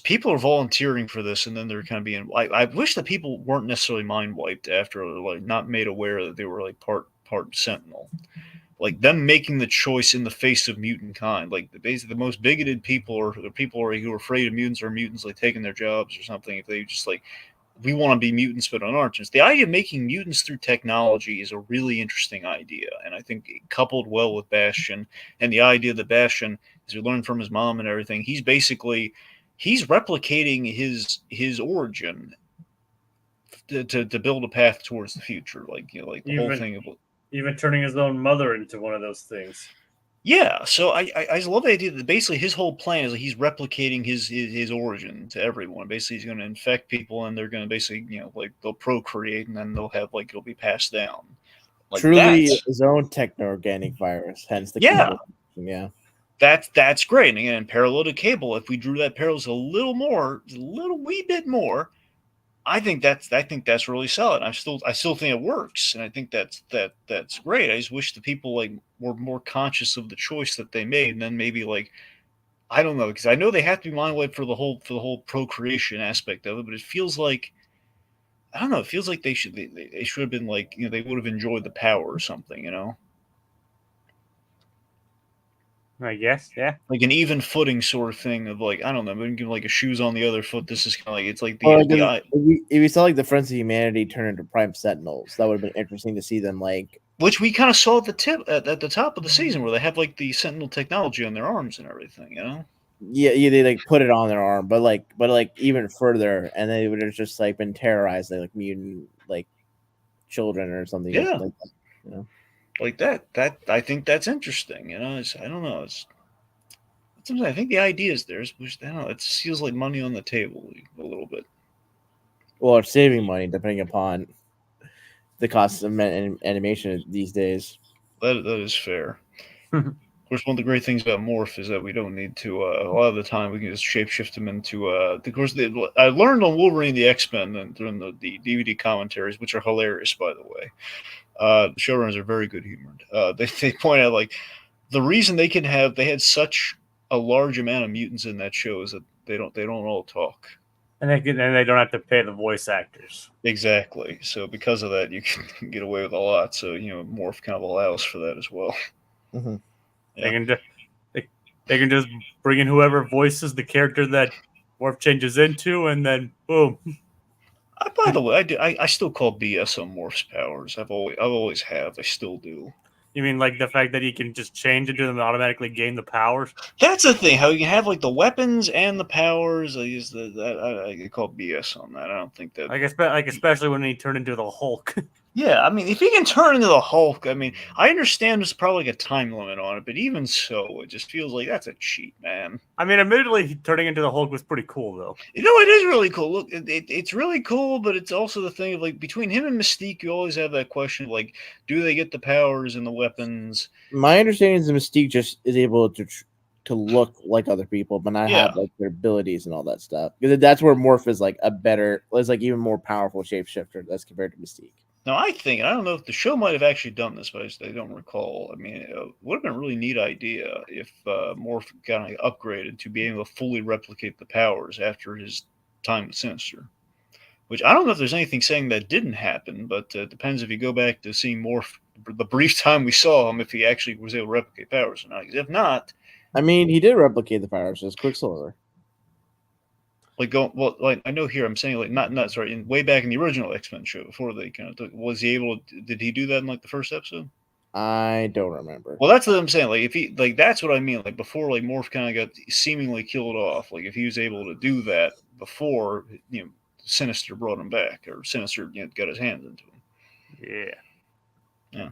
people are volunteering for this, and then they're kind of being. I wish that people weren't necessarily mind wiped after, like, not made aware that they were like part Sentinel. Like them making the choice in the face of mutant kind. Like basically the most bigoted people are the people who are afraid of mutants, or mutants like taking their jobs or something. If they just like, we want to be mutants but aren't. The idea of making mutants through technology is a really interesting idea, and I think it coupled well with Bastion and the idea that Bastion, as we learned from his mom and everything, he's replicating his origin to build a path towards the future. Like like the whole thing of even turning his own mother into one of those things. Yeah, so I love the idea that basically his whole plan is like he's replicating his origin to everyone. Basically, he's going to infect people, and they're going to basically like they'll procreate, and then they'll have like it'll be passed down. Like Truly that's his own techno-organic virus, hence the yeah, Cable. Yeah. That's great. And again, in parallel to Cable, if we drew that parallels a little wee bit more, I think that's really solid. I still think it works, and I think that's great. I just wish the people like were more conscious of the choice that they made, and then maybe like I don't know, because I know they have to be mind wiped for the whole procreation aspect of it, but it feels like I don't know. It feels like they should have been like they would have enjoyed the power or something, I guess, yeah. like an even footing sort of thing of like I don't know, maybe give like a shoes on the other foot. This is kind of like it's like if we saw like the Friends of Humanity turn into Prime Sentinels, that would have been interesting to see them like. Which we kind of saw at the top of the season, where they have like the Sentinel technology on their arms and everything, Yeah, they like put it on their arm, but like even further, and they would have just like been terrorized like mutant like children or something. Yeah, like that, like that. That I think that's interesting. I don't know. Sometimes I think the idea is there, which I don't know. It feels like money on the table a little bit. Well, it's saving money depending upon the cost of animation these days. That is fair. Of course, one of the great things about Morph is that we don't need to. A lot of the time, we can just shapeshift them into. Of course, I learned on Wolverine the X-Men and during the DVD commentaries, which are hilarious, by the way. The showrunners are very good humored. They point out like the reason they had such a large amount of mutants in that show is that they don't all talk. And they don't have to pay the voice actors. Exactly. So because of that, you can get away with a lot. So Morph kind of allows for that as well. Mm-hmm. Yeah. They can just bring in whoever voices the character that Morph changes into, and then boom. By the way, I still call BS on Morph's powers. I've always have. I still do. You mean like the fact that he can just change into them and automatically gain the powers? That's the thing. How you can have like the weapons and the powers. I call BS on that. I don't think that. Like especially when he turned into the Hulk. Yeah, I mean, if he can turn into the Hulk, I mean, I understand there's probably like a time limit on it, but even so, it just feels like that's a cheat, man. I mean, admittedly, turning into the Hulk was pretty cool, though. It is really cool. Look, it's really cool, but it's also the thing of like between him and Mystique, you always have that question of like, do they get the powers and the weapons? My understanding is the Mystique just is able to look like other people, but not have like their abilities and all that stuff. Because that's where Morph is like is like even more powerful shapeshifter as compared to Mystique. Now, I don't know if the show might have actually done this, but I don't recall. I mean, it would have been a really neat idea if Morph got upgraded to be able to fully replicate the powers after his time with Sinister. Which I don't know if there's anything saying that didn't happen, but it depends if you go back to seeing Morph, the brief time we saw him, if he actually was able to replicate powers or not. If not... I mean, he did replicate the powers as Quicksilver. Like I know here I'm saying like not sorry, way back in the original X-Men show before they kind of was he able to, did he do that in like the first episode? I don't remember. Well, that's what I'm saying. Like if he like that's what I mean. Like before, like Morph kind of got seemingly killed off. Like if he was able to do that before, Sinister brought him back, or Sinister got his hands into him. Yeah.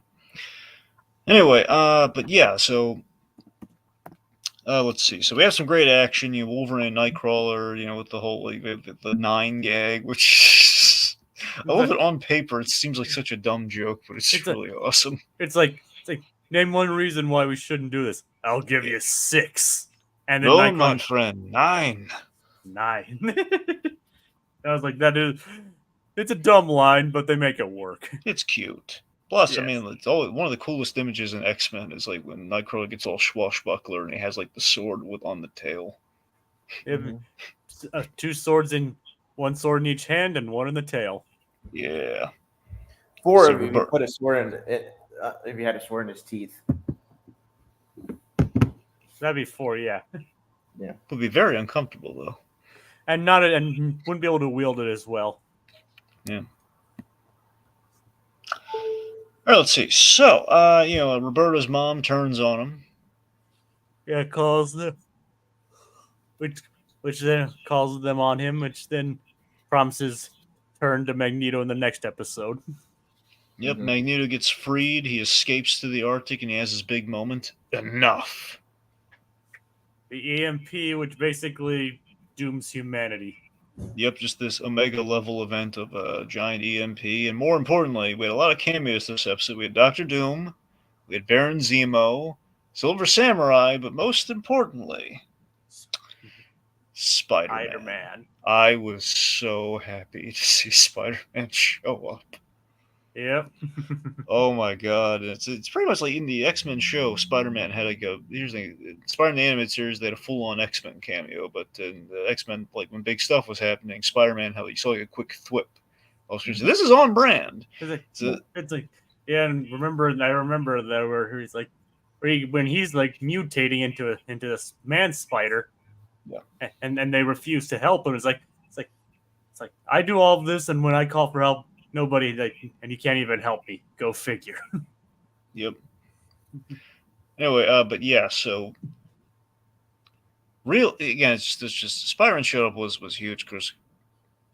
Anyway, but yeah, so. Let's see. So we have some great action. Wolverine and Nightcrawler. With the whole the 9 gag, which I love it on paper. It seems like such a dumb joke, but it's really awesome. It's like name one reason why we shouldn't do this. I'll give you 6. And then no, my friend, 9. 9. I was like, it's a dumb line, but they make it work. It's cute. Plus, yes. I mean, it's always one of the coolest images in X-Men is like when Nightcrawler gets all swashbuckler and he has like the sword on the tail. 2 swords in, 1 sword in each hand and 1 in the tail. Yeah. 4 So if you Robert- put a sword in it, if you had a sword in his teeth. That'd be 4, yeah. Would be very uncomfortable though. And wouldn't be able to wield it as well. Yeah. All right, let's see. So, Roberta's mom turns on him. Yeah, which then calls them on him, which then promises turn to Magneto in the next episode. Yep, Mhm. Magneto gets freed. He escapes to the Arctic, and he has his big moment. Enough. The EMP, which basically dooms humanity. Yep, just this Omega level event of a giant EMP. And more importantly, we had a lot of cameos this episode. We had Doctor Doom, we had Baron Zemo, Silver Samurai, but most importantly, Spider-Man. Spider-Man. I was so happy to see Spider-Man show up. Yep. Oh my god. It's pretty much like in the X-Men show, Spider-Man had here's the thing, Spider-Man the animated series, they had a full-on X-Men cameo, but in the X-Men, like when big stuff was happening, Spider-Man you saw like a quick thwip. This is on brand. It's like yeah, and I remember that where he's like when he's like mutating into this man spider. Yeah. And they refuse to help him. It's like I do all of this, and when I call for help, nobody and you can't even help me. Go figure. Yep. Anyway, but yeah, so it's just Spider-Man showed up was huge because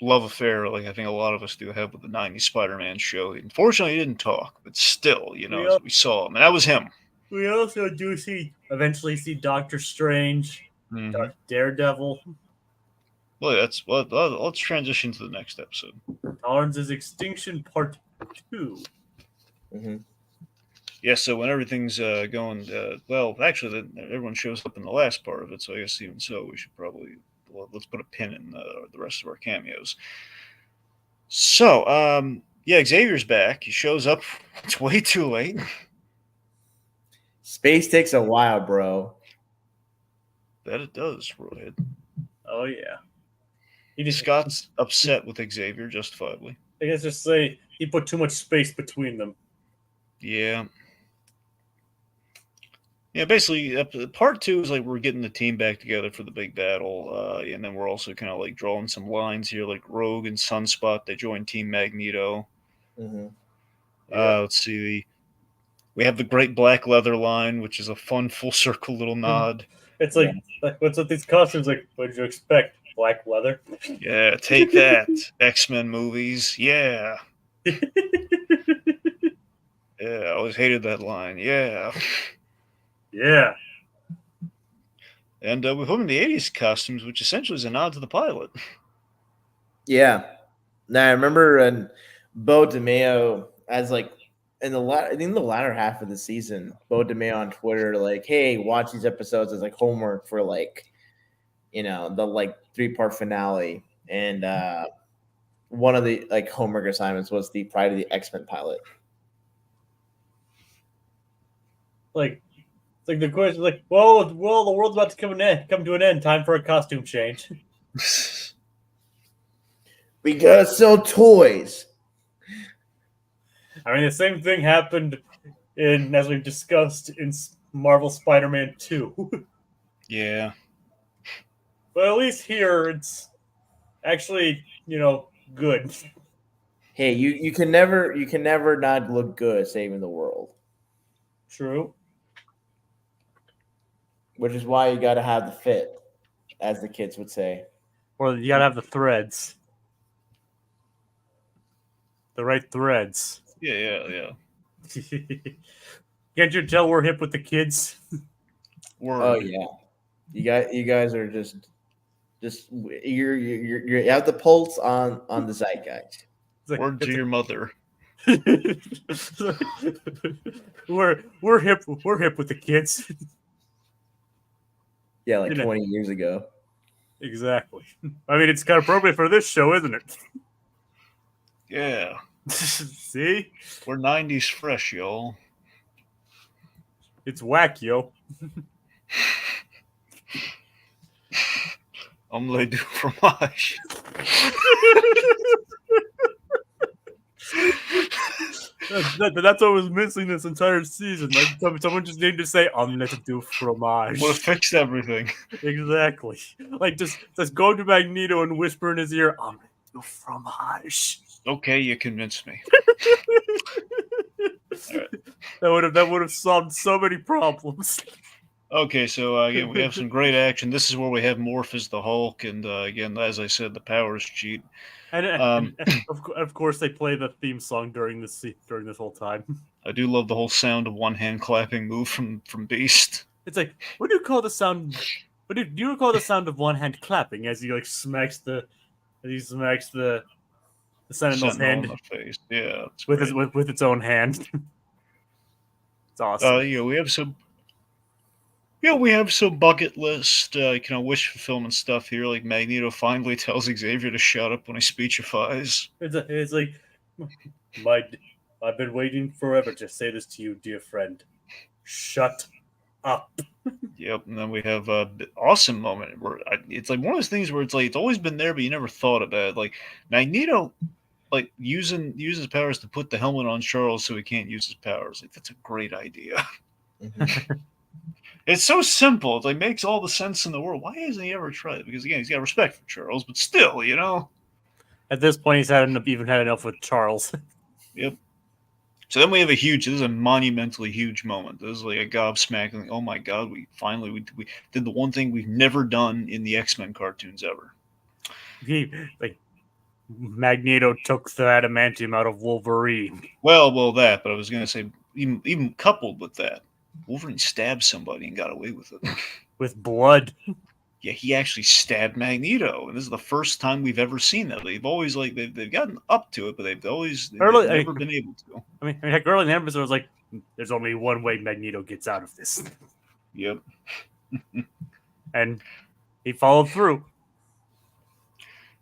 love affair, like I think a lot of us do have with the '90s Spider-Man show. Unfortunately, he didn't talk, but still, we saw him, and that was him. We also do eventually see Doctor Strange, Mm-hmm. Daredevil. Well, let's transition to the next episode. Tolerance's Extinction Part 2. Mm-hmm. Yeah, so when everything's going, actually, everyone shows up in the last part of it, so I guess even so, we should probably, let's put a pin in the rest of our cameos. So, Xavier's back. He shows up. It's way too late. Space takes a while, bro. That it does, Rohith. Oh, yeah. Scott's upset with Xavier, justifiably. I guess just say he put too much space between them. Yeah. Yeah, basically, part 2 is like we're getting the team back together for the big battle, and then we're also kind of like drawing some lines here, like Rogue and Sunspot. They join Team Magneto. Mm-hmm. Let's see. We have the Great Black Leather line, which is a fun full circle little nod. It's like what's with these costumes? Like, what did you expect? Black leather? Yeah, take that, X-Men movies. Yeah. Yeah, I always hated that line. Yeah. Yeah. And we put them in the 80s costumes, which essentially is a nod to the pilot. Yeah. Now I remember Bo DeMeo as like in the latter half of the season, Bo DeMeo on Twitter, like, hey, watch these episodes as like homework for like, the like 3-part finale. And one of the like homework assignments was the Pride of the X-Men pilot. Like the question, like, well, the world's about to come to an end. Time for a costume change. We gotta sell toys. I mean, the same thing happened as we've discussed in Marvel Spider-Man 2. Yeah. But at least here, it's actually, good. Hey, you can never not look good saving the world. True. Which is why you gotta have the fit, as the kids would say. Or you gotta have the threads. The right threads. Yeah. Can't you tell we're hip with the kids? Word. Oh yeah, you guys are just you have the pulse on the zeitgeist. Word to your mother. we're hip with the kids. Yeah, like 20 years ago. Exactly. I mean, it's kind of appropriate for this show, isn't it? Yeah. See? We're 90s fresh, y'all. It's whack, yo. Omelette du fromage. That's what was missing this entire season. Like someone just needed to say omelette du fromage. Would have fixed everything. Exactly. Like just go to Magneto and whisper in his ear, omelette du fromage. Okay, you convinced me. Right. That would have solved so many problems. Okay, so again, we have some great action. This is where we have Morph as the Hulk, and again, as I said, the powers cheat. And of course, they play the theme song during this whole time. I do love the whole sound of one hand clapping move from Beast. It's like, what do you call the sound? Do you recall the sound of one hand clapping as he like smacks the Sentinel's hand in the face. Yeah, with its own hand. It's awesome. We have some bucket list, wish fulfillment stuff here. Like Magneto finally tells Xavier to shut up when he speechifies. It's like, I've been waiting forever to say this to you, dear friend. Shut up. Yep, and then we have an awesome moment where it's like one of those things where it's like it's always been there, but you never thought about it. Like Magneto, like using his powers to put the helmet on Charles so he can't use his powers. Like that's a great idea. Mm-hmm. It's so simple. It like makes all the sense in the world. Why hasn't he ever tried it? Because again, he's got respect for Charles, but still, At this point, he's had enough with Charles. Yep. So then we have this is a monumentally huge moment. This is like a gobsmacking. Oh my God! We did the one thing we've never done in the X-Men cartoons ever. Magneto took the adamantium out of Wolverine. Well, that. But I was going to say, even coupled with that, Wolverine stabbed somebody and got away with it. With blood. Yeah, he actually stabbed Magneto, and this is the first time we've ever seen that. They've always they've gotten up to it, but they've never been able to. I mean, heck, early in the episode, it was like, there's only one way Magneto gets out of this. Yep. And he followed through.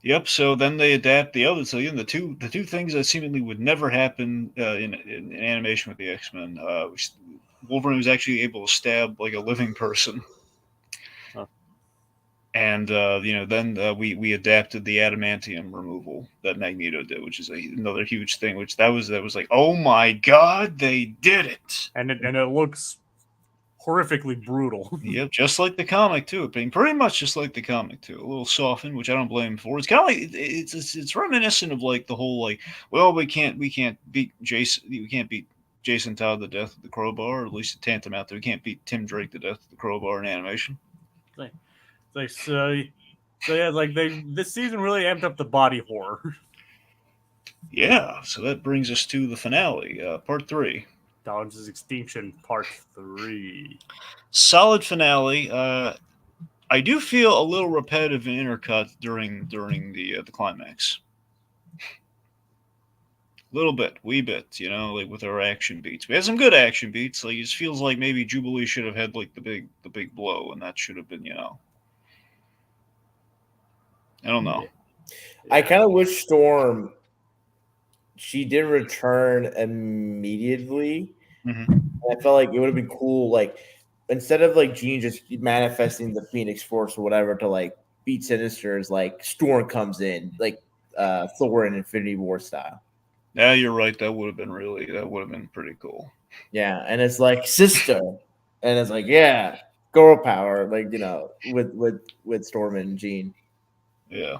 Yep. So then they adapt the other. So the two things that seemingly would never happen in animation with the X-Men. Wolverine was actually able to stab like a living person. Huh. And then we adapted the adamantium removal that Magneto did, which is another huge thing. Which that was like, oh my God, they did it! And it looks horrifically brutal. Yep, just like the comic too. I mean, pretty much just like the comic too. A little softened, which I don't blame him for. It's kind of like it's reminiscent of like the whole like, well, we can't beat Jason. We can't beat Jason Todd to death with the crowbar, or at least tantamount to. We can't beat Tim Drake to death with the crowbar in animation. So yeah, like this season really amped up the body horror. Yeah, so that brings us to the finale, part 3. Dodge's Extinction, Part 3. Solid finale. I do feel a little repetitive and intercut during the climax. Little bit, wee bit, like with our action beats. We had some good action beats. Like it just feels like maybe Jubilee should have had like the big blow, and that should have been, I don't know. I kind of wish Storm, she did return immediately. Mm-hmm. I felt like it would have been cool, like instead of like Jean just manifesting the Phoenix Force or whatever to like beat Sinisters, like Storm comes in, like Thor in Infinity War style. Yeah, you're right. That would have been pretty cool. Yeah, and it's like sister, and it's like yeah, girl power, like with Storm and Jean. Yeah.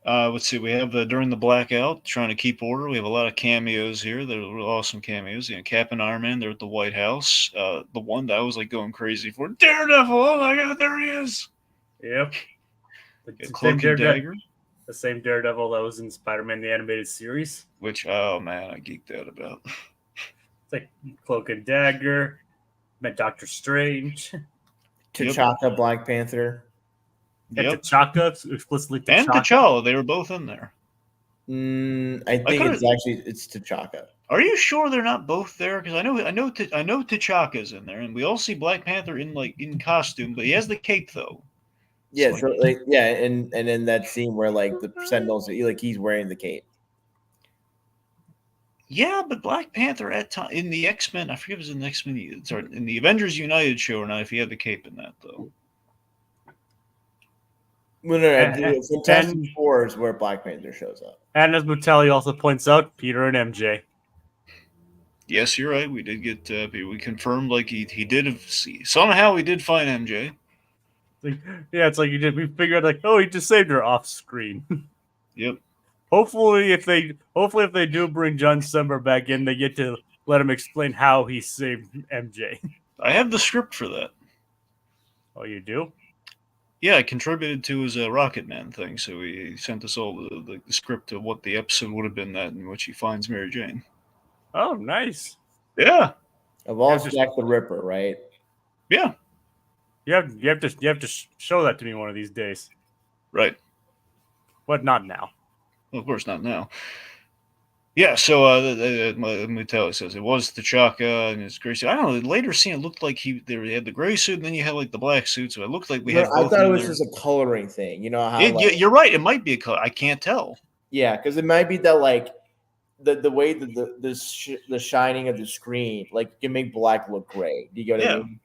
Let's see. We have during the blackout, trying to keep order. We have a lot of cameos here. They're real awesome cameos. Cap and Iron Man, they're at the White House. The one that I was like going crazy for, Daredevil. Oh my God, there he is. Yep. Cloak and Dagger. The same Daredevil that was in Spider-Man the Animated Series. Which, oh man, I geeked out about. It's like Cloak and Dagger, met Doctor Strange, T'Chaka, Black Panther. And T'Chaka, explicitly T'Chaka. And T'Challa, they were both in there. I think it's T'Chaka. Are you sure they're not both there? Because I know T'Chaka's in there, and we all see Black Panther in costume, but he has the cape though. Yeah, and in that scene where like the Sentinels, like he's wearing the cape. Yeah, but Black Panther in the X-Men, I forget if it was in the X-Men, sorry, in the Avengers United show or not, if he had the cape in that though. No, the Fantastic Four is where Black Panther shows up. And as Mutelli also points out, Peter and MJ. Yes, you're right. We did get we confirmed like he did somehow he did find MJ. It's like you did. We figured like, oh, he just saved her off screen. Yep. Hopefully, if they do bring John Sember back in, they get to let him explain how he saved MJ. I have the script for that. Oh, you do? Yeah, I contributed to his Rocket Man thing, so he sent us all the script of what the episode would have been that in which he finds Mary Jane. Oh, nice. Yeah. Of all Jack the Ripper, right? Yeah. You have to show that to me one of these days. Right. But not now. Well, of course not now. Yeah, so Mutelli says it was T'Chaka and his gray suit. I don't know. The later scene, it looked like they had the gray suit, and then you had like the black suit. So it looked like we had. I thought it was just a coloring thing. You know how? You're right. It might be a color. I can't tell. Yeah, because it might be that like the way that the shining of the screen, like you can make black look gray. Do you get what I mean?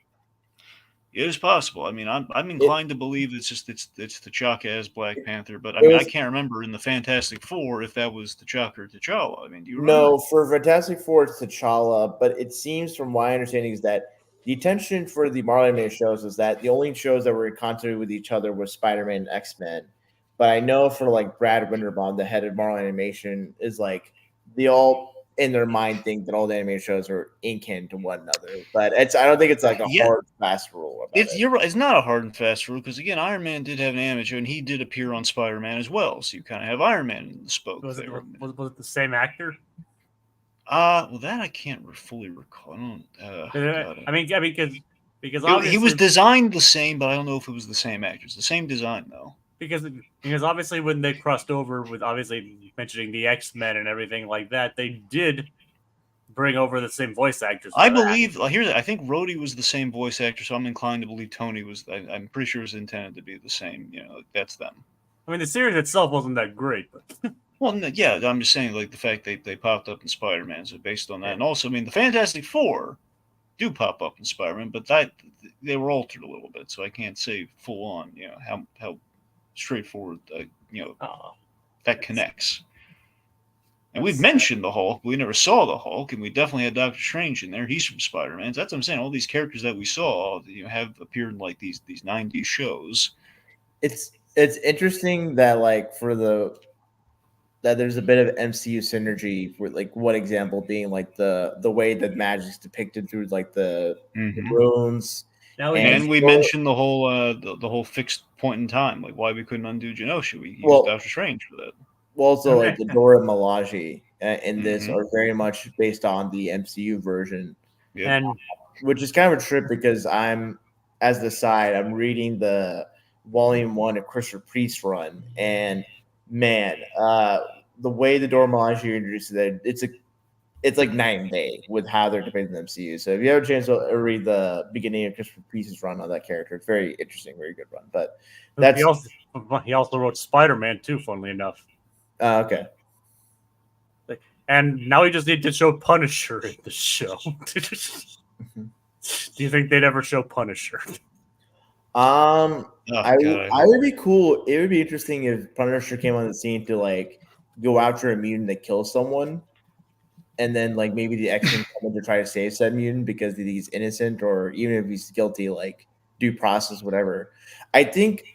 It is possible. I mean, I'm inclined to believe it's T'Chaka as Black Panther, but I mean, I can't remember in the Fantastic Four if that was T'Chaka or T'Challa. I mean, do you remember? No, for Fantastic Four, it's T'Challa, but it seems from my understanding is that the intention for the Marvel animated shows is that the only shows that were in continuity with each other was Spider-Man and X-Men. But I know for like Brad Winterbaum, the head of Marvel Animation, is like they all in their mind think that all the animated shows are in canon to one another, but I don't think it's like a hard fast rule. You're right. It's not a hard and fast rule because again, Iron Man did have an animated show and he did appear on Spider-Man as well. So you kind of have Iron Man in the spoke. Was it the same actor? Well, that I can't fully recall. I mean, because he was designed the same, but I don't know if it was the same actor. It's the same design though. Because obviously when they crossed over with obviously mentioning the X-Men and everything like that, they did bring over the same voice actors. I believe I think Rhodey was the same voice actor, so I'm inclined to believe Tony was. I'm pretty sure it was intended to be the same. You know, that's them. I mean, the series itself wasn't that great, but well, yeah, I'm just saying like the fact they popped up in Spider-Man, so based on that, and also I mean the Fantastic Four do pop up in Spider-Man, but they were altered a little bit, so I can't say full on. You know how straightforward, that connects. And we've mentioned the Hulk. We never saw the Hulk, and we definitely had Doctor Strange in there. He's from Spider-Man. So that's what I'm saying. All these characters that we saw, have appeared in like these 90s shows. It's interesting that like that there's a bit of MCU synergy with like one example being like the way that magic's depicted through like the runes. And we mentioned the whole fixed point in time, like why we couldn't undo Genosha. We used Doctor Strange for that. Well, also like the Dora Milaje in this are very much based on the MCU version, and which is kind of a trip because I'm reading the Volume 1 of Christopher Priest's run, and man, the way the Dora Milaje introduces it, it's like night and day with how they're depicting the MCU. So if you have a chance to read the beginning of Christopher Priest's run on that character, it's very interesting, very good run. But he also wrote Spider-Man too, funnily enough. Okay. And now we just need to show Punisher in the show. Do you think they'd ever show Punisher? I would be cool. It would be interesting if Punisher came on the scene to like go after a mutant that kills someone, and then like maybe the X-Men come in to try to save said mutant because he's innocent, or even if he's guilty, like due process, whatever. I think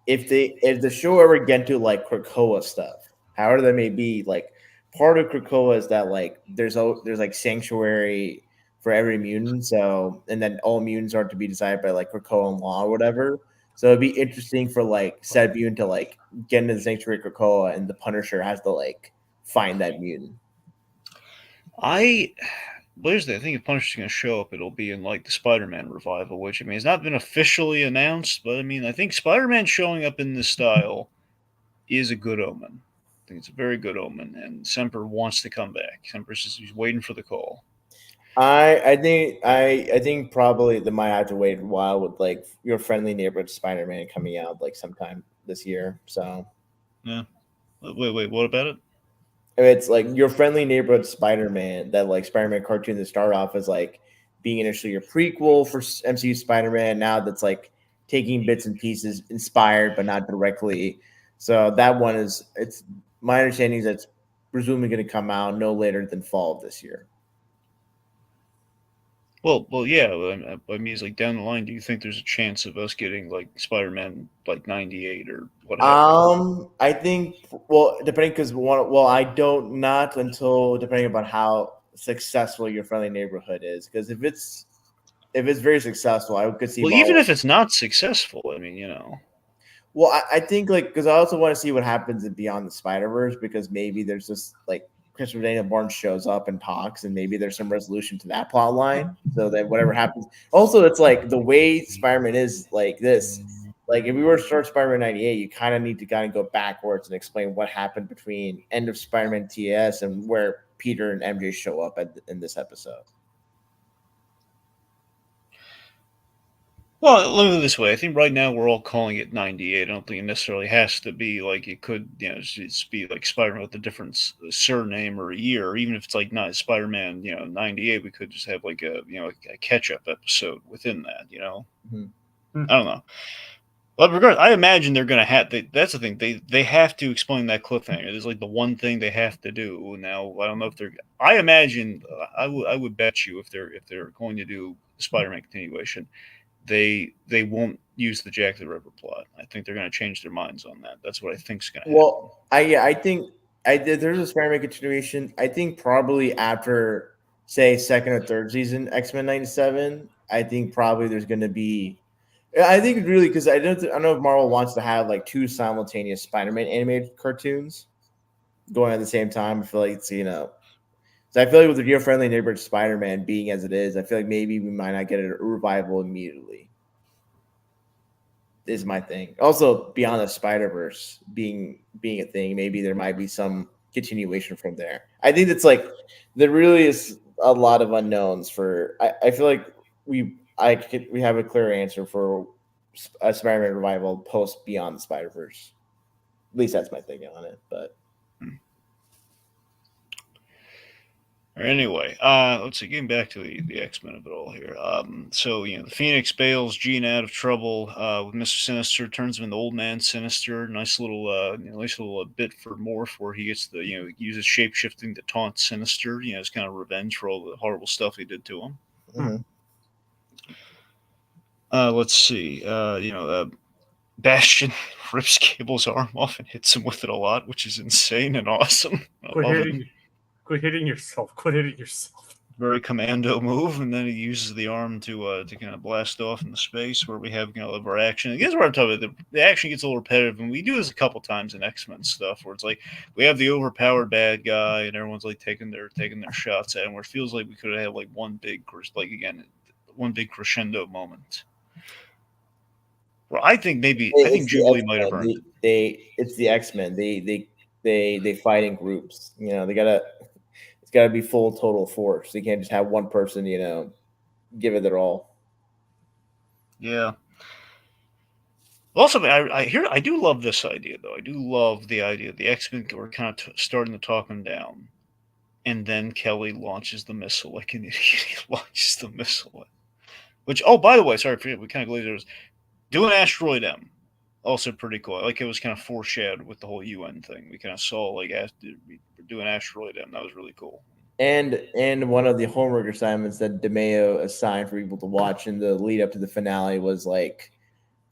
if the show ever get to like Krakoa stuff, however that may be, like part of Krakoa is that like there's like sanctuary for every mutant, so and then all mutants are to be decided by like Krakoan law or whatever. So it'd be interesting for like said mutant to like get into the sanctuary Krakoa, and the Punisher has to like find that mutant. Here's the thing: if Punisher's going to show up, it'll be in like the Spider-Man revival, which I mean has not been officially announced, but I mean I think Spider-Man showing up in this style is a good omen. I think it's a very good omen, and Semper wants to come back. Semper says he's waiting for the call. I think probably they might have to wait a while with like Your Friendly Neighborhood Spider-Man coming out like sometime this year. So yeah, wait, what about it? It's like Your Friendly Neighborhood Spider-Man, that like Spider-Man cartoon that started off as like being initially a prequel for MCU Spider-Man. Now that's like taking bits and pieces, inspired but not directly. So that one it's my understanding is that's presumably going to come out no later than fall of this year. Well, yeah. I mean, it's like down the line. Do you think there's a chance of us getting like Spider-Man like '98 or what have you? I think depending because I don't not until depending upon how successful your friendly neighborhood is because if it's very successful, I could see Well, even Marvel. if it's not successful, I mean, Well, I think like because I also want to see what happens in Beyond the Spider Verse because maybe there's just like Christopher Daniel Barnes shows up and talks, and maybe there's some resolution to that plot line, so that whatever happens. Also, it's like the way Spider-Man is like this. Like if we were to start Spider-Man '98, you kind of need to kind of go backwards and explain what happened between end of Spider-Man TS and where Peter and MJ show up in this episode. Well, look at it this way. I think right now we're all calling it '98. I don't think it necessarily has to be like it could, just be like Spider-Man with a different surname or a year. Or even if it's like not Spider-Man, '98, we could just have like a catch-up episode within that. Mm-hmm. I don't know. But regardless, I imagine they're gonna have. That's the thing. They have to explain that cliffhanger. It's like the one thing they have to do. Now I don't know if they're. I imagine I would bet you if they're going to do Spider-Man continuation, they won't use the Jack the Ripper plot. I think they're going to change their minds on that. That's what I think is going to happen. Well, I think there's a Spider-Man continuation. I think probably after say second or third season X-Men '97, I think probably there's going to be. I think really because I don't know if Marvel wants to have like two simultaneous Spider-Man animated cartoons going at the same time. I feel like it's so I feel like with the friendly neighborhood Spider-Man being as it is, I feel like maybe we might not get a revival immediately. Is my thing. Also, Beyond the Spider-Verse being a thing, maybe there might be some continuation from there. I think it's like there really is a lot of unknowns for. I feel like we have a clear answer for a Spider-Man revival post Beyond the Spider-Verse. At least that's my thinking on it. But Anyway, let's see. Getting back to the X-Men of it all here. So the Phoenix bails Jean out of trouble with Mr. Sinister, turns him into Old Man Sinister. Nice little bit for Morph where he gets uses shape shifting to taunt Sinister. It's kind of revenge for all the horrible stuff he did to him. mm-hmm. Let's see. Bastion rips Cable's arm off and hits him with it a lot, which is insane and awesome. Quit hitting yourself. Quit hitting yourself. Very commando move, and then he uses the arm to kind of blast off into space where we have of our action. I guess what I'm talking about, the action gets a little repetitive, and we do this a couple times in X-Men stuff where it's like we have the overpowered bad guy, and everyone's like taking their shots at him, where it feels like we could have had like one big crescendo moment. Well, I think Jubilee might have earned it. It's the X-Men. They fight in groups. It's gotta be full total force. You can't just have one person, give it their all. Yeah. Also, I do love this idea though. I do love the idea the X-Men were kind of starting to talk him down, and then Kelly launches the missile like an idiot. He launches the missile, which by the way, sorry, we kind of glazed over. Do an asteroid M. Also pretty cool. Like it was kind of foreshadowed with the whole UN thing. We kind of saw like we were doing asteroid M. That was really cool. And one of the homework assignments that DeMeo assigned for people to watch in the lead up to the finale was like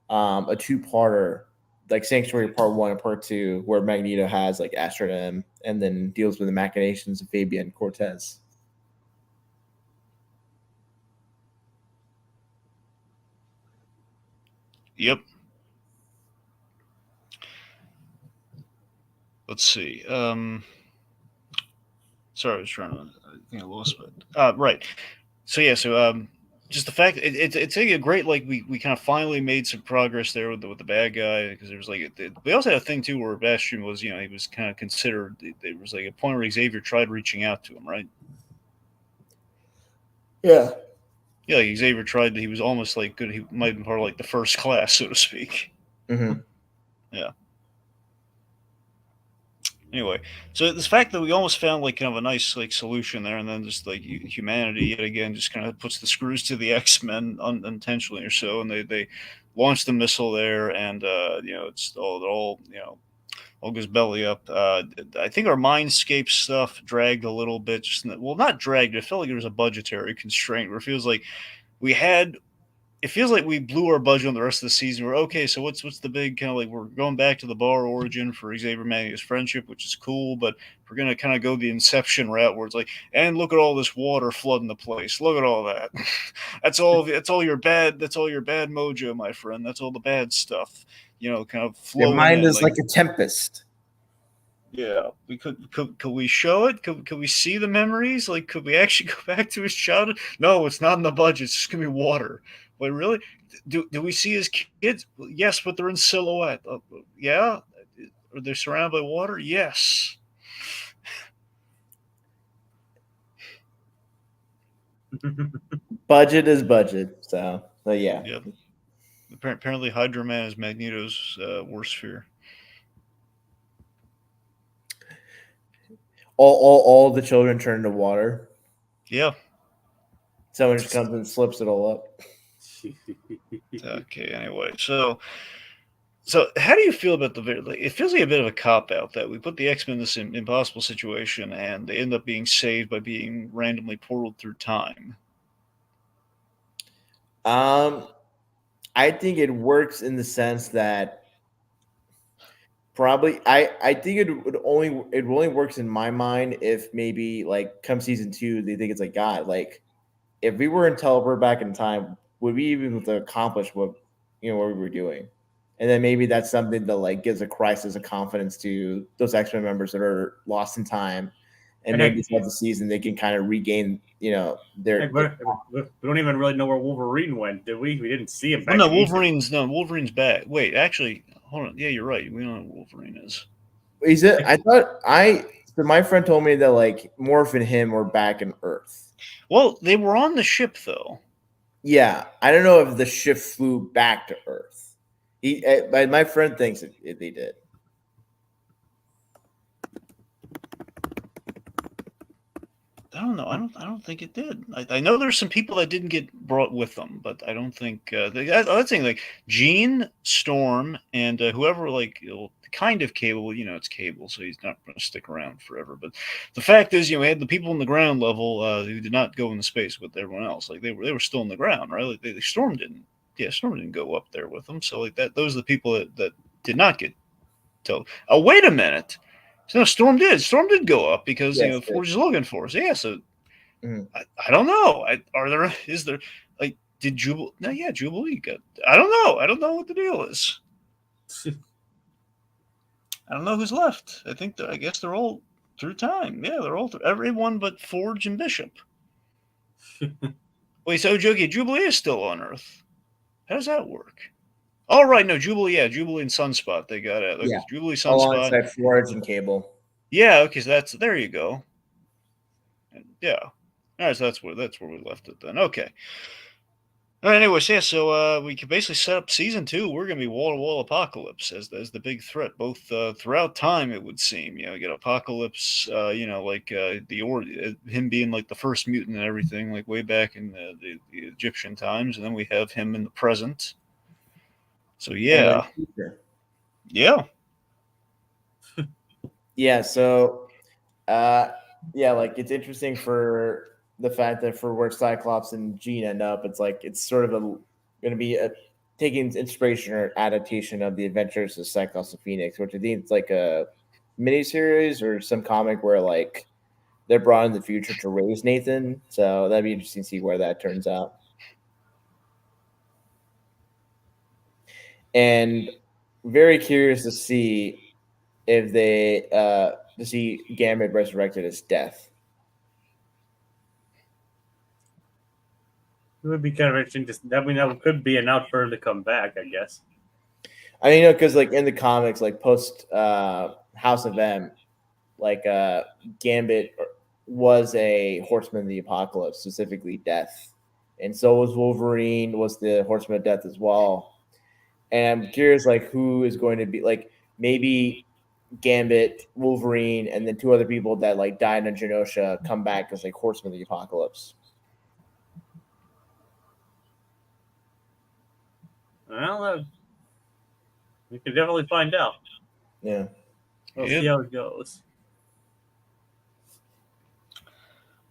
a two-parter, like Sanctuary Part 1 and Part 2, where Magneto has like Asteroid M and then deals with the machinations of Fabian Cortez. Yep. Let's see. Sorry, I was trying to. I think I lost it. Right. So yeah. So just the fact it's a great we kind of finally made some progress there with the bad guy because there was we also had a thing too where Bastion was he was kind of considered. There was like a point where Xavier tried reaching out to him, right? Yeah. Yeah, like Xavier tried. He was almost like good. He might have been part of like the first class, so to speak. Mm-hmm. Yeah. Anyway, so this fact that we almost found like kind of a nice like solution there, and then just like humanity yet again just kind of puts the screws to the X-Men unintentionally or so, and they launch the missile there, and it's all all goes belly up. I think our Mindscape stuff dragged a little bit. Well, not dragged. It felt like there was a budgetary constraint where it feels like we had. It feels like we blew our budget on the rest of the season. We're okay. So what's the big kind of like we're going back to the bar origin for Xavier Magneto's friendship, which is cool, but we're gonna kind of go the Inception route where it's like, and look at all this water flooding the place. Look at all that. That's all. That's all your bad. That's all your bad mojo, my friend. That's all the bad stuff. Kind of Your flowing mind in is like a tempest. yeah, we could we show it? Could we see the memories? Like, could we actually go back to his childhood? No, it's not in the budget. It's just gonna be water. But really, do we see his kids? Yes, but they're in silhouette. Yeah, are they surrounded by water? Yes. Budget is budget. So yeah. Yeah. Apparently, Hydro Man is Magneto's worst fear. All the children turn into water. Yeah. Someone just comes and slips it all up. Okay. Anyway, so how do you feel about it feels like a bit of a cop out that we put the X-Men in this impossible situation and they end up being saved by being randomly portaled through time. I think it works in the sense that probably I think it only works in my mind if maybe like come season 2 they think it's like God, like if we were in teleport back in time, would we even have to accomplish what we were doing? And then maybe that's something that like gives a crisis of confidence to those X-Men members that are lost in time. And maybe throughout the season they can kind of regain, their. We don't even really know where Wolverine went, did we? We didn't see him back. Well, Wolverine's back. Wait, actually, hold on. Yeah, you're right. We don't know who Wolverine is. Is it? So my friend told me that like Morph and him were back in Earth. Well, they were on the ship though. Yeah, I don't know if the ship flew back to Earth. My friend thinks they did. I don't know. I don't think it did. I know there's some people that didn't get brought with them, but I don't think that's thing like Jean, Storm, and whoever kind of Cable. It's Cable, so he's not going to stick around forever. But the fact is, we had the people in the ground level who did not go into space with everyone else. Like they were still in the ground, right? Like Storm didn't. Yeah, Storm didn't go up there with them. So like that, those are the people that did not get told. Oh, wait a minute. So no, Storm did. Storm did go up because Forge is looking for us. Yeah, so I don't know. Is there like did Jubilee? No, yeah, Jubilee got. I don't know. I don't know what the deal is. I don't know who's left. I guess they're all through time. Yeah, they're all through everyone but Forge and Bishop. Wait, so Jogi, Jubilee is still on Earth. How does that work? Oh, right. No, Jubilee. Yeah, Jubilee and Sunspot. They got it. Okay, Jubilee, Sunspot. Alongside Forge and Cable. Yeah. Okay. So there you go. Yeah. All right. So that's where we left it then. Okay. All right. Anyways, yeah. So we can basically set up season 2. We're gonna be wall to wall Apocalypse as the big threat, both throughout time. It would seem. You get Apocalypse. Him being like the first mutant and everything, like way back in the Egyptian times, and then we have him in the present. So yeah. Yeah. Yeah. So, like it's interesting for the fact that for where Cyclops and Jean end up, it's sort of going to be taking inspiration or adaptation of the Adventures of Cyclops and Phoenix, which I think it's like a miniseries or some comic where like they're brought in the future to raise Nathan. So that'd be interesting to see where that turns out. And very curious to see if they to see Gambit resurrected as Death. It would be kind of interesting. That could be an out for him to come back, I guess. I mean, because like in the comics, like post House of M, like Gambit was a Horseman of the Apocalypse, specifically Death, and so was Wolverine, was the Horseman of Death as well. And I'm curious, like, who is going to be like maybe Gambit, Wolverine, and then 2 other people that like died in Genosha come back as like Horsemen of the Apocalypse. Well, we can definitely find out. Yeah. We'll Yep. see how it goes.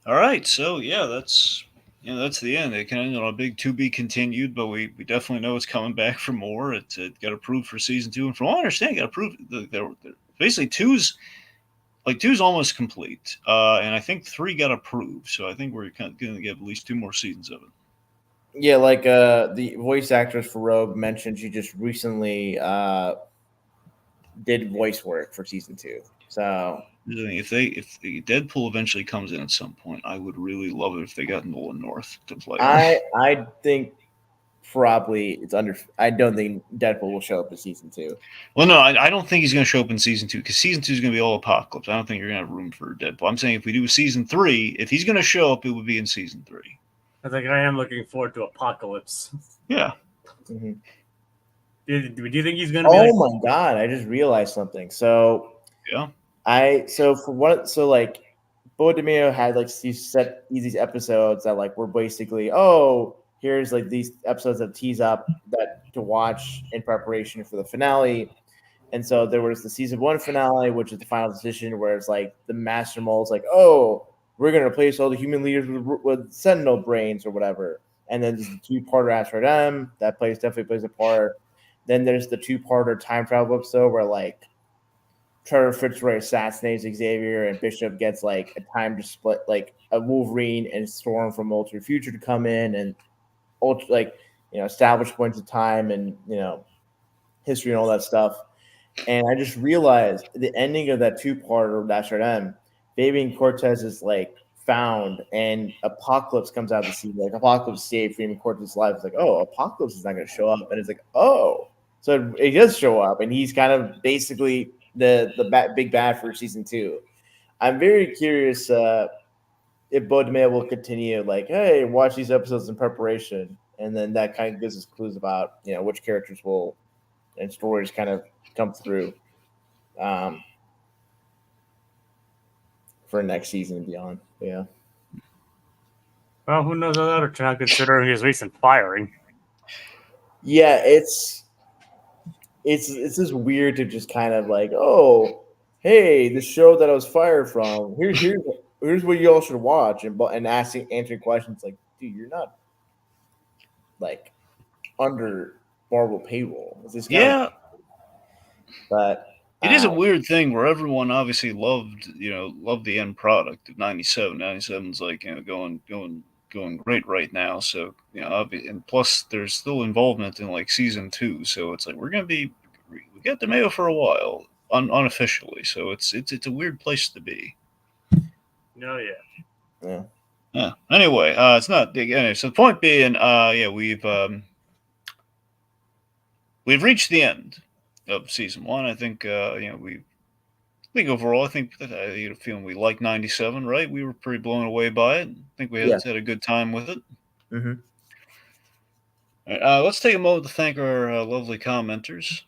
All right, so yeah, that's the end. It kind of ended on a big to be continued, but we definitely know it's coming back for more. It got approved for season 2, and from what I understand, it got approved. Basically two's almost complete, and I think 3 got approved. So I think we're kind of going to get at least 2 more seasons of it. Yeah, like the voice actress for Rogue mentioned she just recently did voice work for season 2. So If Deadpool eventually comes in at some point, I would really love it if they got Nolan North to play him. I think probably it's under. I don't think Deadpool will show up in season 2. Well, no, I don't think he's going to show up in season 2 because season 2 is going to be all Apocalypse. I don't think you're going to have room for Deadpool. I'm saying if we do season 3, if he's going to show up, it would be in season 3. I think I am looking forward to Apocalypse. Yeah. Mm-hmm. Do you think he's going to be? Oh my god! I just realized something. So Yeah. like Bo DeMeo had like these episodes that like were basically here's like these episodes that tease up that to watch in preparation for the finale. And so there was the season 1 finale, which is the final decision, where it's like the Master Mold's like, we're going to replace all the human leaders with Sentinel brains or whatever. And then there's the 2-parter Asteroid M that definitely plays a part. Then there's the 2-parter time travel episode where like Trevor Fitzroy assassinates Xavier and Bishop gets like a time to split like a Wolverine and Storm from Ultimate Future to come in and establish points of time and history and all that stuff. And I just realized the ending of that 2-parter of Asteroid M, Fabian Cortez is like found and Apocalypse comes out to see like Apocalypse saved Fabian Cortez's life. It's like, Apocalypse is not going to show up, and it's like, so it does show up, and he's kind of basically the big bad for season 2. I'm very curious if Bo DeMeo will continue like, hey, watch these episodes in preparation, and then that kind of gives us clues about which characters will and stories kind of come through for next season and beyond. Yeah. Well, who knows how that will turn out considering his recent firing. Yeah, it's just weird to just kind of like, hey, the show that I was fired from, here's what y'all should watch, and answering questions like, dude, you're not like under Marvel payroll. Is this but it is a weird thing where everyone obviously loved the end product of 97. 97's like going great right now. So and plus there's still involvement in like season 2. So it's like we got DeMeo for a while unofficially. So it's a weird place to be. No, yeah. Yeah. Anyway, it's not. Anyway, so the point being, we've reached the end of season 1. I think overall, I think that I had a feeling we liked 97, right? We were pretty blown away by it. I think we had a good time with it. Mm-hmm. All right, let's take a moment to thank our lovely commenters.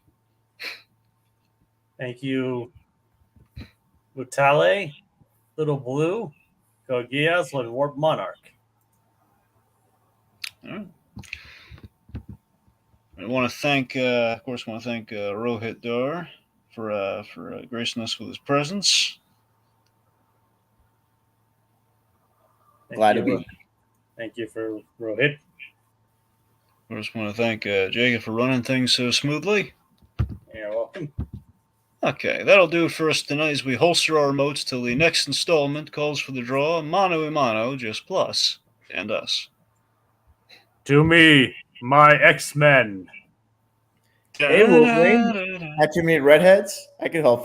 Thank you, Mutale, Little Blue, Gogias, Little Warp Monarch. All right. I want to thank, Rohith Dar for gracing us with his presence. Glad to be. Thank you for Rohit. I just want to thank Jacob for running things so smoothly. You're welcome. Okay, that'll do it for us tonight as we holster our remotes till the next installment calls for the draw Mano a Mano, just Plus and Us. To me, my X-Men. Hey, Wolverine. Had too many redheads? I could help.